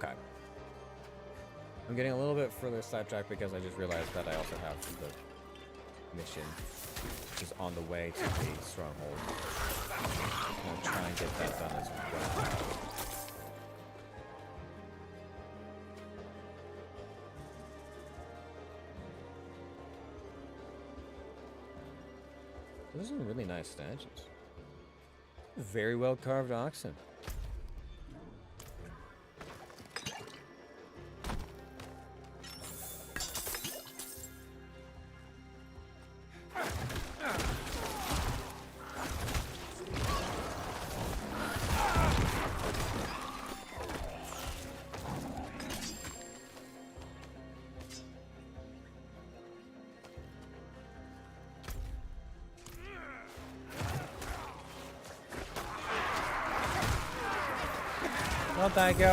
Okay. I'm getting a little bit further sidetracked because I just realized that I also have the mission, which is on the way to the stronghold. I'm gonna try and get that done as well. Those are some really nice stanchions. Very well carved oxen. No, thank you.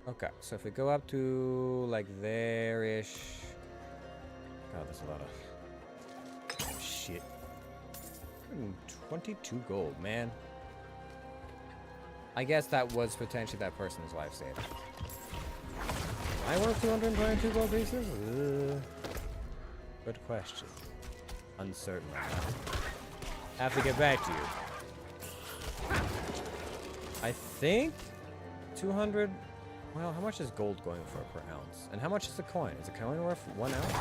Okay, so if we go up to like there-ish. God, there's a lot of shit. 22 gold, man. I guess that was potentially that person's life saved. Am I worth 222 gold pieces? Good question. Uncertain on that. Have to get back to you. I think 200. Well, how much is gold going for per ounce? And how much is a coin? Is a coin worth 1 ounce?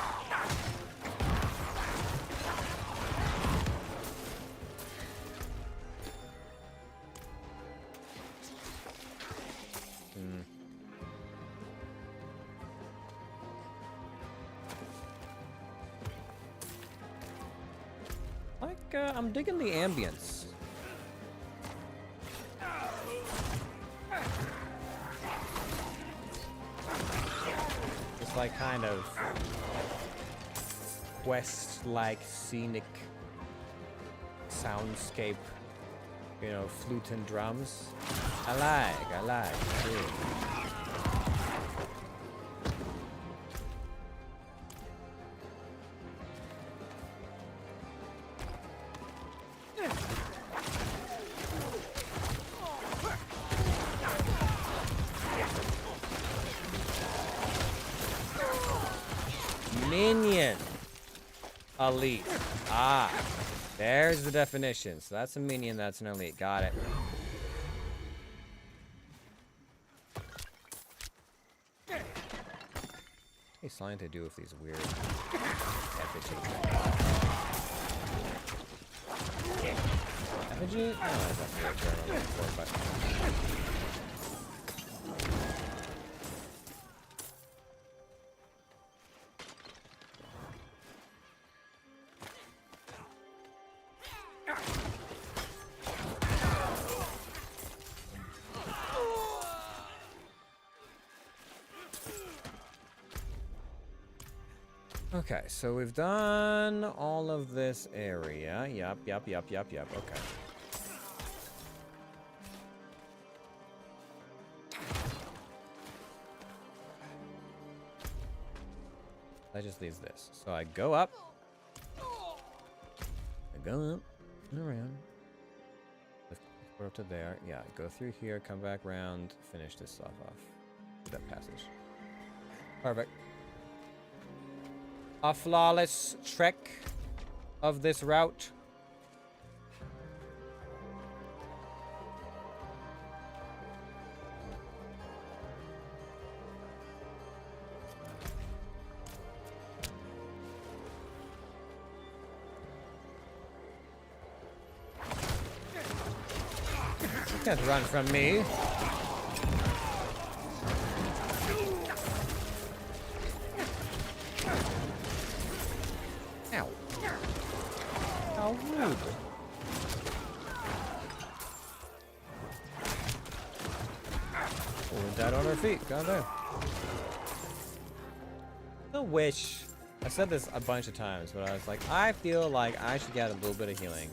I'm digging the ambience. It's like kind of quest-like scenic soundscape, you know, flute and drums. I like. Yeah. Minion. Elite. Ah. There's the definition. So that's a minion, that's an elite. Got it. What's something to do with these weird effigy? Effigy? Oh, that's the word I'm looking for, but... Okay, so we've done all of this area. Yup. Okay. That just leaves this. So I go up. I go up and around. Go up to there. Yeah, go through here, come back round, finish this stuff off. That passage. Perfect. A flawless trek of this route. You can't run from me. Ow. How rude. We're dead on our feet. Goddamn. The wish. I said this a bunch of times, but I was like, I feel like I should get a little bit of healing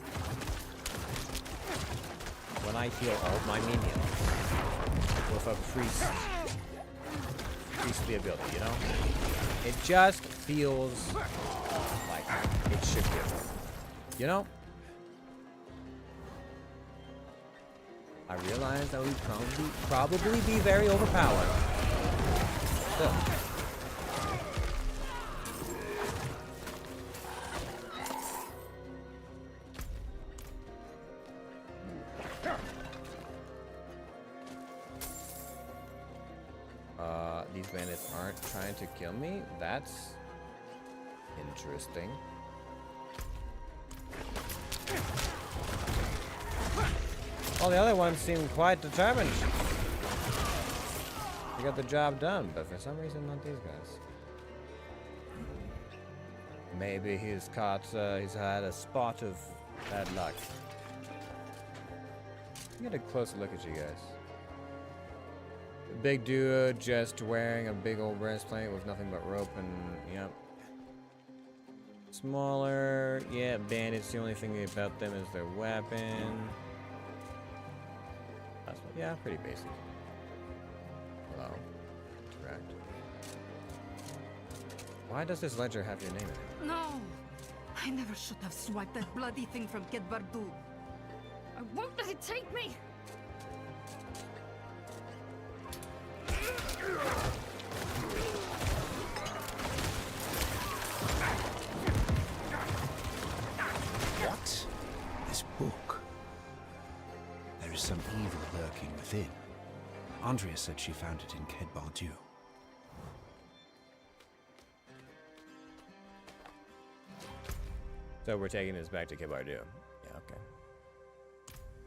when I heal all of my minions with a priestly ability, you know? It just feels like it should be able, you know? I realize that would probably be very overpowered. Still. These bandits aren't trying to kill me? That's interesting. All the other ones seem quite determined. They got the job done, but for some reason not these guys. Maybe he's had a spot of bad luck. Get a closer look at you guys. The big dude just wearing a big old breastplate with nothing but rope and, yep. Smaller, yeah, bandits, the only thing about them is their weapon. Yeah, pretty basic. Hello. Interact. Why does this ledger have your name in it? No! I never should have swiped that bloody thing from Kid Bardu. I won't let it take me! What? This book. There is some evil lurking within. Andrea said she found it in Ked Bardu. So we're taking this back to Ked Bardu. Yeah, okay.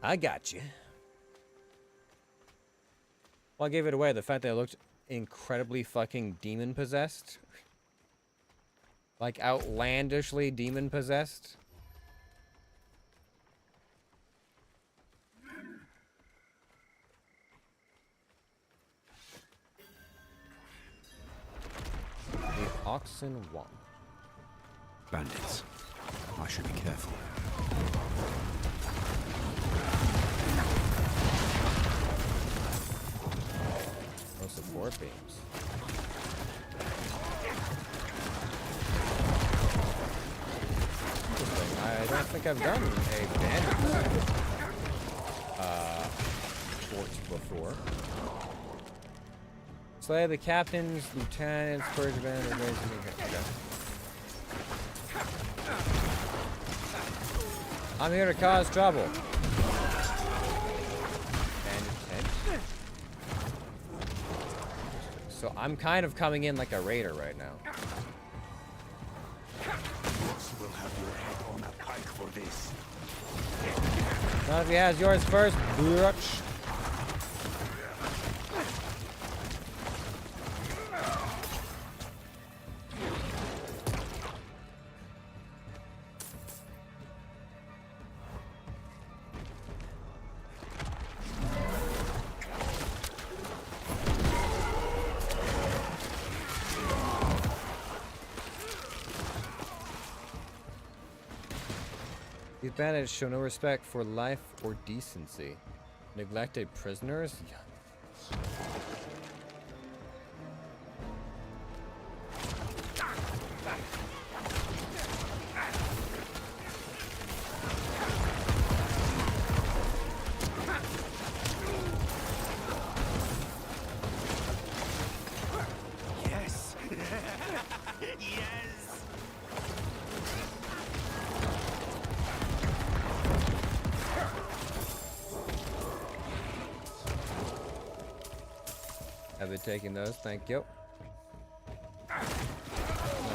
I got you. Well, I gave it away. The fact that it looked incredibly fucking demon possessed. Like outlandishly demon possessed. The oxen won. Bandits. I should be careful. No support beams. Interesting. I don't think I've done a bandit fort before. Slay the captains, lieutenants, purge bandits, okay. I'm here to cause trouble. So I'm kind of coming in like a raider right now. Will have your head on a pike for this. None of you has yours first, bitch. These bandits show no respect for life or decency. Neglected prisoners? Yes! Yes! I've been taking those, thank you.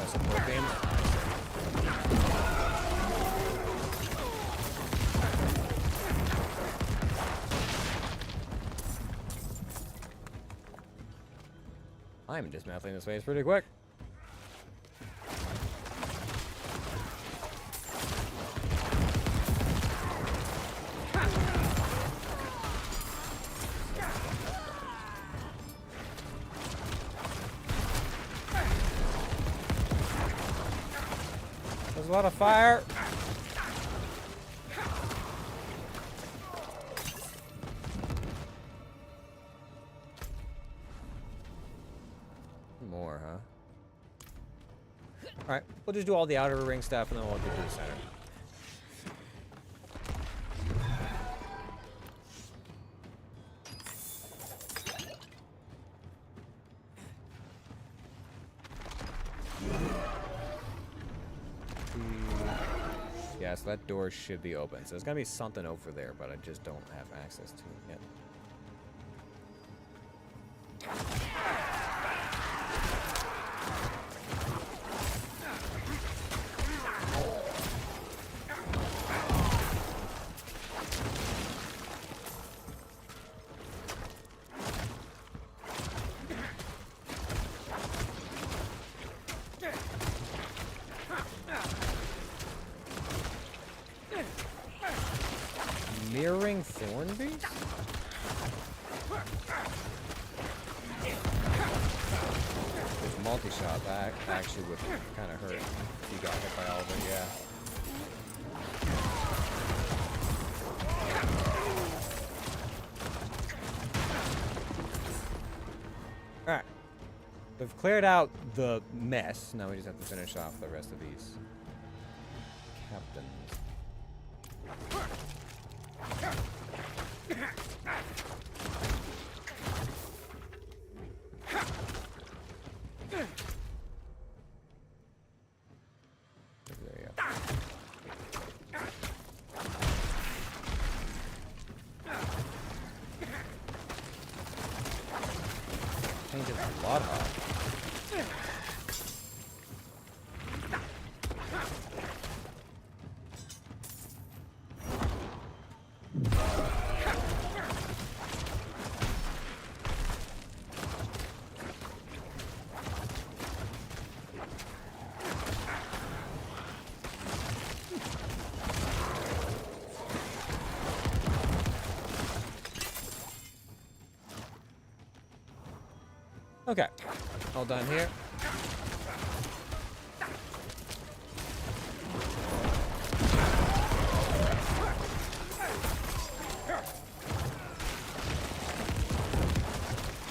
Support beam. I'm dismantling this phase pretty quick. There's a lot of fire. More, huh? Alright, we'll just do all the outer ring stuff and then we'll get to the center. Yes, that door should be open. So there's gonna be something over there, but I just don't have access to it yet. Mirroring thorn beast? This multi-shot, that actually would kind of hurt if you got hit by all of it, yeah. Alright. We've cleared out the mess. Now we just have to finish off the rest of these captains. Painted blood hot. Okay, all done here.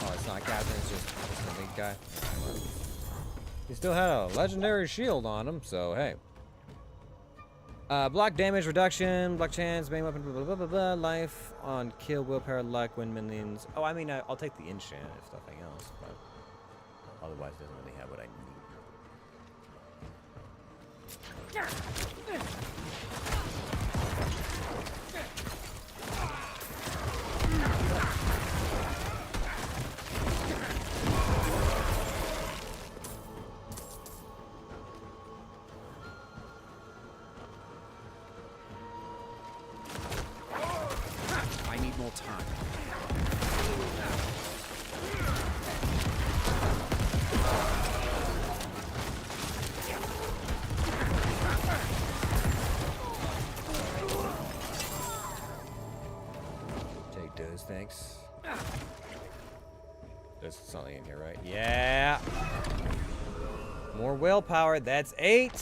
Oh, it's not Captain, it's just the big guy. He still had a legendary shield on him, so hey. Block damage reduction, block chance, main weapon, blah, blah, blah, blah, blah, life on kill, willpower, luck, when minions. Oh, I mean, I'll take the enchant if nothing else, but otherwise it doesn't really have what I need. I need more time. Take those, thanks. There's something in here, right? Yeah. More willpower. That's 8.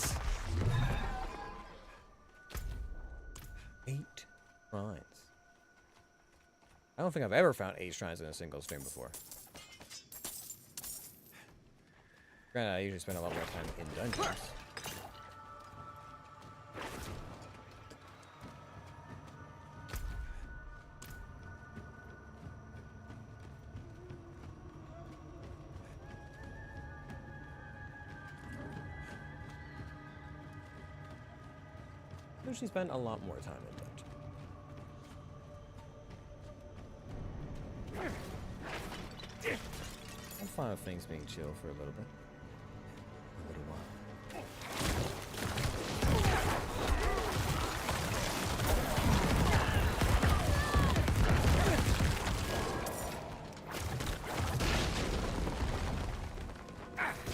8 shrines. I don't think I've ever found 8 shrines in a single stream before. Granted, I usually spend a lot more time in dungeons. Usually spend a lot more time in dungeons. I'm fine with things being chill for a little bit. A little while.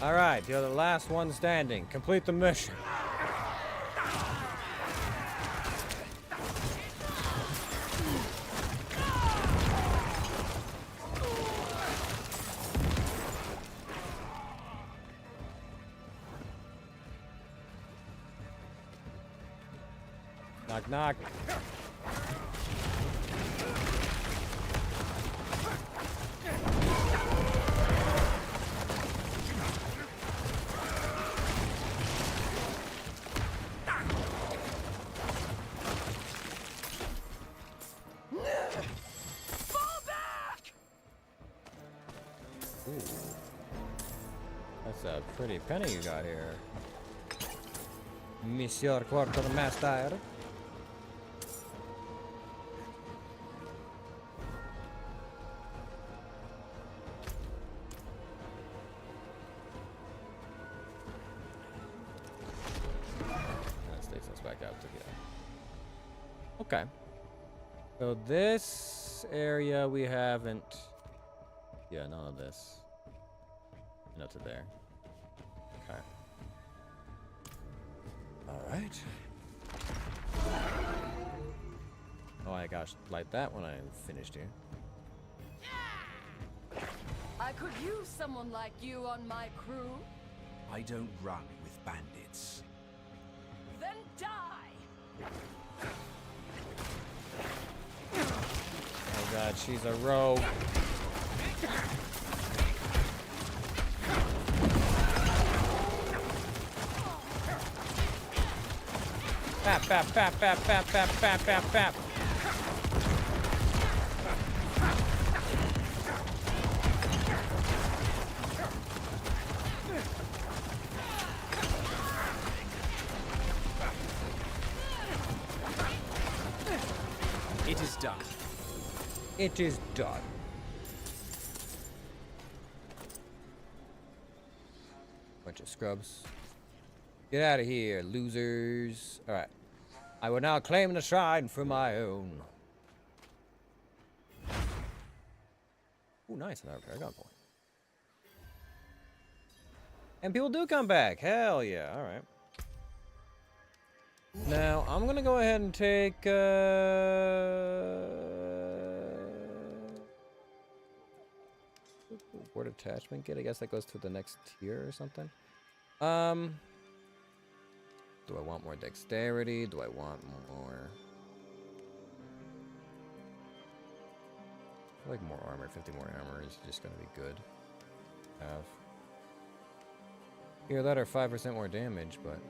Alright, you're the last one standing. Complete the mission. Knock, knock. Ooh. That's a pretty penny you got here. Monsieur Quartermaster. That takes us back out to here. Okay. So this area we haven't... Yeah, none of this. Not to there. Okay. Alright. Oh my gosh, light that when I'm finished here. I could use someone like you on my crew. I don't run with bandits. Then die! Oh god, she's a rogue. Bap, bap, bap, bap, bap, bap, bap, bap, bap. It is done. It is done. Bunch of scrubs. Get out of here, losers. Alright. I will now claim the shrine for my own. Ooh, nice. Another Paragon point. And people do come back. Hell yeah. Alright. Now, I'm gonna go ahead and take, word attachment kit. I guess that goes to the next tier or something. Do I want more dexterity? Do I want more? I feel like more armor, 50 more armor is just gonna be good. Have. Here, that are 5% more damage, but...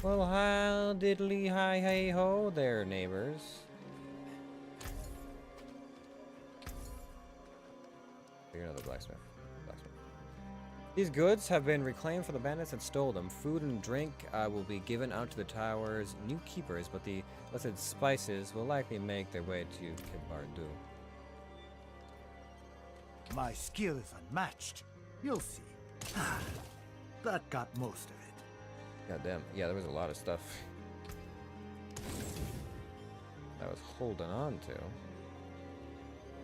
Well, how diddly hi hey ho there, neighbors. You're another blacksmith. These goods have been reclaimed from the bandits that stole them. Food and drink will be given out to the tower's new keepers, but the listed spices will likely make their way to Kibardu. My skill is unmatched. You'll see. That got most of it. God damn. Yeah, there was a lot of stuff I was holding on to.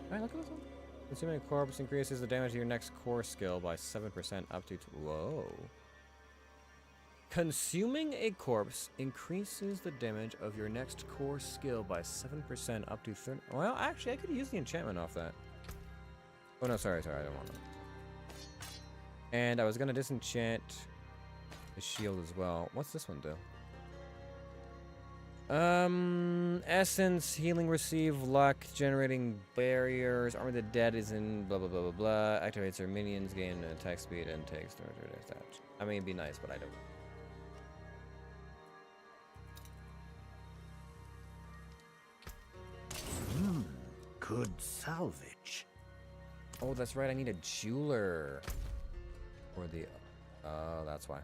Alright, look at this one. Consuming a corpse increases the damage of your next core skill by 7% up to... Whoa. Consuming a corpse increases the damage of your next core skill by 7% up to 30... Well, actually, I could use the enchantment off that. Oh, no, sorry, I don't want that. And I was going to disenchant the shield as well. What's this one do? Essence, healing, receive, luck, generating barriers, armor the dead is in blah blah blah blah blah. Activates their minions, gain attack speed, and takes their damage. I mean, it'd be nice, but I don't. Good salvage. Oh, that's right. I need a jeweler. Or the. Oh, that's why.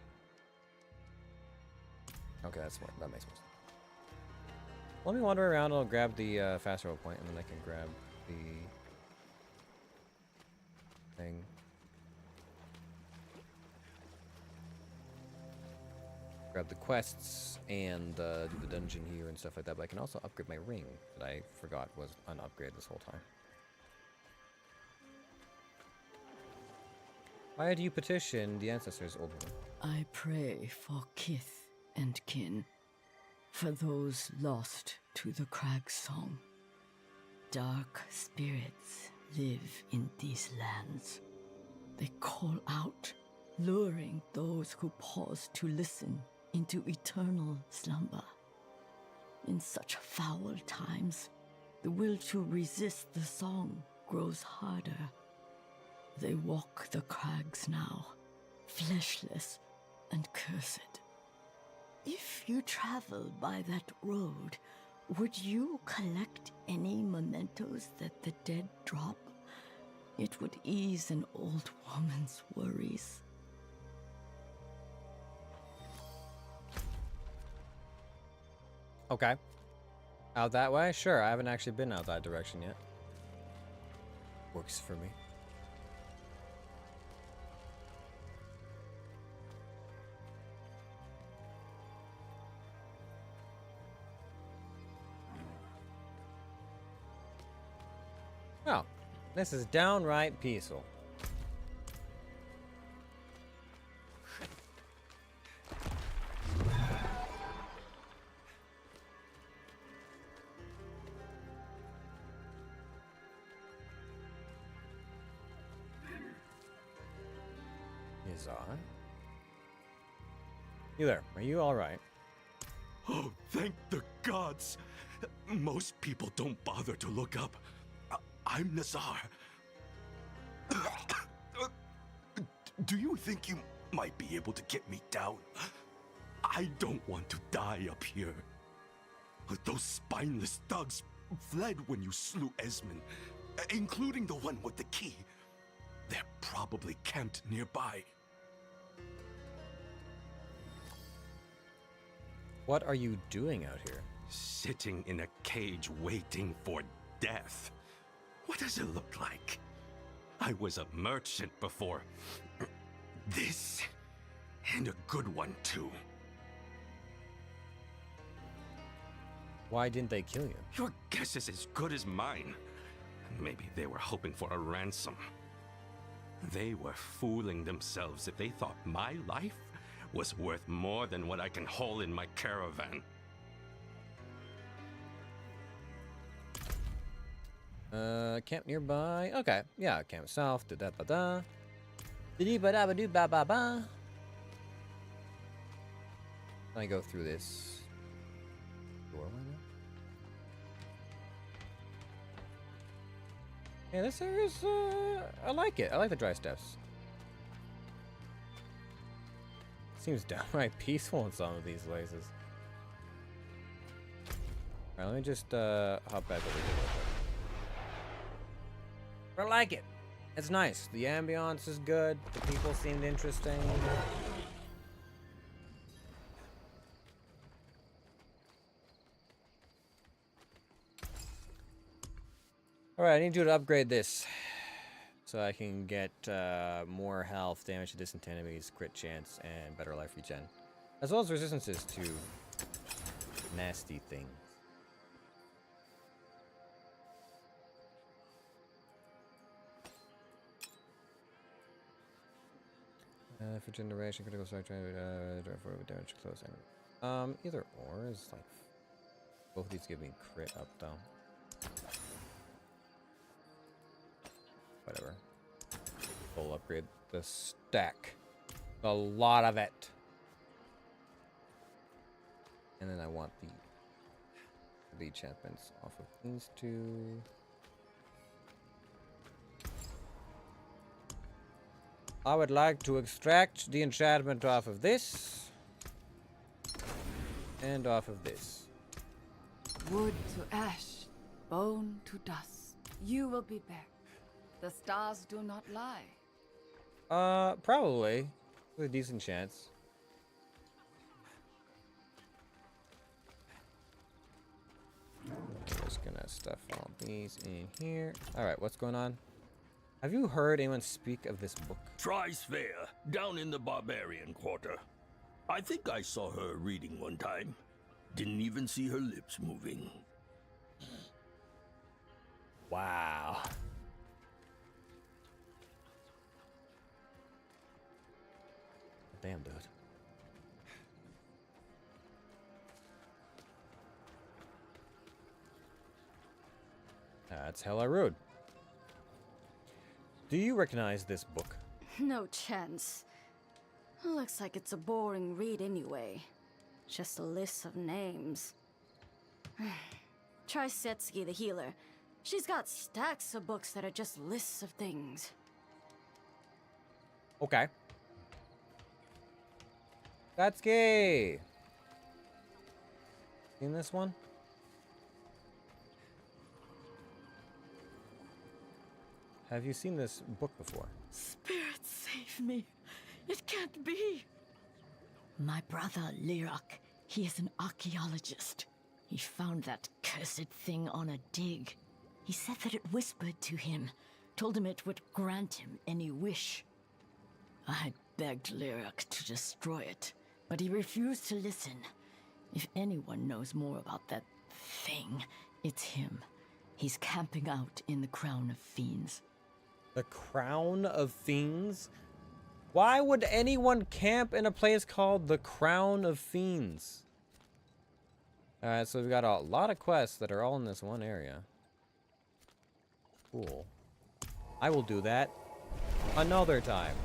Okay, that makes more sense. Let me wander around. I'll grab the fast roll point, and then I can grab the thing. Grab the quests and do the dungeon here and stuff like that. But I can also upgrade my ring that I forgot was an upgrade this whole time. Why do you petition the ancestors, old one? I pray for kith and kin, for those lost to the crag song. Dark spirits live in these lands. They call out, luring those who pause to listen into eternal slumber. In such foul times, the will to resist the song grows harder. They walk the crags now, fleshless and cursed. If you travel by that road, Would you collect any mementos that the dead drop? It would ease an old woman's worries. Okay. Out that way? Sure, I haven't actually been out that direction yet. Works for me. Oh, this is downright peaceful. Yazar? You there? Are you all right? Oh, thank the gods! Most people don't bother to look up. I'm Nazar. Do you think you might be able to get me down? I don't want to die up here. Those spineless thugs fled when you slew Esmond, including the one with the key. They're probably camped nearby. What are you doing out here? Sitting in a cage waiting for death. What does it look like? I was a merchant before. This, and a good one too. Why didn't they kill you? Your guess is as good as mine. Maybe they were hoping for a ransom. They were fooling themselves if they thought my life was worth more than what I can haul in my caravan. Camp nearby. Okay, yeah, camp south. Da da ba da. Dee ba da ba do ba ba ba. I go through this doorway now. Yeah, this area's I like it. I like the dry steps. Seems downright peaceful in some of these places. Alright, let me just hop back over here real quick. I like it. It's nice. The ambiance is good. The people seemed interesting. Alright, I need you to upgrade this. So I can get more health, damage to distant enemies, crit chance, and better life regen. As well as resistances to nasty things. For generation, critical strike, for damage to close enemy. Either or is like... Both of these give me crit up though. Whatever. We'll upgrade the stack. A lot of it. And then I want the enchantments off of these two. I would like to extract the enchantment off of this. And off of this. Wood to ash, bone to dust. You will be back. The stars do not lie. Probably. With a decent chance. I'm just gonna stuff all these in here. Alright, what's going on? Have you heard anyone speak of this book? Trisphere, down in the barbarian quarter. I think I saw her reading one time. Didn't even see her lips moving. Wow. Damn, dude. That's hella rude. Do you recognize this book? No chance. Looks like it's a boring read anyway. Just a list of names. Try Setsuki the healer. She's got stacks of books that are just lists of things. Okay. Satsuki! Seen this one? have you seen this book before? Spirit, save me. It can't be. My brother, Lyrak, he is an archaeologist. He found that cursed thing on a dig. He said that it whispered to him, told him it would grant him any wish. I begged Lyrak to destroy it, but he refused to listen. If anyone knows more about that thing, it's him. He's camping out in the Crown of Fiends. The Crown of Fiends? Why would anyone camp in a place called the Crown of Fiends? Alright, so we've got a lot of quests that are all in this one area. Cool. I will do that another time.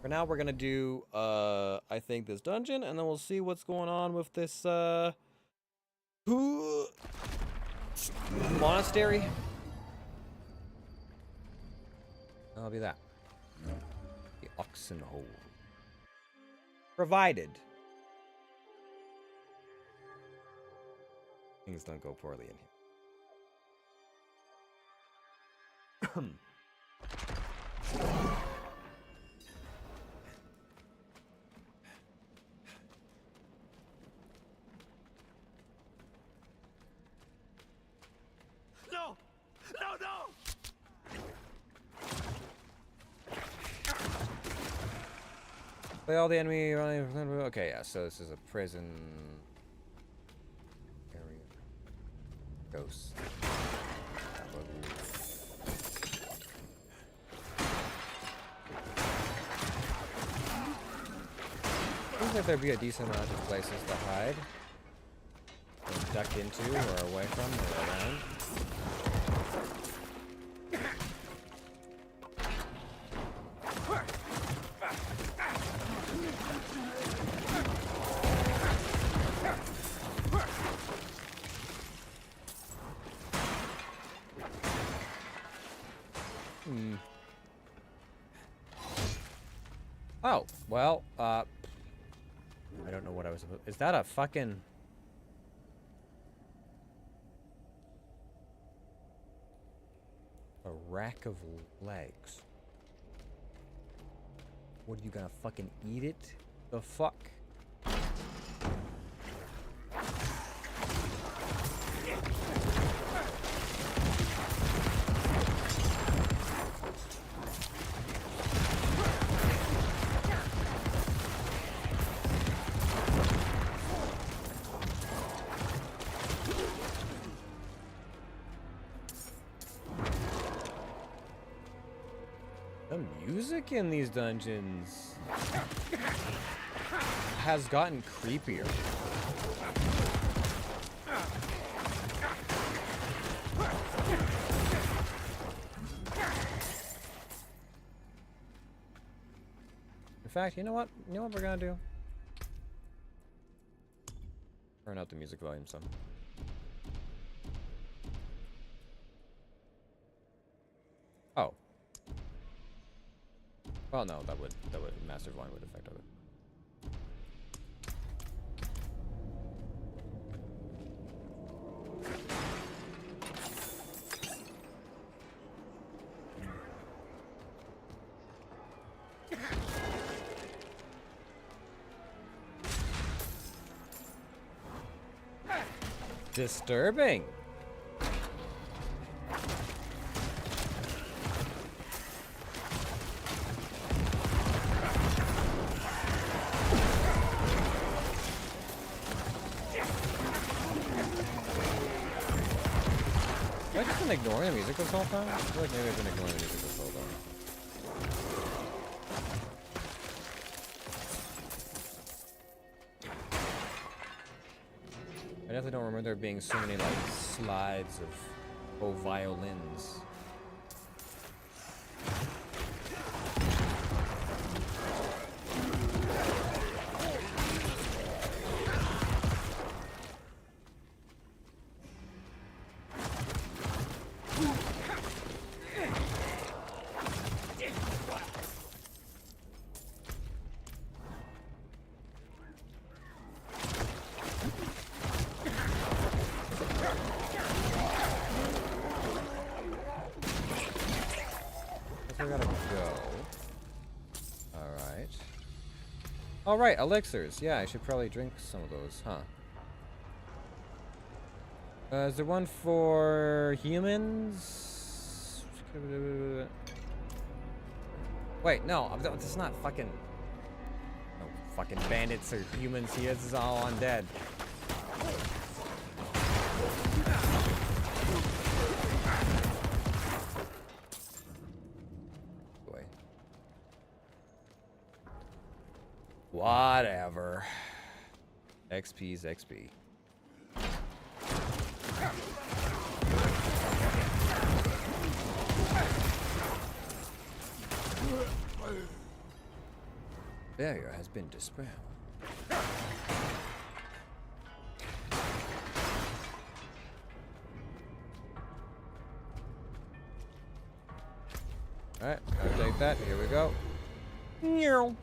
For now, we're gonna do, I think this dungeon, and then we'll see what's going on with this, monastery. That'll be that. The Oxen Hole. Provided things don't go poorly in here. No! No, no! Play all the enemy running. Okay, yeah, so this is a prison area. Ghosts. Seems like there'd be a decent amount of places to hide. Or duck into, or away from, or around. Oh, well, I don't know what I was supposed... Is that a fucking... A rack of legs. What, are you gonna fucking eat it? The fuck? The music in these dungeons has gotten creepier. In fact, you know what? You know what we're gonna do? Turn out the music volume some. Oh. Well, no, that would massive line would affect other. Disturbing. Have I just been ignoring the music this whole time? I feel like maybe I've been ignoring the music this whole time. I definitely don't remember there being so many like slides of violins. All right, elixirs. Yeah, I should probably drink some of those, huh? Is there one for humans? Wait, no, this is not fucking... No fucking bandits or humans here. This is all undead. Boy. Whatever. XP's XP. Barrier has been dispelled. Alright, I'll take that. Here we go. Meow.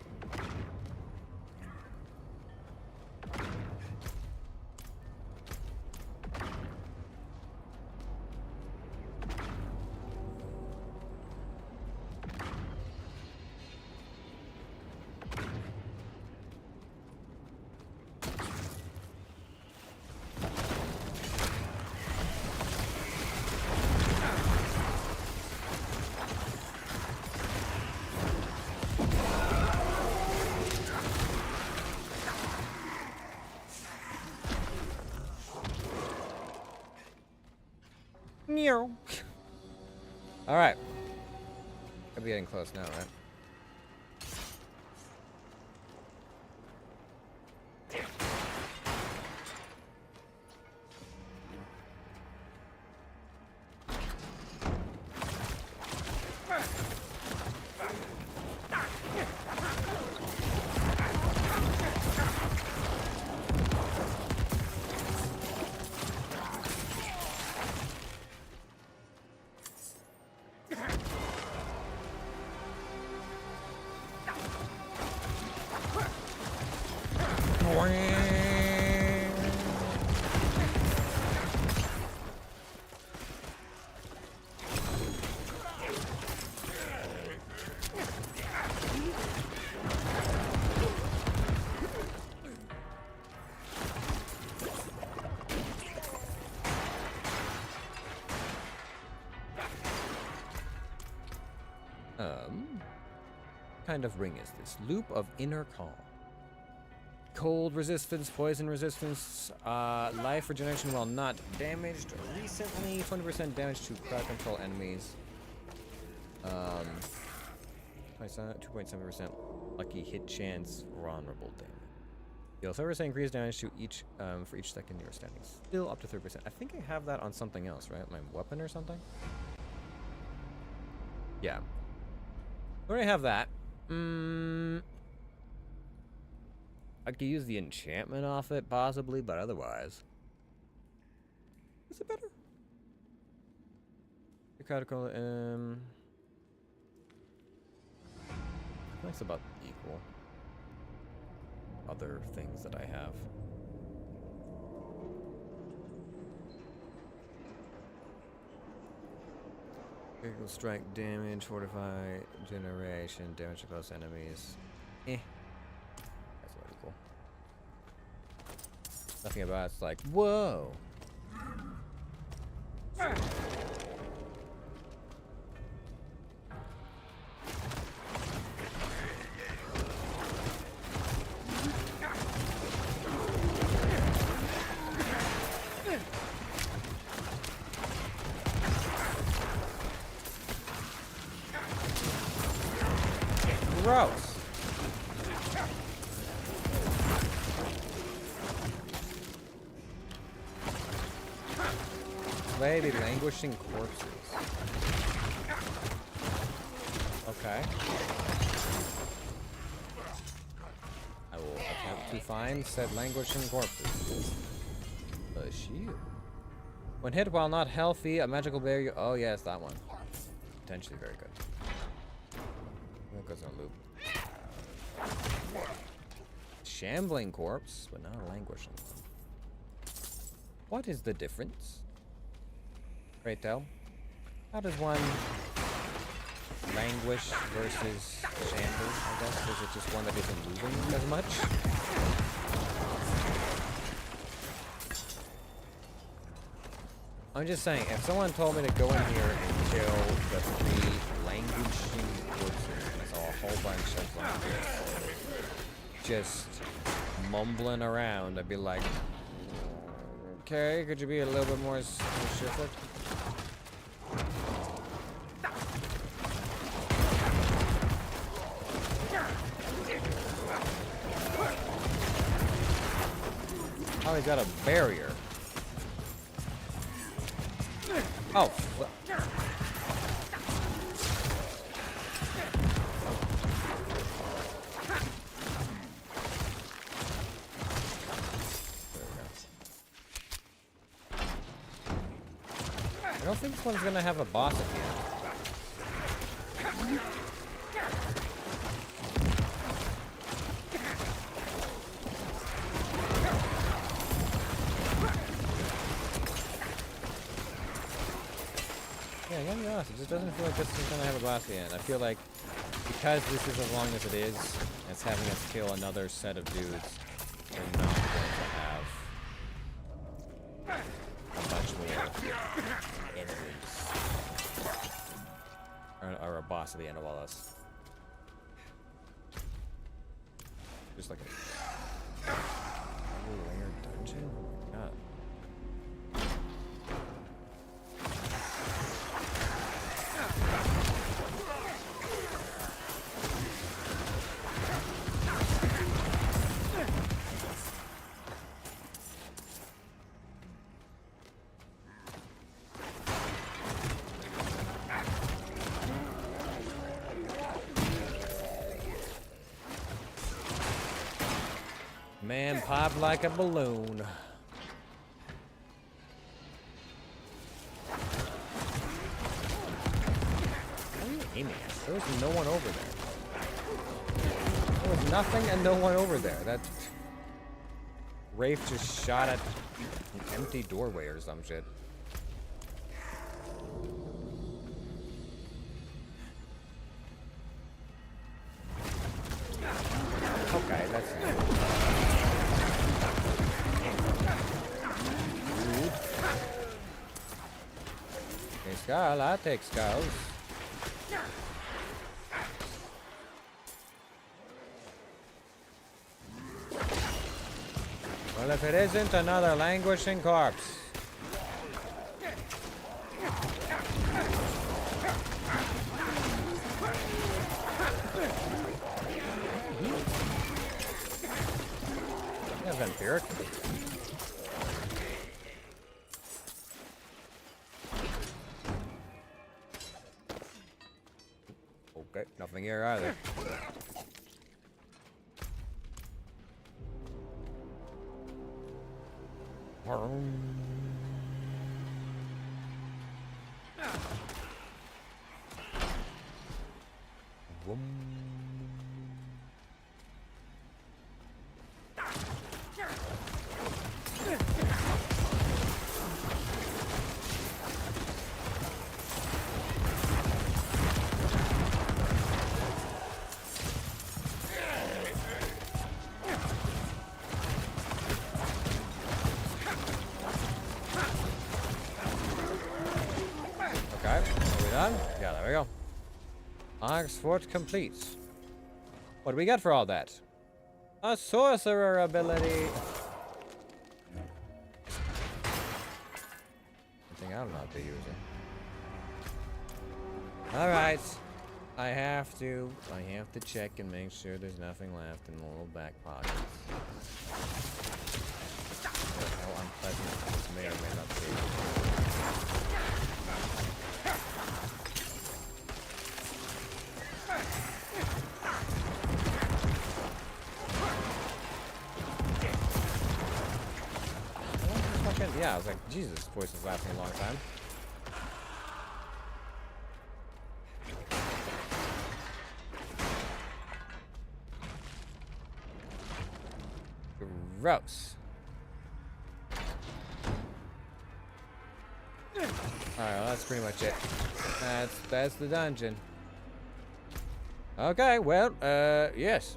Meow. All right. I'll be getting close now, right? What kind of ring is this? Loop of Inner Calm. Cold resistance, poison resistance, life regeneration while not damaged. Recently, 20% damage to crowd control enemies. 2.7% lucky hit chance, vulnerable damage. Deal 30% increased damage to each for each second you're standing. Still up to 30%. I think I have that on something else, right? My weapon or something? Yeah. I already have that. I could use the enchantment off it, possibly, but otherwise. Is it better? I think it's about equal. Other things that I have. Critical strike damage, fortify generation, damage to close enemies. That's really cool. Nothing about it's like, whoa! Gross. Lady languishing corpses. Okay. I will attempt to find said languishing corpses. A shield. When hit while not healthy, a magical barrier. Oh yes, that one. Potentially very good. That goes on a loop. Shambling corpse, but not a languishing one. What is the difference? Right, though. How does one Languish versus Shamble, I guess? Is it just one that isn't moving as much? I'm just saying, if someone told me to go in here and kill the 3 languishing corpses, and I saw a whole bunch of them just mumbling around, I'd be like, okay, could you be a little bit more specific? Oh, he's got a barrier. Oh. I don't think this one's gonna have a boss at the end. Yeah, I gotta be honest, it just doesn't feel like this is gonna have a boss at the end. I feel like because this is as long as it is, it's having us kill another set of dudes, we're not going to have a bunch more enemies. Or a boss at the end of all this. Just like a layer dungeon? Oh my god. Man popped like a balloon. What are you aiming at? There was no one over there. There was nothing and no one over there. That Rafe just shot at an empty doorway or some shit. Okay, that's okay, skull, I'll take skulls. Well, if it isn't another languishing corpse. Yeah, vampiric. Okay, nothing here either. Okay, are we done? Yeah, there we go. Oxford complete. What do we get for all that? A sorcerer ability. Something I'll not be using. Alright. I have to check and make sure there's nothing left in the little back pockets. How unpleasant this may or may not be. Yeah, I was like, Jesus, this voice is lasting a long time. Gross. Alright, well, that's pretty much it. That's the dungeon. Okay, well, yes.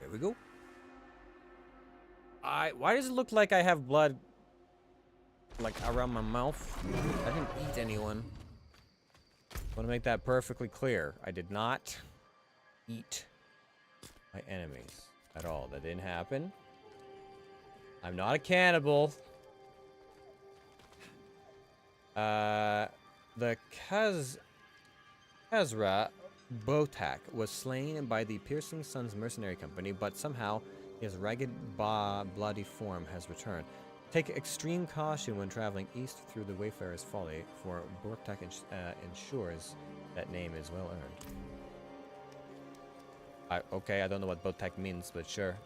There we go. Why does it look like I have blood, like, around my mouth? I didn't eat anyone. I want to make that perfectly clear. I did not eat my enemies at all. That didn't happen. I'm not a cannibal. The Kazra Botak was slain by the Piercing Sun's mercenary company, but somehow his ragged, bloody form has returned. Take extreme caution when traveling east through the Wayfarer's Folly, for Botak ensures that name is well earned. Okay, I don't know what Botak means, but sure.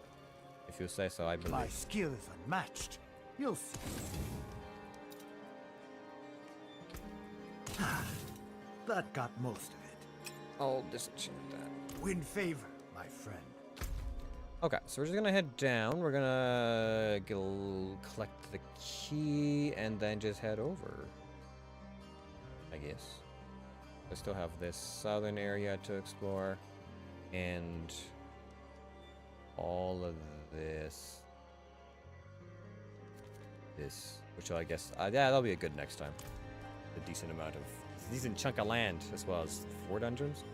If you say so, I believe. My skill is unmatched. You'll see. That got most of it. I'll disenchant that. Win favor, my friend. Okay, so we're just gonna head down. We're gonna go collect the key and then just head over, I guess. I still have this southern area to explore and all of this, which I guess, yeah, that'll be a good next time. A decent chunk of land, as well as 4 dungeons.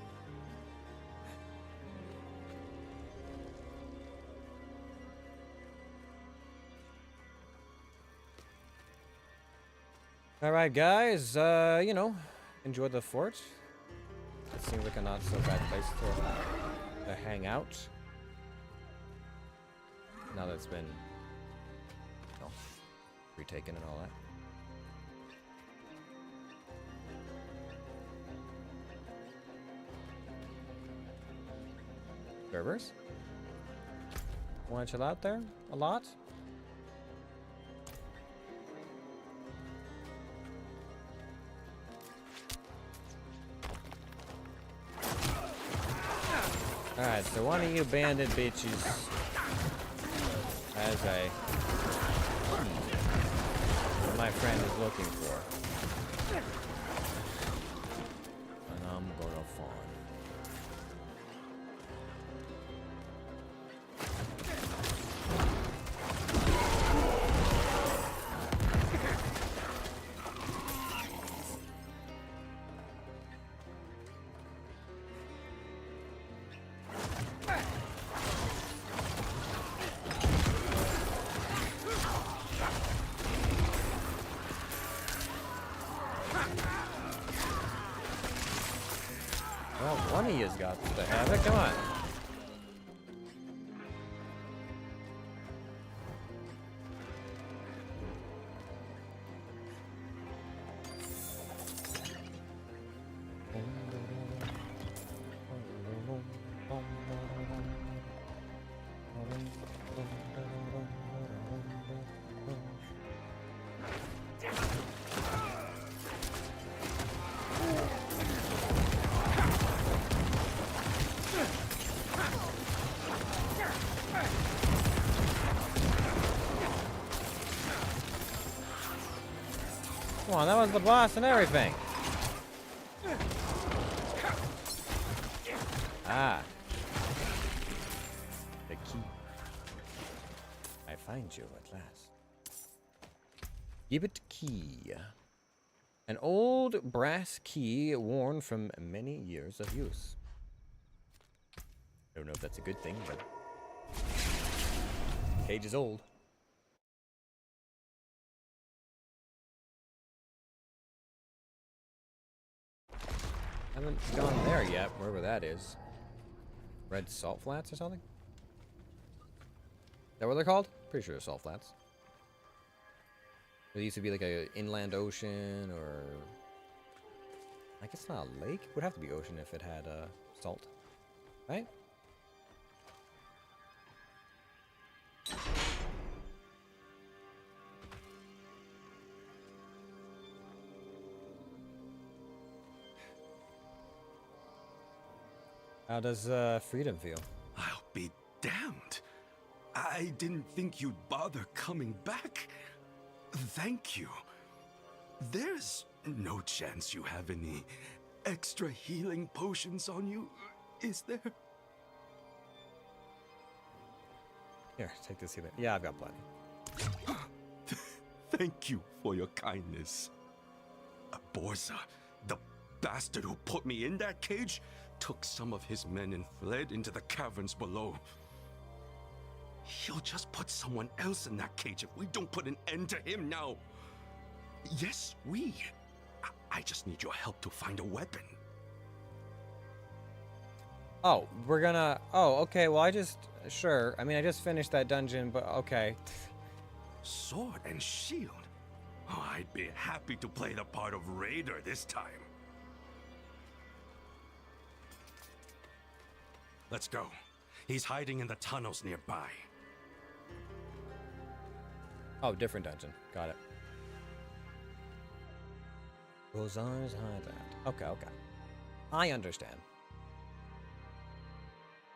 Alright, guys, you know, enjoy the fort. It seems like a not so bad place to hang out. Now that it's been, you know, retaken and all that. Servers? Wanna chill out there a lot? Alright, so one of you bandit bitches has a what my friend is looking for. And I'm gonna find. Well, one of you's got to have it. Come on. Come on, that was the boss and everything. Ah. The key. I find you at last. Give it key. An old brass key worn from many years of use. I don't know if that's a good thing, but cage is old. Haven't gone there yet, wherever that is. Red Salt Flats or something? Is that what they're called? Pretty sure they're Salt Flats. There used to be like an inland ocean, or I guess not a lake. It would have to be ocean if it had salt, right? How does freedom feel? I'll be damned. I didn't think you'd bother coming back. Thank you. There's no chance you have any extra healing potions on you, is there? Here, take this healing. Yeah, I've got plenty. Thank you for your kindness. Borza, the bastard who put me in that cage, took some of his men and fled into the caverns below. He'll just put someone else in that cage if we don't put an end to him now. Yes, I just need your help to find a weapon. Oh, we're gonna... Oh, okay, well, Sure. I mean, I just finished that dungeon, but okay. Sword and shield? Oh, I'd be happy to play the part of Raider this time. Let's go. He's hiding in the tunnels nearby. Oh, different dungeon. Got it. Rosar's Hideout. Okay. I understand.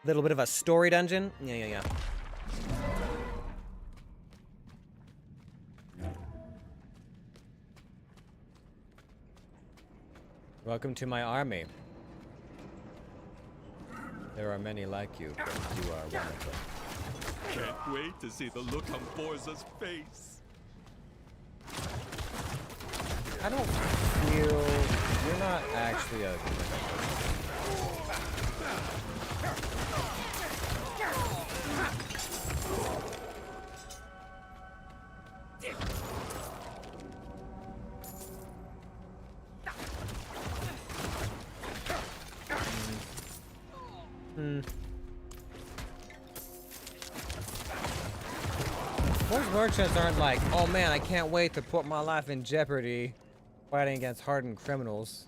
Little bit of a story dungeon? Yeah. Welcome to my army. There are many like you, but you are one of them. Can't wait to see the look on Borza's face. I don't feel... You're not actually a... Most merchants aren't like, oh man, I can't wait to put my life in jeopardy fighting against hardened criminals.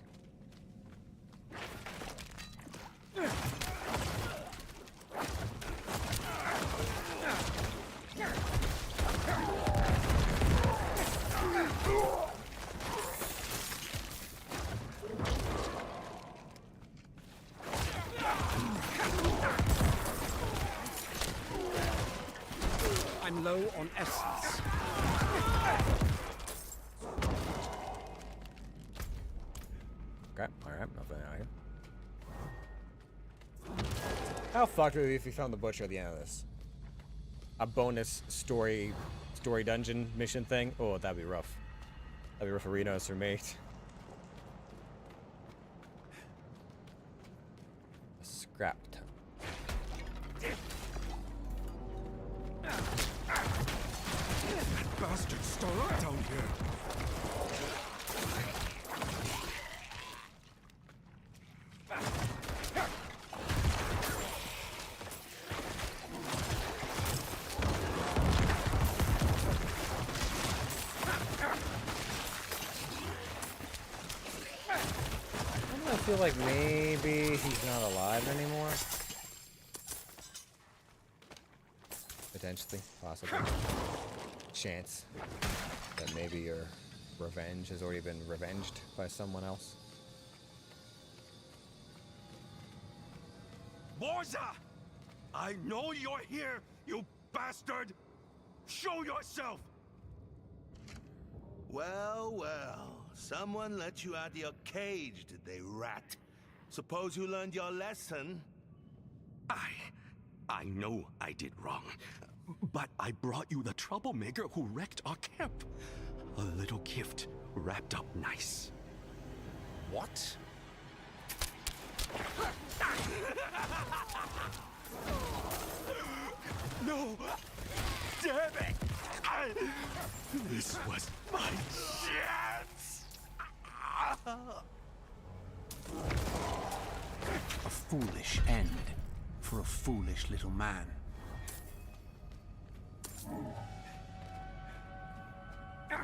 I'm low on essence. Okay, alright, nothing out here. How fucked would it be if we found the butcher at the end of this? A bonus story dungeon mission thing? Oh, that'd be rough. That'd be rough arenas for me. A scrap ton. That bastard's still up down here. I feel like maybe he's not alive anymore. Potentially, possibly. Chance that maybe your revenge has already been revenged by someone else. Borza! I know you're here, you bastard! Show yourself! Well. Someone let you out of your cage, did they, rat? Suppose you learned your lesson? I know I did wrong, but I brought you the troublemaker who wrecked our camp. A little gift wrapped up nice. What? No! Damn it! This was my chance! A foolish end for a foolish little man. I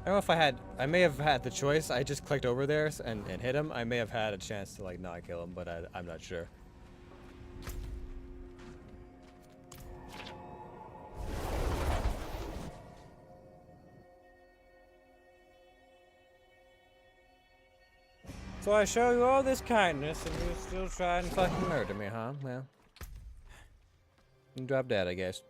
don't know if I may have had the choice. I just clicked over there and hit him. I may have had a chance to like not kill him, but I'm not sure. So I show you all this kindness and you still try and fucking murder me, huh? Well, you drop dead, I guess.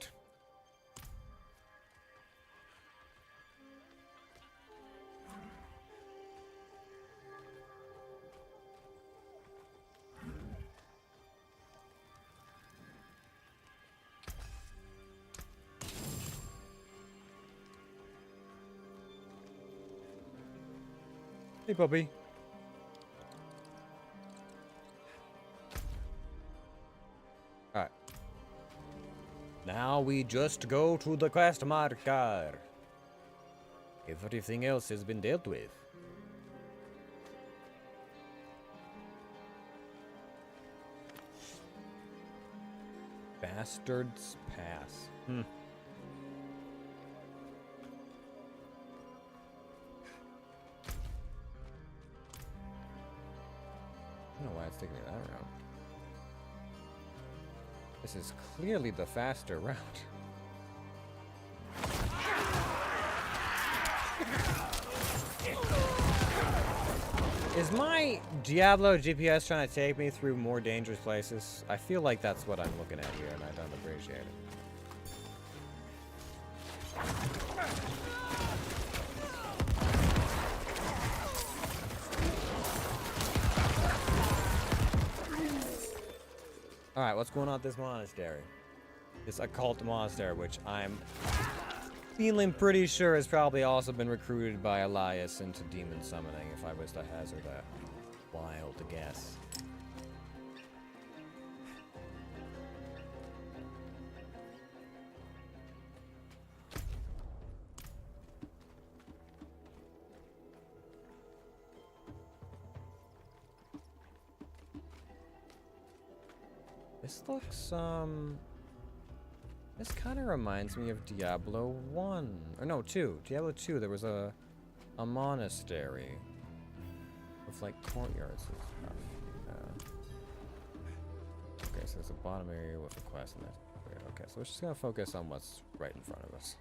Hey, puppy. Alright. Now we just go to the quest marker. Everything else has been dealt with. Bastard's Pass. Hmm. I don't know why it's taking me that route. This is clearly the faster route. Is my Diablo GPS trying to take me through more dangerous places? I feel like that's what I'm looking at here, and I don't appreciate it. Alright, what's going on at this monastery? This occult monastery, which I'm feeling pretty sure has probably also been recruited by Elias into demon summoning, if I was to hazard a wild guess. This looks, this kind of reminds me of Diablo 1. Or no, 2. Diablo 2, there was a monastery with, like, courtyards and stuff. Okay, so there's a bottom area with a quest in it. Okay, so we're just gonna focus on what's right in front of us.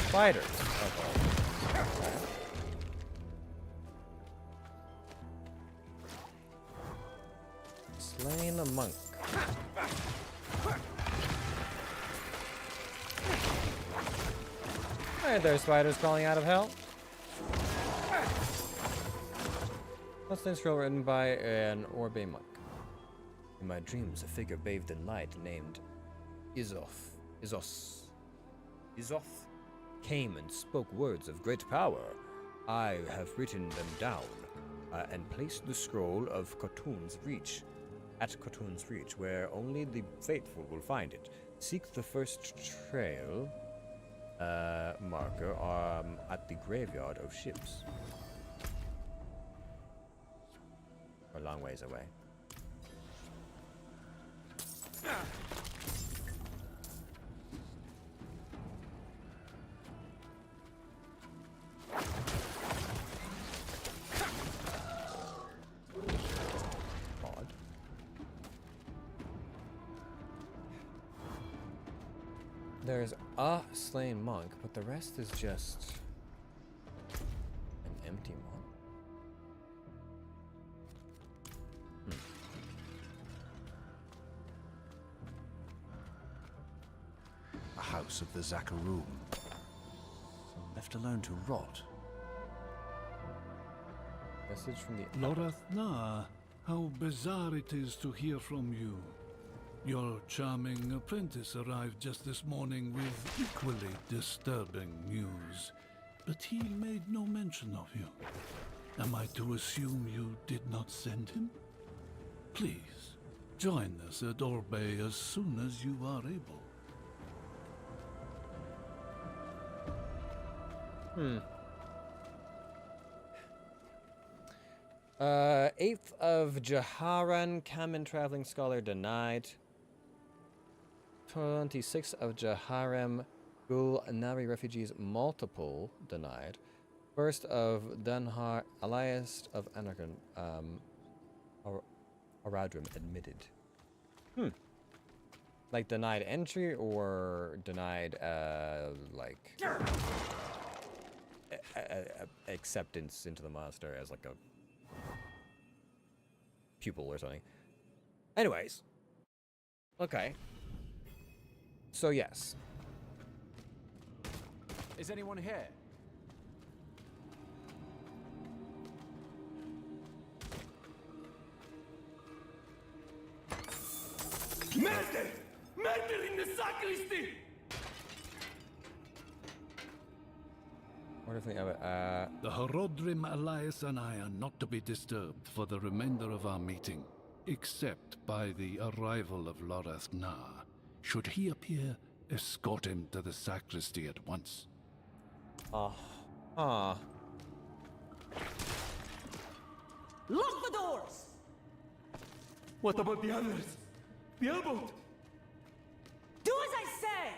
Spiders. Okay. Slain a monk. Alright, there are spiders crawling out of hell. What's this scroll written by an Orbe monk? In my dreams, a figure bathed in light named Izoth came and spoke words of great power. I have written them down and placed the scroll of Khotun's Reach at Khotun's Reach, where only the faithful will find it. Seek the first trail marker at the graveyard of ships. A long ways away. There's a slain monk, but the rest is just an empty one. A house of the Zakarum. Left alone to rot. Message from the Lorathna, how bizarre it is to hear from you. Your charming apprentice arrived just this morning with equally disturbing news, but he made no mention of you. Am I to assume you did not send him? Please, join us at Orbe as soon as you are able. 8th of Jaharan, Kamen Traveling Scholar denied. 26th of Jaharem, Gul Nari Refugees multiple denied. 1st of Dunhar, Elias of Anarchan, Aradrim admitted. Like denied entry or denied, like acceptance into the monastery as like a pupil or something. Anyways. Okay. So yes. Is anyone here? Murder! Murder in the sacristy! What if we have The Horodrim Elias and I are not to be disturbed for the remainder of our meeting, except by the arrival of Lorath Na. Should he appear, escort him to the sacristy at once. Lock the doors! What about the others? The airboat? Do as I say!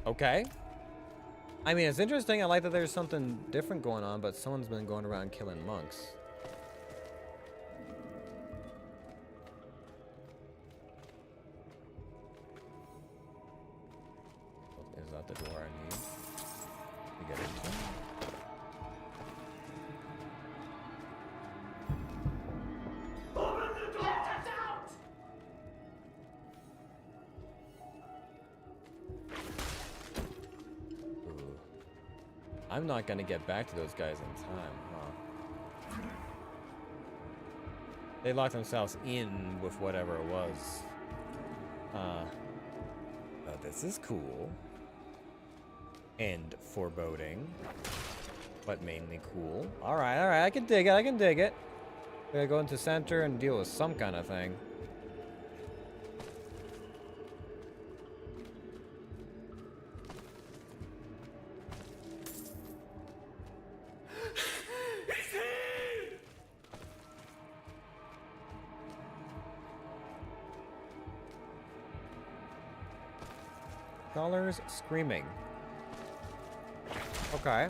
Okay. I mean, it's interesting. I like that there's something different going on, but someone's been going around killing monks. Is that the door I need to get into? Open the door! Get out! Ooh. I'm not gonna get back to those guys in time, huh? They locked themselves in with whatever it was. This is cool. And foreboding. But mainly cool. Alright, I can dig it, I can dig it. We gotta go into center and deal with some kind of thing. Scholars screaming. Okay.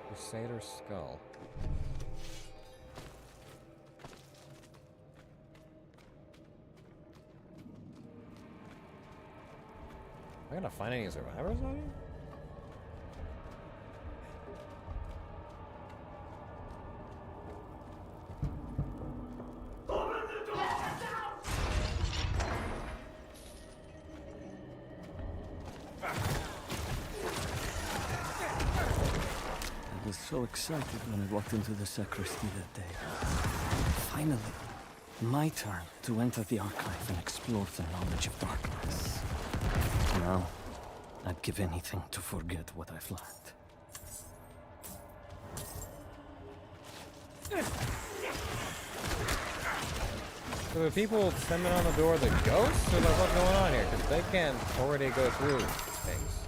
Crusader skull. Am I gonna find any survivors on here? I was so excited when I walked into the sacristy that day. Finally, my turn to enter the archive and explore the knowledge of darkness. Now, I'd give anything to forget what I've learned. So the people standing on the door, the ghosts, or like what's going on here? Because they can't already go through things.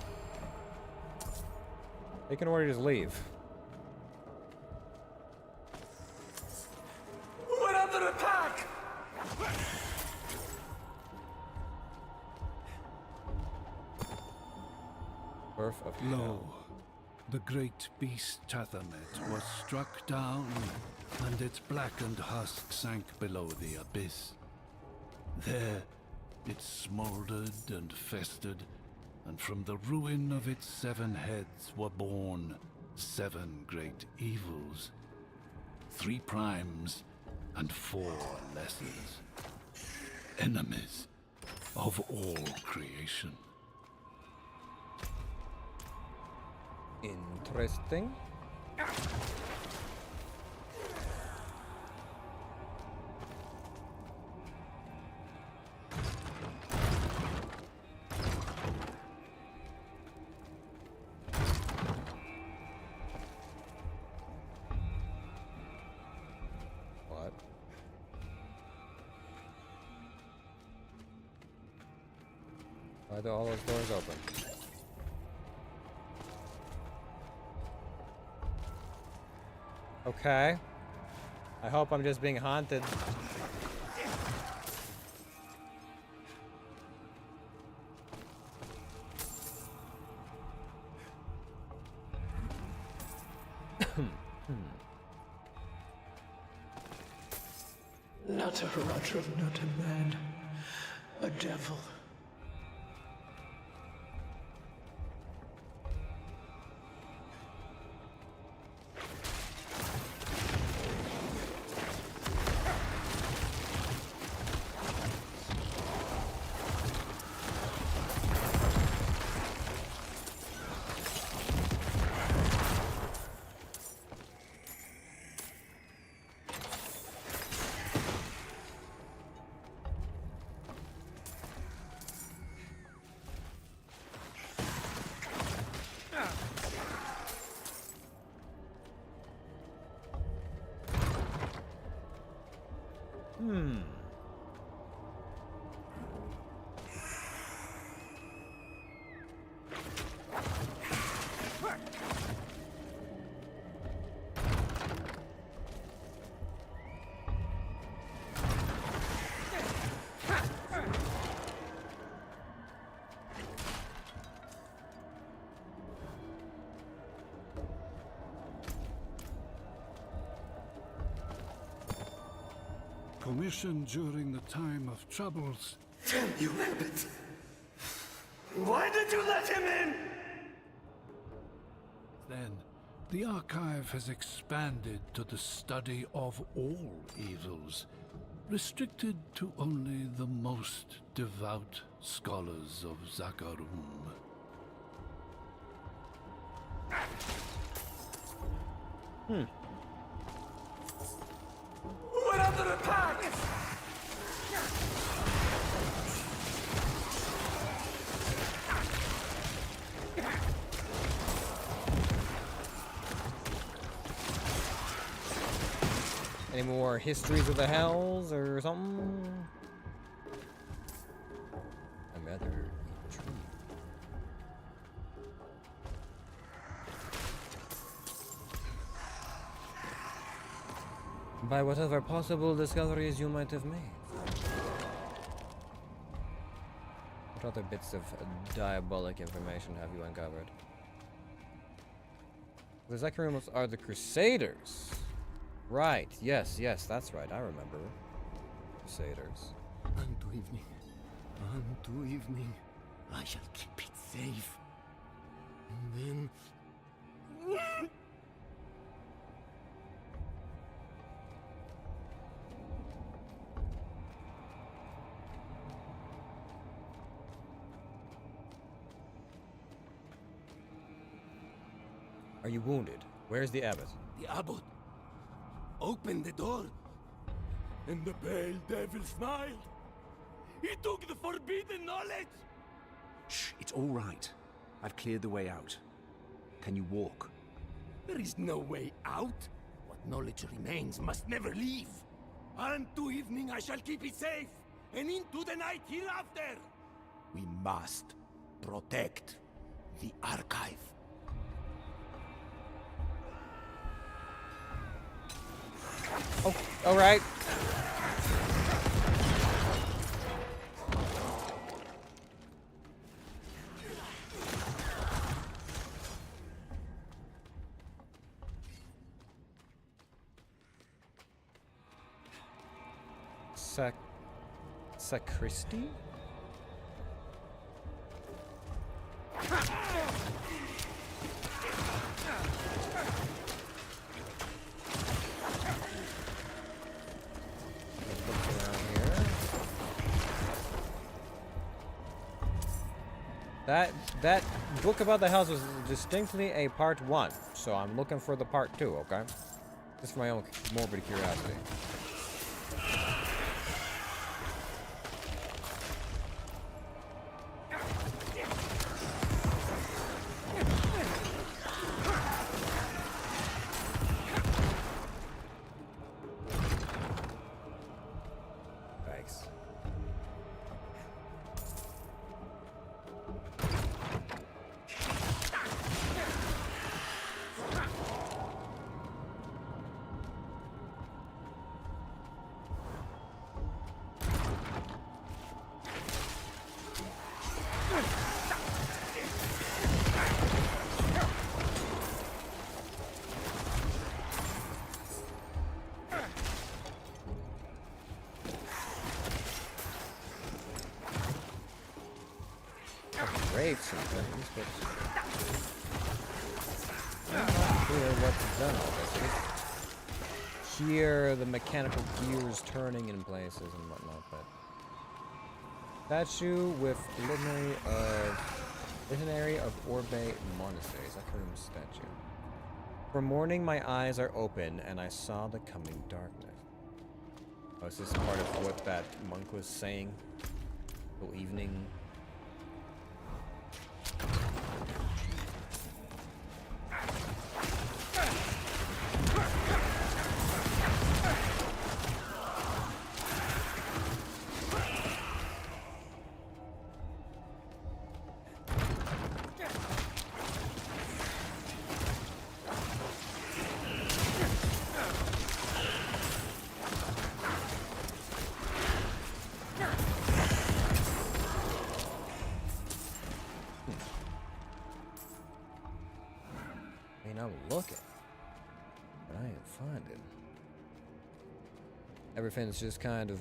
They can already just leave. We're under attack! Birth of Lo, the great beast Tathamet was struck down, and its blackened husk sank below the abyss. There, it smoldered and festered, and from the ruin of its 7 heads were born 7 great evils, 3 primes and 4 lessons, enemies of all creation. Interesting. What? Why are all those doors open? Okay. I hope I'm just being haunted. Not a Horadrim, not a man. A devil. commissioned during the time of troubles. You abbot! Why did you let him in? Then, the archive has expanded to the study of all evils, restricted to only the most devout scholars of Zakarum. We're under attack! Any more histories of the hells or something? I'm rather intrigued. By whatever possible discoveries you might have made. What other bits of diabolic information have you uncovered? The Zakarumos are the Crusaders. Right, yes, that's right, I remember. Crusaders. Unto evening, I shall keep it safe. And then... Are you wounded? Where's the abbot? The abbot opened the door, and the pale devil smiled. He took the forbidden knowledge. Shh, it's all right. I've cleared the way out. Can you walk? There is no way out. What knowledge remains must never leave. Unto evening I shall keep it safe, and into the night hereafter. We must protect the archive. Oh, all right. Sacristy? That book about the house was distinctly a part 1, so I'm looking for the part 2, okay? Just for my own morbid curiosity. Thanks. Rapes and things, but I'm not clear what's done all this. Just hear the mechanical gears turning in places and whatnot, but statue with Litany of Orbe Monastery. Zakarum statue. For morning my eyes are open and I saw the coming darkness. Oh, is this part of what that monk was saying? Oh, evening. I'm looking, but I ain't finding. Everything's just kind of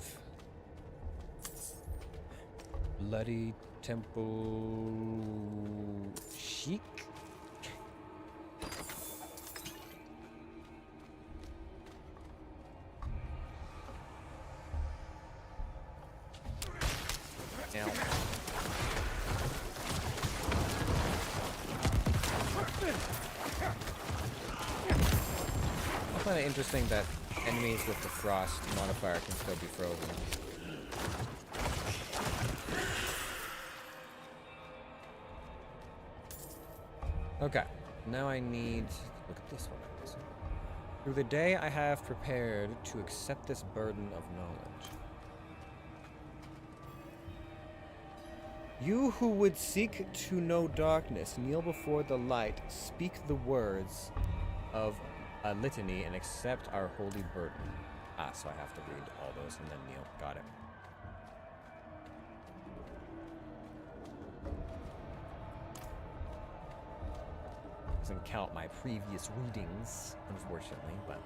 bloody temple chic. Ow. I find it interesting that enemies with the frost modifier can still be frozen. Okay, now I need... Look at this one. Through the day I have prepared to accept this burden of knowledge. You who would seek to know darkness, kneel before the light, speak the words of a litany, and accept our holy burden. Ah, so I have to read all those and then kneel. Got it. Doesn't count my previous readings, unfortunately, but...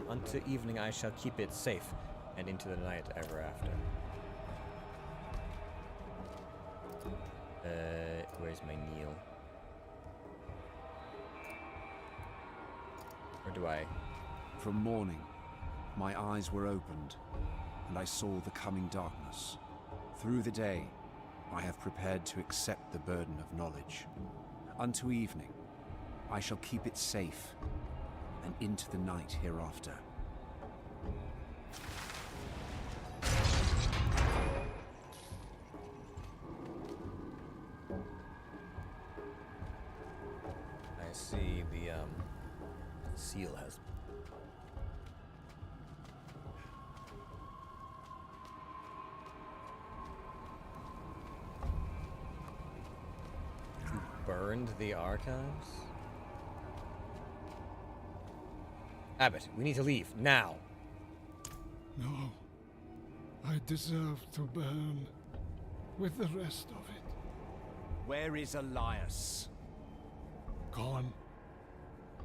Unto evening I shall keep it safe, and into the night ever after. Where's my kneel? Or do I? From morning, my eyes were opened, and I saw the coming darkness. Through the day, I have prepared to accept the burden of knowledge. Unto evening, I shall keep it safe, and into the night hereafter. I see the seal has... You burned the archives? Abbott, we need to leave, now! No. I deserve to burn with the rest of it. Where is Elias? Gone.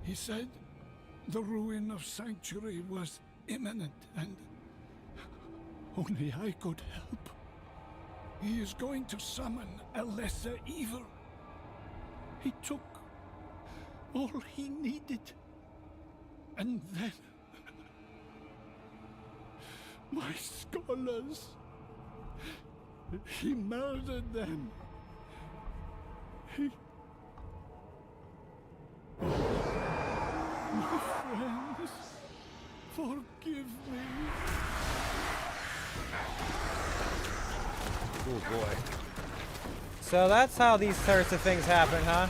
He said the ruin of Sanctuary was imminent and only I could help. He is going to summon a lesser evil. He took all he needed. And then my scholars, he murdered them. My friends, forgive me. Oh boy. So that's how these sorts of things happen, huh?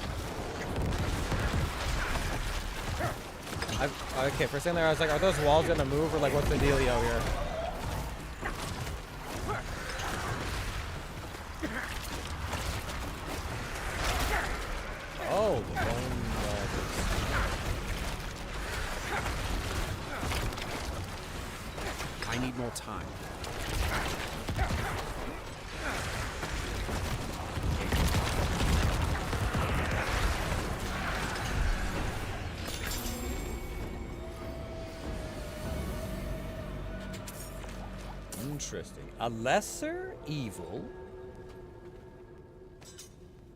Okay, for a second there I was like, are those walls gonna move, or like what's the dealio here? Oh, the bone I need more time. Interesting. A lesser evil,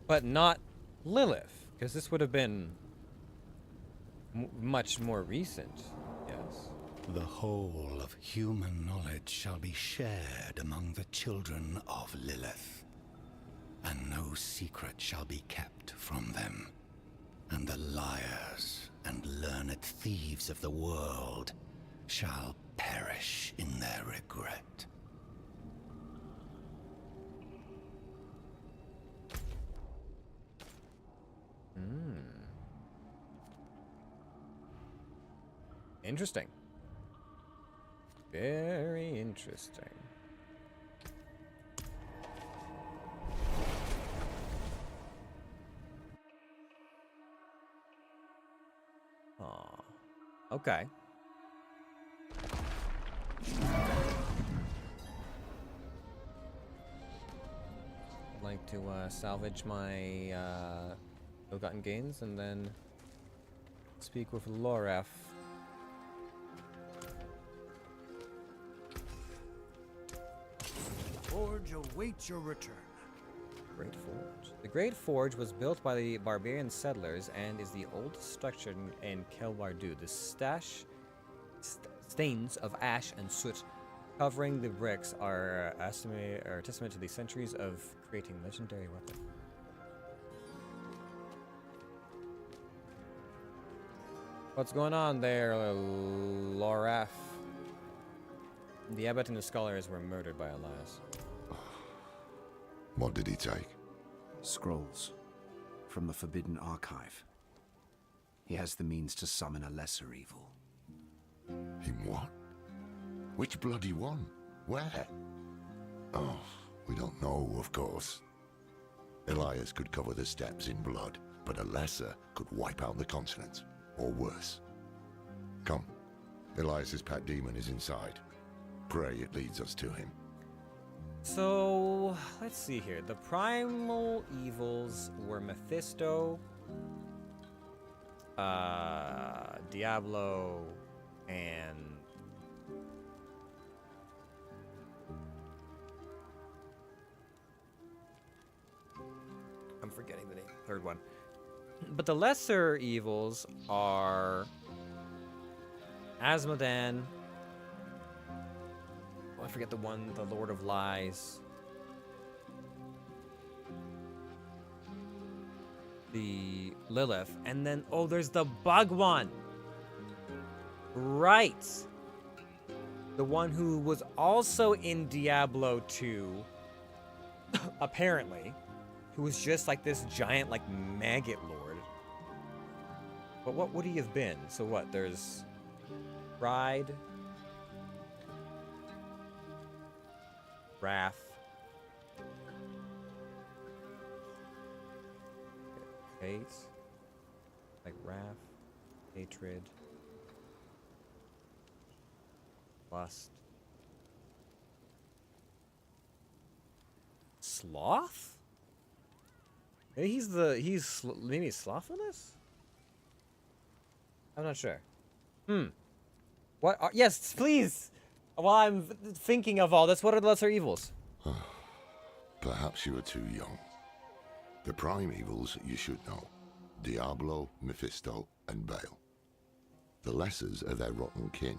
but not Lilith, because this would have been much more recent. Yes. The whole of human knowledge shall be shared among the children of Lilith, and no secret shall be kept from them. And the liars and learned thieves of the world shall perish in their regret. Interesting. Very interesting. Aw. Okay. I'd like to salvage my ill-gotten gains, and then speak with Loref. Forge awaits your return. Great Forge. The Great Forge was built by the barbarian settlers and is the oldest structure in Kelwardu. The stains of ash and soot covering the bricks are testament to the centuries of creating legendary weapons. What's going on there, Loref? The abbot and the scholars were murdered by Elias. What did he take? Scrolls from the Forbidden Archive. He has the means to summon a lesser evil. Him what? Which bloody one? Where? Oh, we don't know, of course. Elias could cover the steppes in blood, but a lesser could wipe out the continent, or worse. Come, Elias's pet demon is inside. Pray it leads us to him. So, let's see here. The primal evils were Mephisto, Diablo, and I'm forgetting the name. Third one. But the lesser evils are Asmodan. Oh, I forget the one, the Lord of Lies. The Lilith. And then, oh, there's the bug one. Right. The one who was also in Diablo 2, apparently. Who was just like this giant, like, maggot lord. But what would he have been? So what, there's Pride, Wrath, hate, like wrath, hatred, lust, sloth? Maybe maybe slothfulness? I'm not sure. What are, yes, please! While I'm thinking of all this, what are the lesser evils? Perhaps you were too young. The prime evils you should know. Diablo, Mephisto, and Baal. The lessers are their rotten kin.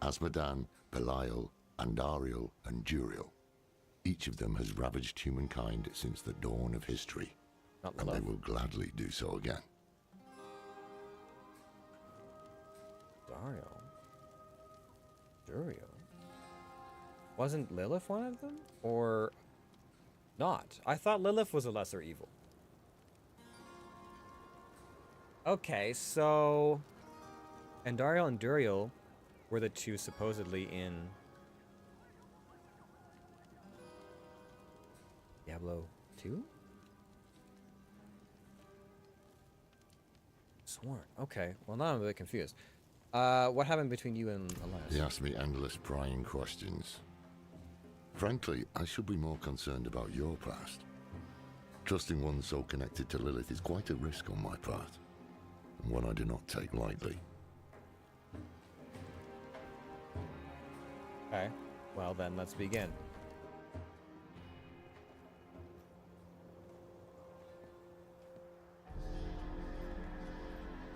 Asmodan, Belial, Andariel, and Juriel. Each of them has ravaged humankind since the dawn of history. And they will gladly do so again. Dario. Juriel. Wasn't Lilith one of them? Or not? I thought Lilith was a lesser evil. Okay, so Andariel and Duriel were the two supposedly in Diablo 2? Sworn. Okay, well now I'm a bit confused. What happened between you and Elias? He asked me endless prying questions. Frankly, I should be more concerned about your past. Trusting one so connected to Lilith is quite a risk on my part, and one I do not take lightly. Okay, well then let's begin.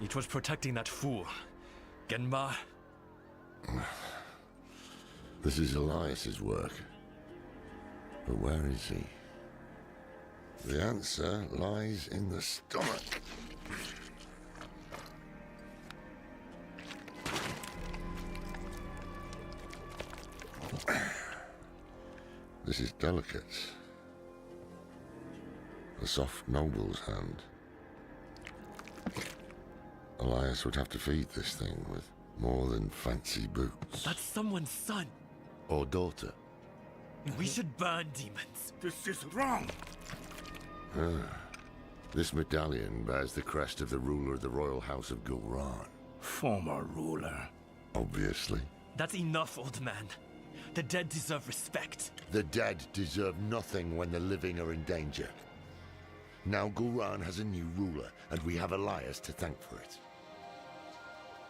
It was protecting that fool, Genma. This is Elias's work. But where is he? The answer lies in the stomach. This is delicate. A soft noble's hand. Elias would have to feed this thing with more than fancy boots. That's someone's son. Or daughter. We should burn demons. This is wrong. This medallion bears the crest of the ruler of the royal house of Gulran. Former ruler. Obviously. That's enough, old man. The dead deserve respect. The dead deserve nothing when the living are in danger. Now Gulran has a new ruler, and we have Elias to thank for it.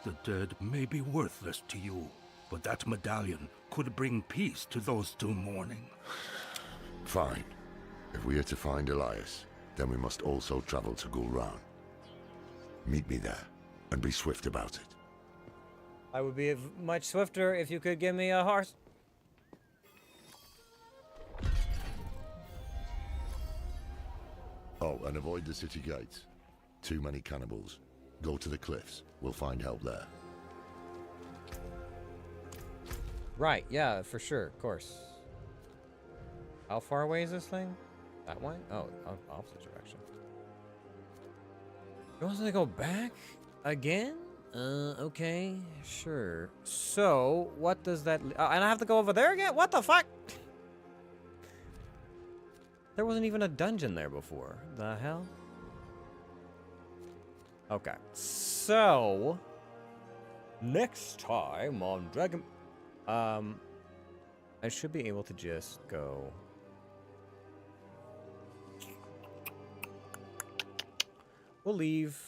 The dead may be worthless to you, but that medallion could bring peace to those still mourning. Fine. If we are to find Elias, then we must also travel to Gulran. Meet me there, and be swift about it. I would be much swifter if you could give me a horse. Oh, and avoid the city gates. Too many cannibals. Go to the cliffs. We'll find help there. Right, yeah, for sure, of course. How far away is this thing? That way? Oh, opposite direction. You want to go back? Again? Okay, sure. So, what does that... and I have to go over there again? What the fuck? There wasn't even a dungeon there before. The hell? Okay, so... next time on Dragon... I should be able to just go... We'll leave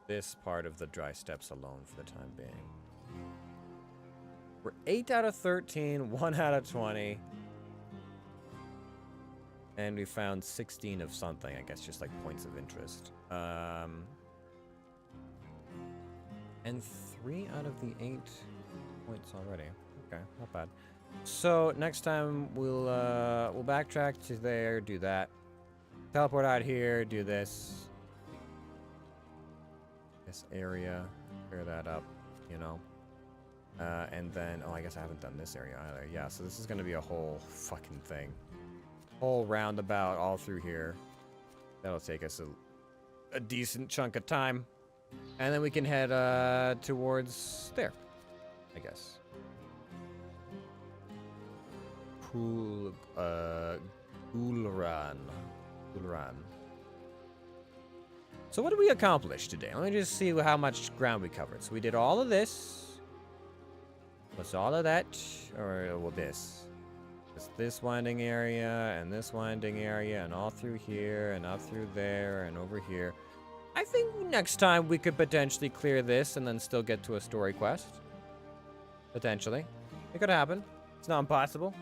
this part of the dry steppes alone for the time being. We're 8 out of 13, 1 out of 20. And we found 16 of something, I guess just like points of interest. And 3 out of the 8 points already. Okay, not bad. So next time we'll backtrack to there, do that. Teleport out here, do this. This area, clear that up, you know. And then, oh, I guess I haven't done this area either. Yeah, so this is gonna be a whole fucking thing. Whole roundabout all through here. That'll take us a decent chunk of time. And then we can head towards there, I guess. Gulran. So what did we accomplish today? Let me just see how much ground we covered. So we did all of this. Plus all of that. Or, well, this. This winding area, and this winding area, and all through here, and up through there, and over here. I think next time we could potentially clear this and then still get to a story quest. Potentially. It could happen. It's not impossible.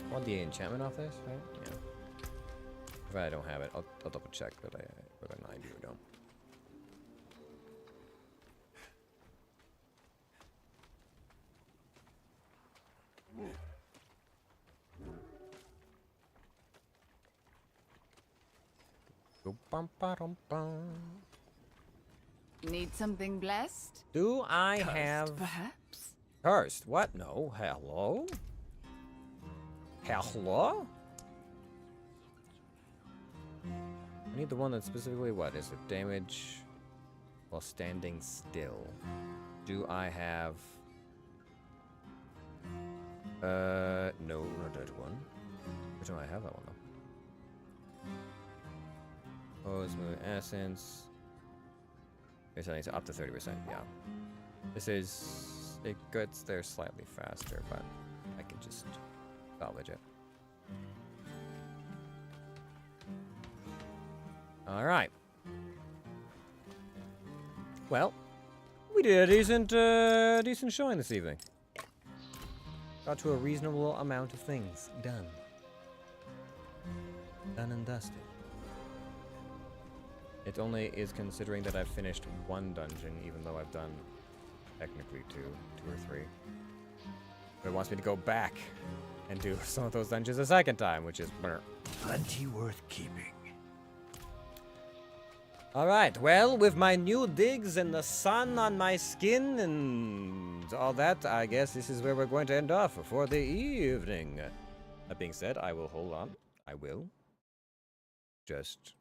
I want the enchantment off this, right? Yeah. If I don't have it, I'll double check whether I do or don't. Need something blessed? Do I Cursed, have... perhaps? Cursed? What? No. Hello? Hello? I need the one that specifically, what is it? Damage while standing still. Do I have... no, not that one. Or do I have that one, though? Oh, smooth essence. It's up to 30%, yeah. This is... it gets there slightly faster, but I can just salvage it. Alright. Well, we did a decent showing this evening. Got to a reasonable amount of things done. Done and dusted. It only is considering that I've finished one dungeon, even though I've done technically two or three. But it wants me to go back and do some of those dungeons a second time, which is plenty worth keeping. Alright, well, with my new digs and the sun on my skin and all that, I guess this is where we're going to end off for the evening. That being said, I will hold on. I will. Just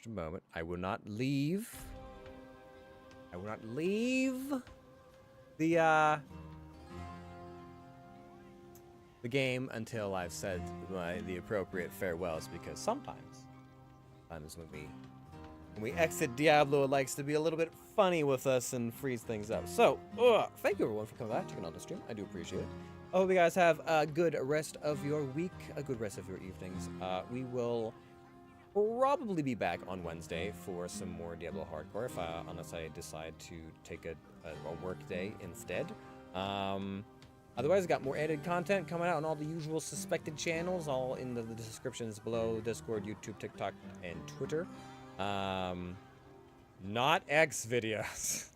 a moment. I will not leave. I will not leave the game until I've said the appropriate farewells, because sometimes when we exit Diablo, it likes to be a little bit funny with us and freeze things up. So, thank you everyone for coming back, checking out the stream. I do appreciate it. I hope you guys have a good rest of your week, a good rest of your evenings. We will probably be back on Wednesday for some more Diablo Hardcore, unless I decide to take a work day instead. Otherwise, I got more edited content coming out on all the usual suspected channels, all in the descriptions below: Discord, YouTube, TikTok, and Twitter. Not X videos.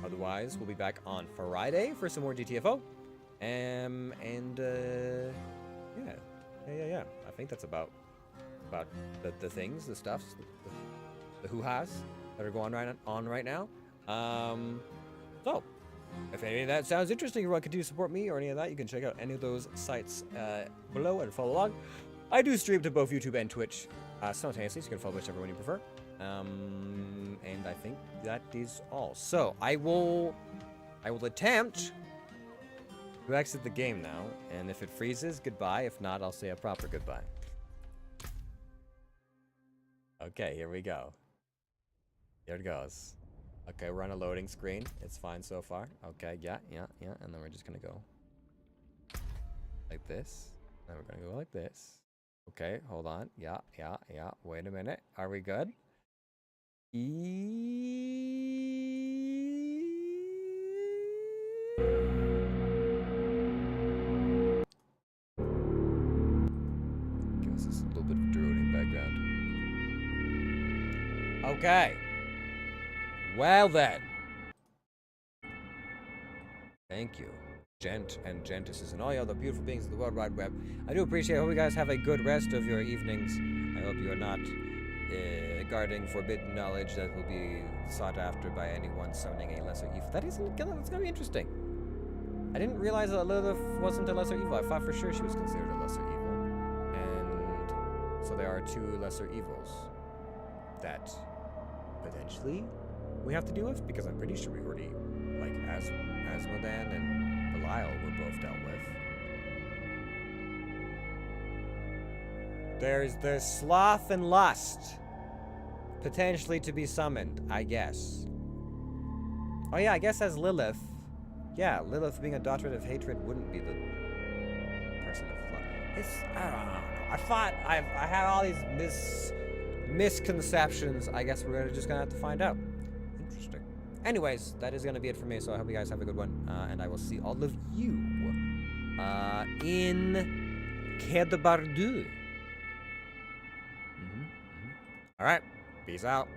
Otherwise, we'll be back on Friday for some more DTFO. Yeah. I think that's about the things, the stuffs, the hoo-has that are going on right now. So, if any of that sounds interesting, or want to continue to support me or any of that, you can check out any of those sites below and follow along. I do stream to both YouTube and Twitch simultaneously, so you can follow whichever one you prefer. And I think that is all. So I will attempt to exit the game now, and if it freezes, goodbye. If not, I'll say a proper goodbye. Okay, here we go. Here it goes. Okay, we're on a loading screen. It's fine so far. Okay, yeah. And then we're just gonna go like this. Then we're gonna go like this. Okay, hold on. Yeah. Wait a minute. Are we good? Give us this little bit of droning background. Okay. Well then. Thank you, Gent and Gentises and all the other beautiful beings of the World Wide Web. I do appreciate it. I hope you guys have a good rest of your evenings. I hope you are not guarding forbidden knowledge that will be sought after by anyone summoning a lesser evil. That's gonna be interesting. I didn't realize that Lilith wasn't a lesser evil. I thought for sure she was considered a lesser evil. And so there are two lesser evils that potentially we have to deal with, because I'm pretty sure we already, like, Asmodan and Belial were both dealt with. There's Sloth and Lust potentially to be summoned, I guess. Oh yeah, I guess as Lilith. Yeah, Lilith being a daughter of hatred wouldn't be the person of love. I don't know. I thought I had all these misconceptions. I guess we're just gonna have to find out. Interesting. Anyways, that is gonna be it for me. So I hope you guys have a good one, and I will see all of you in Quai de Bardu. All right. Peace out.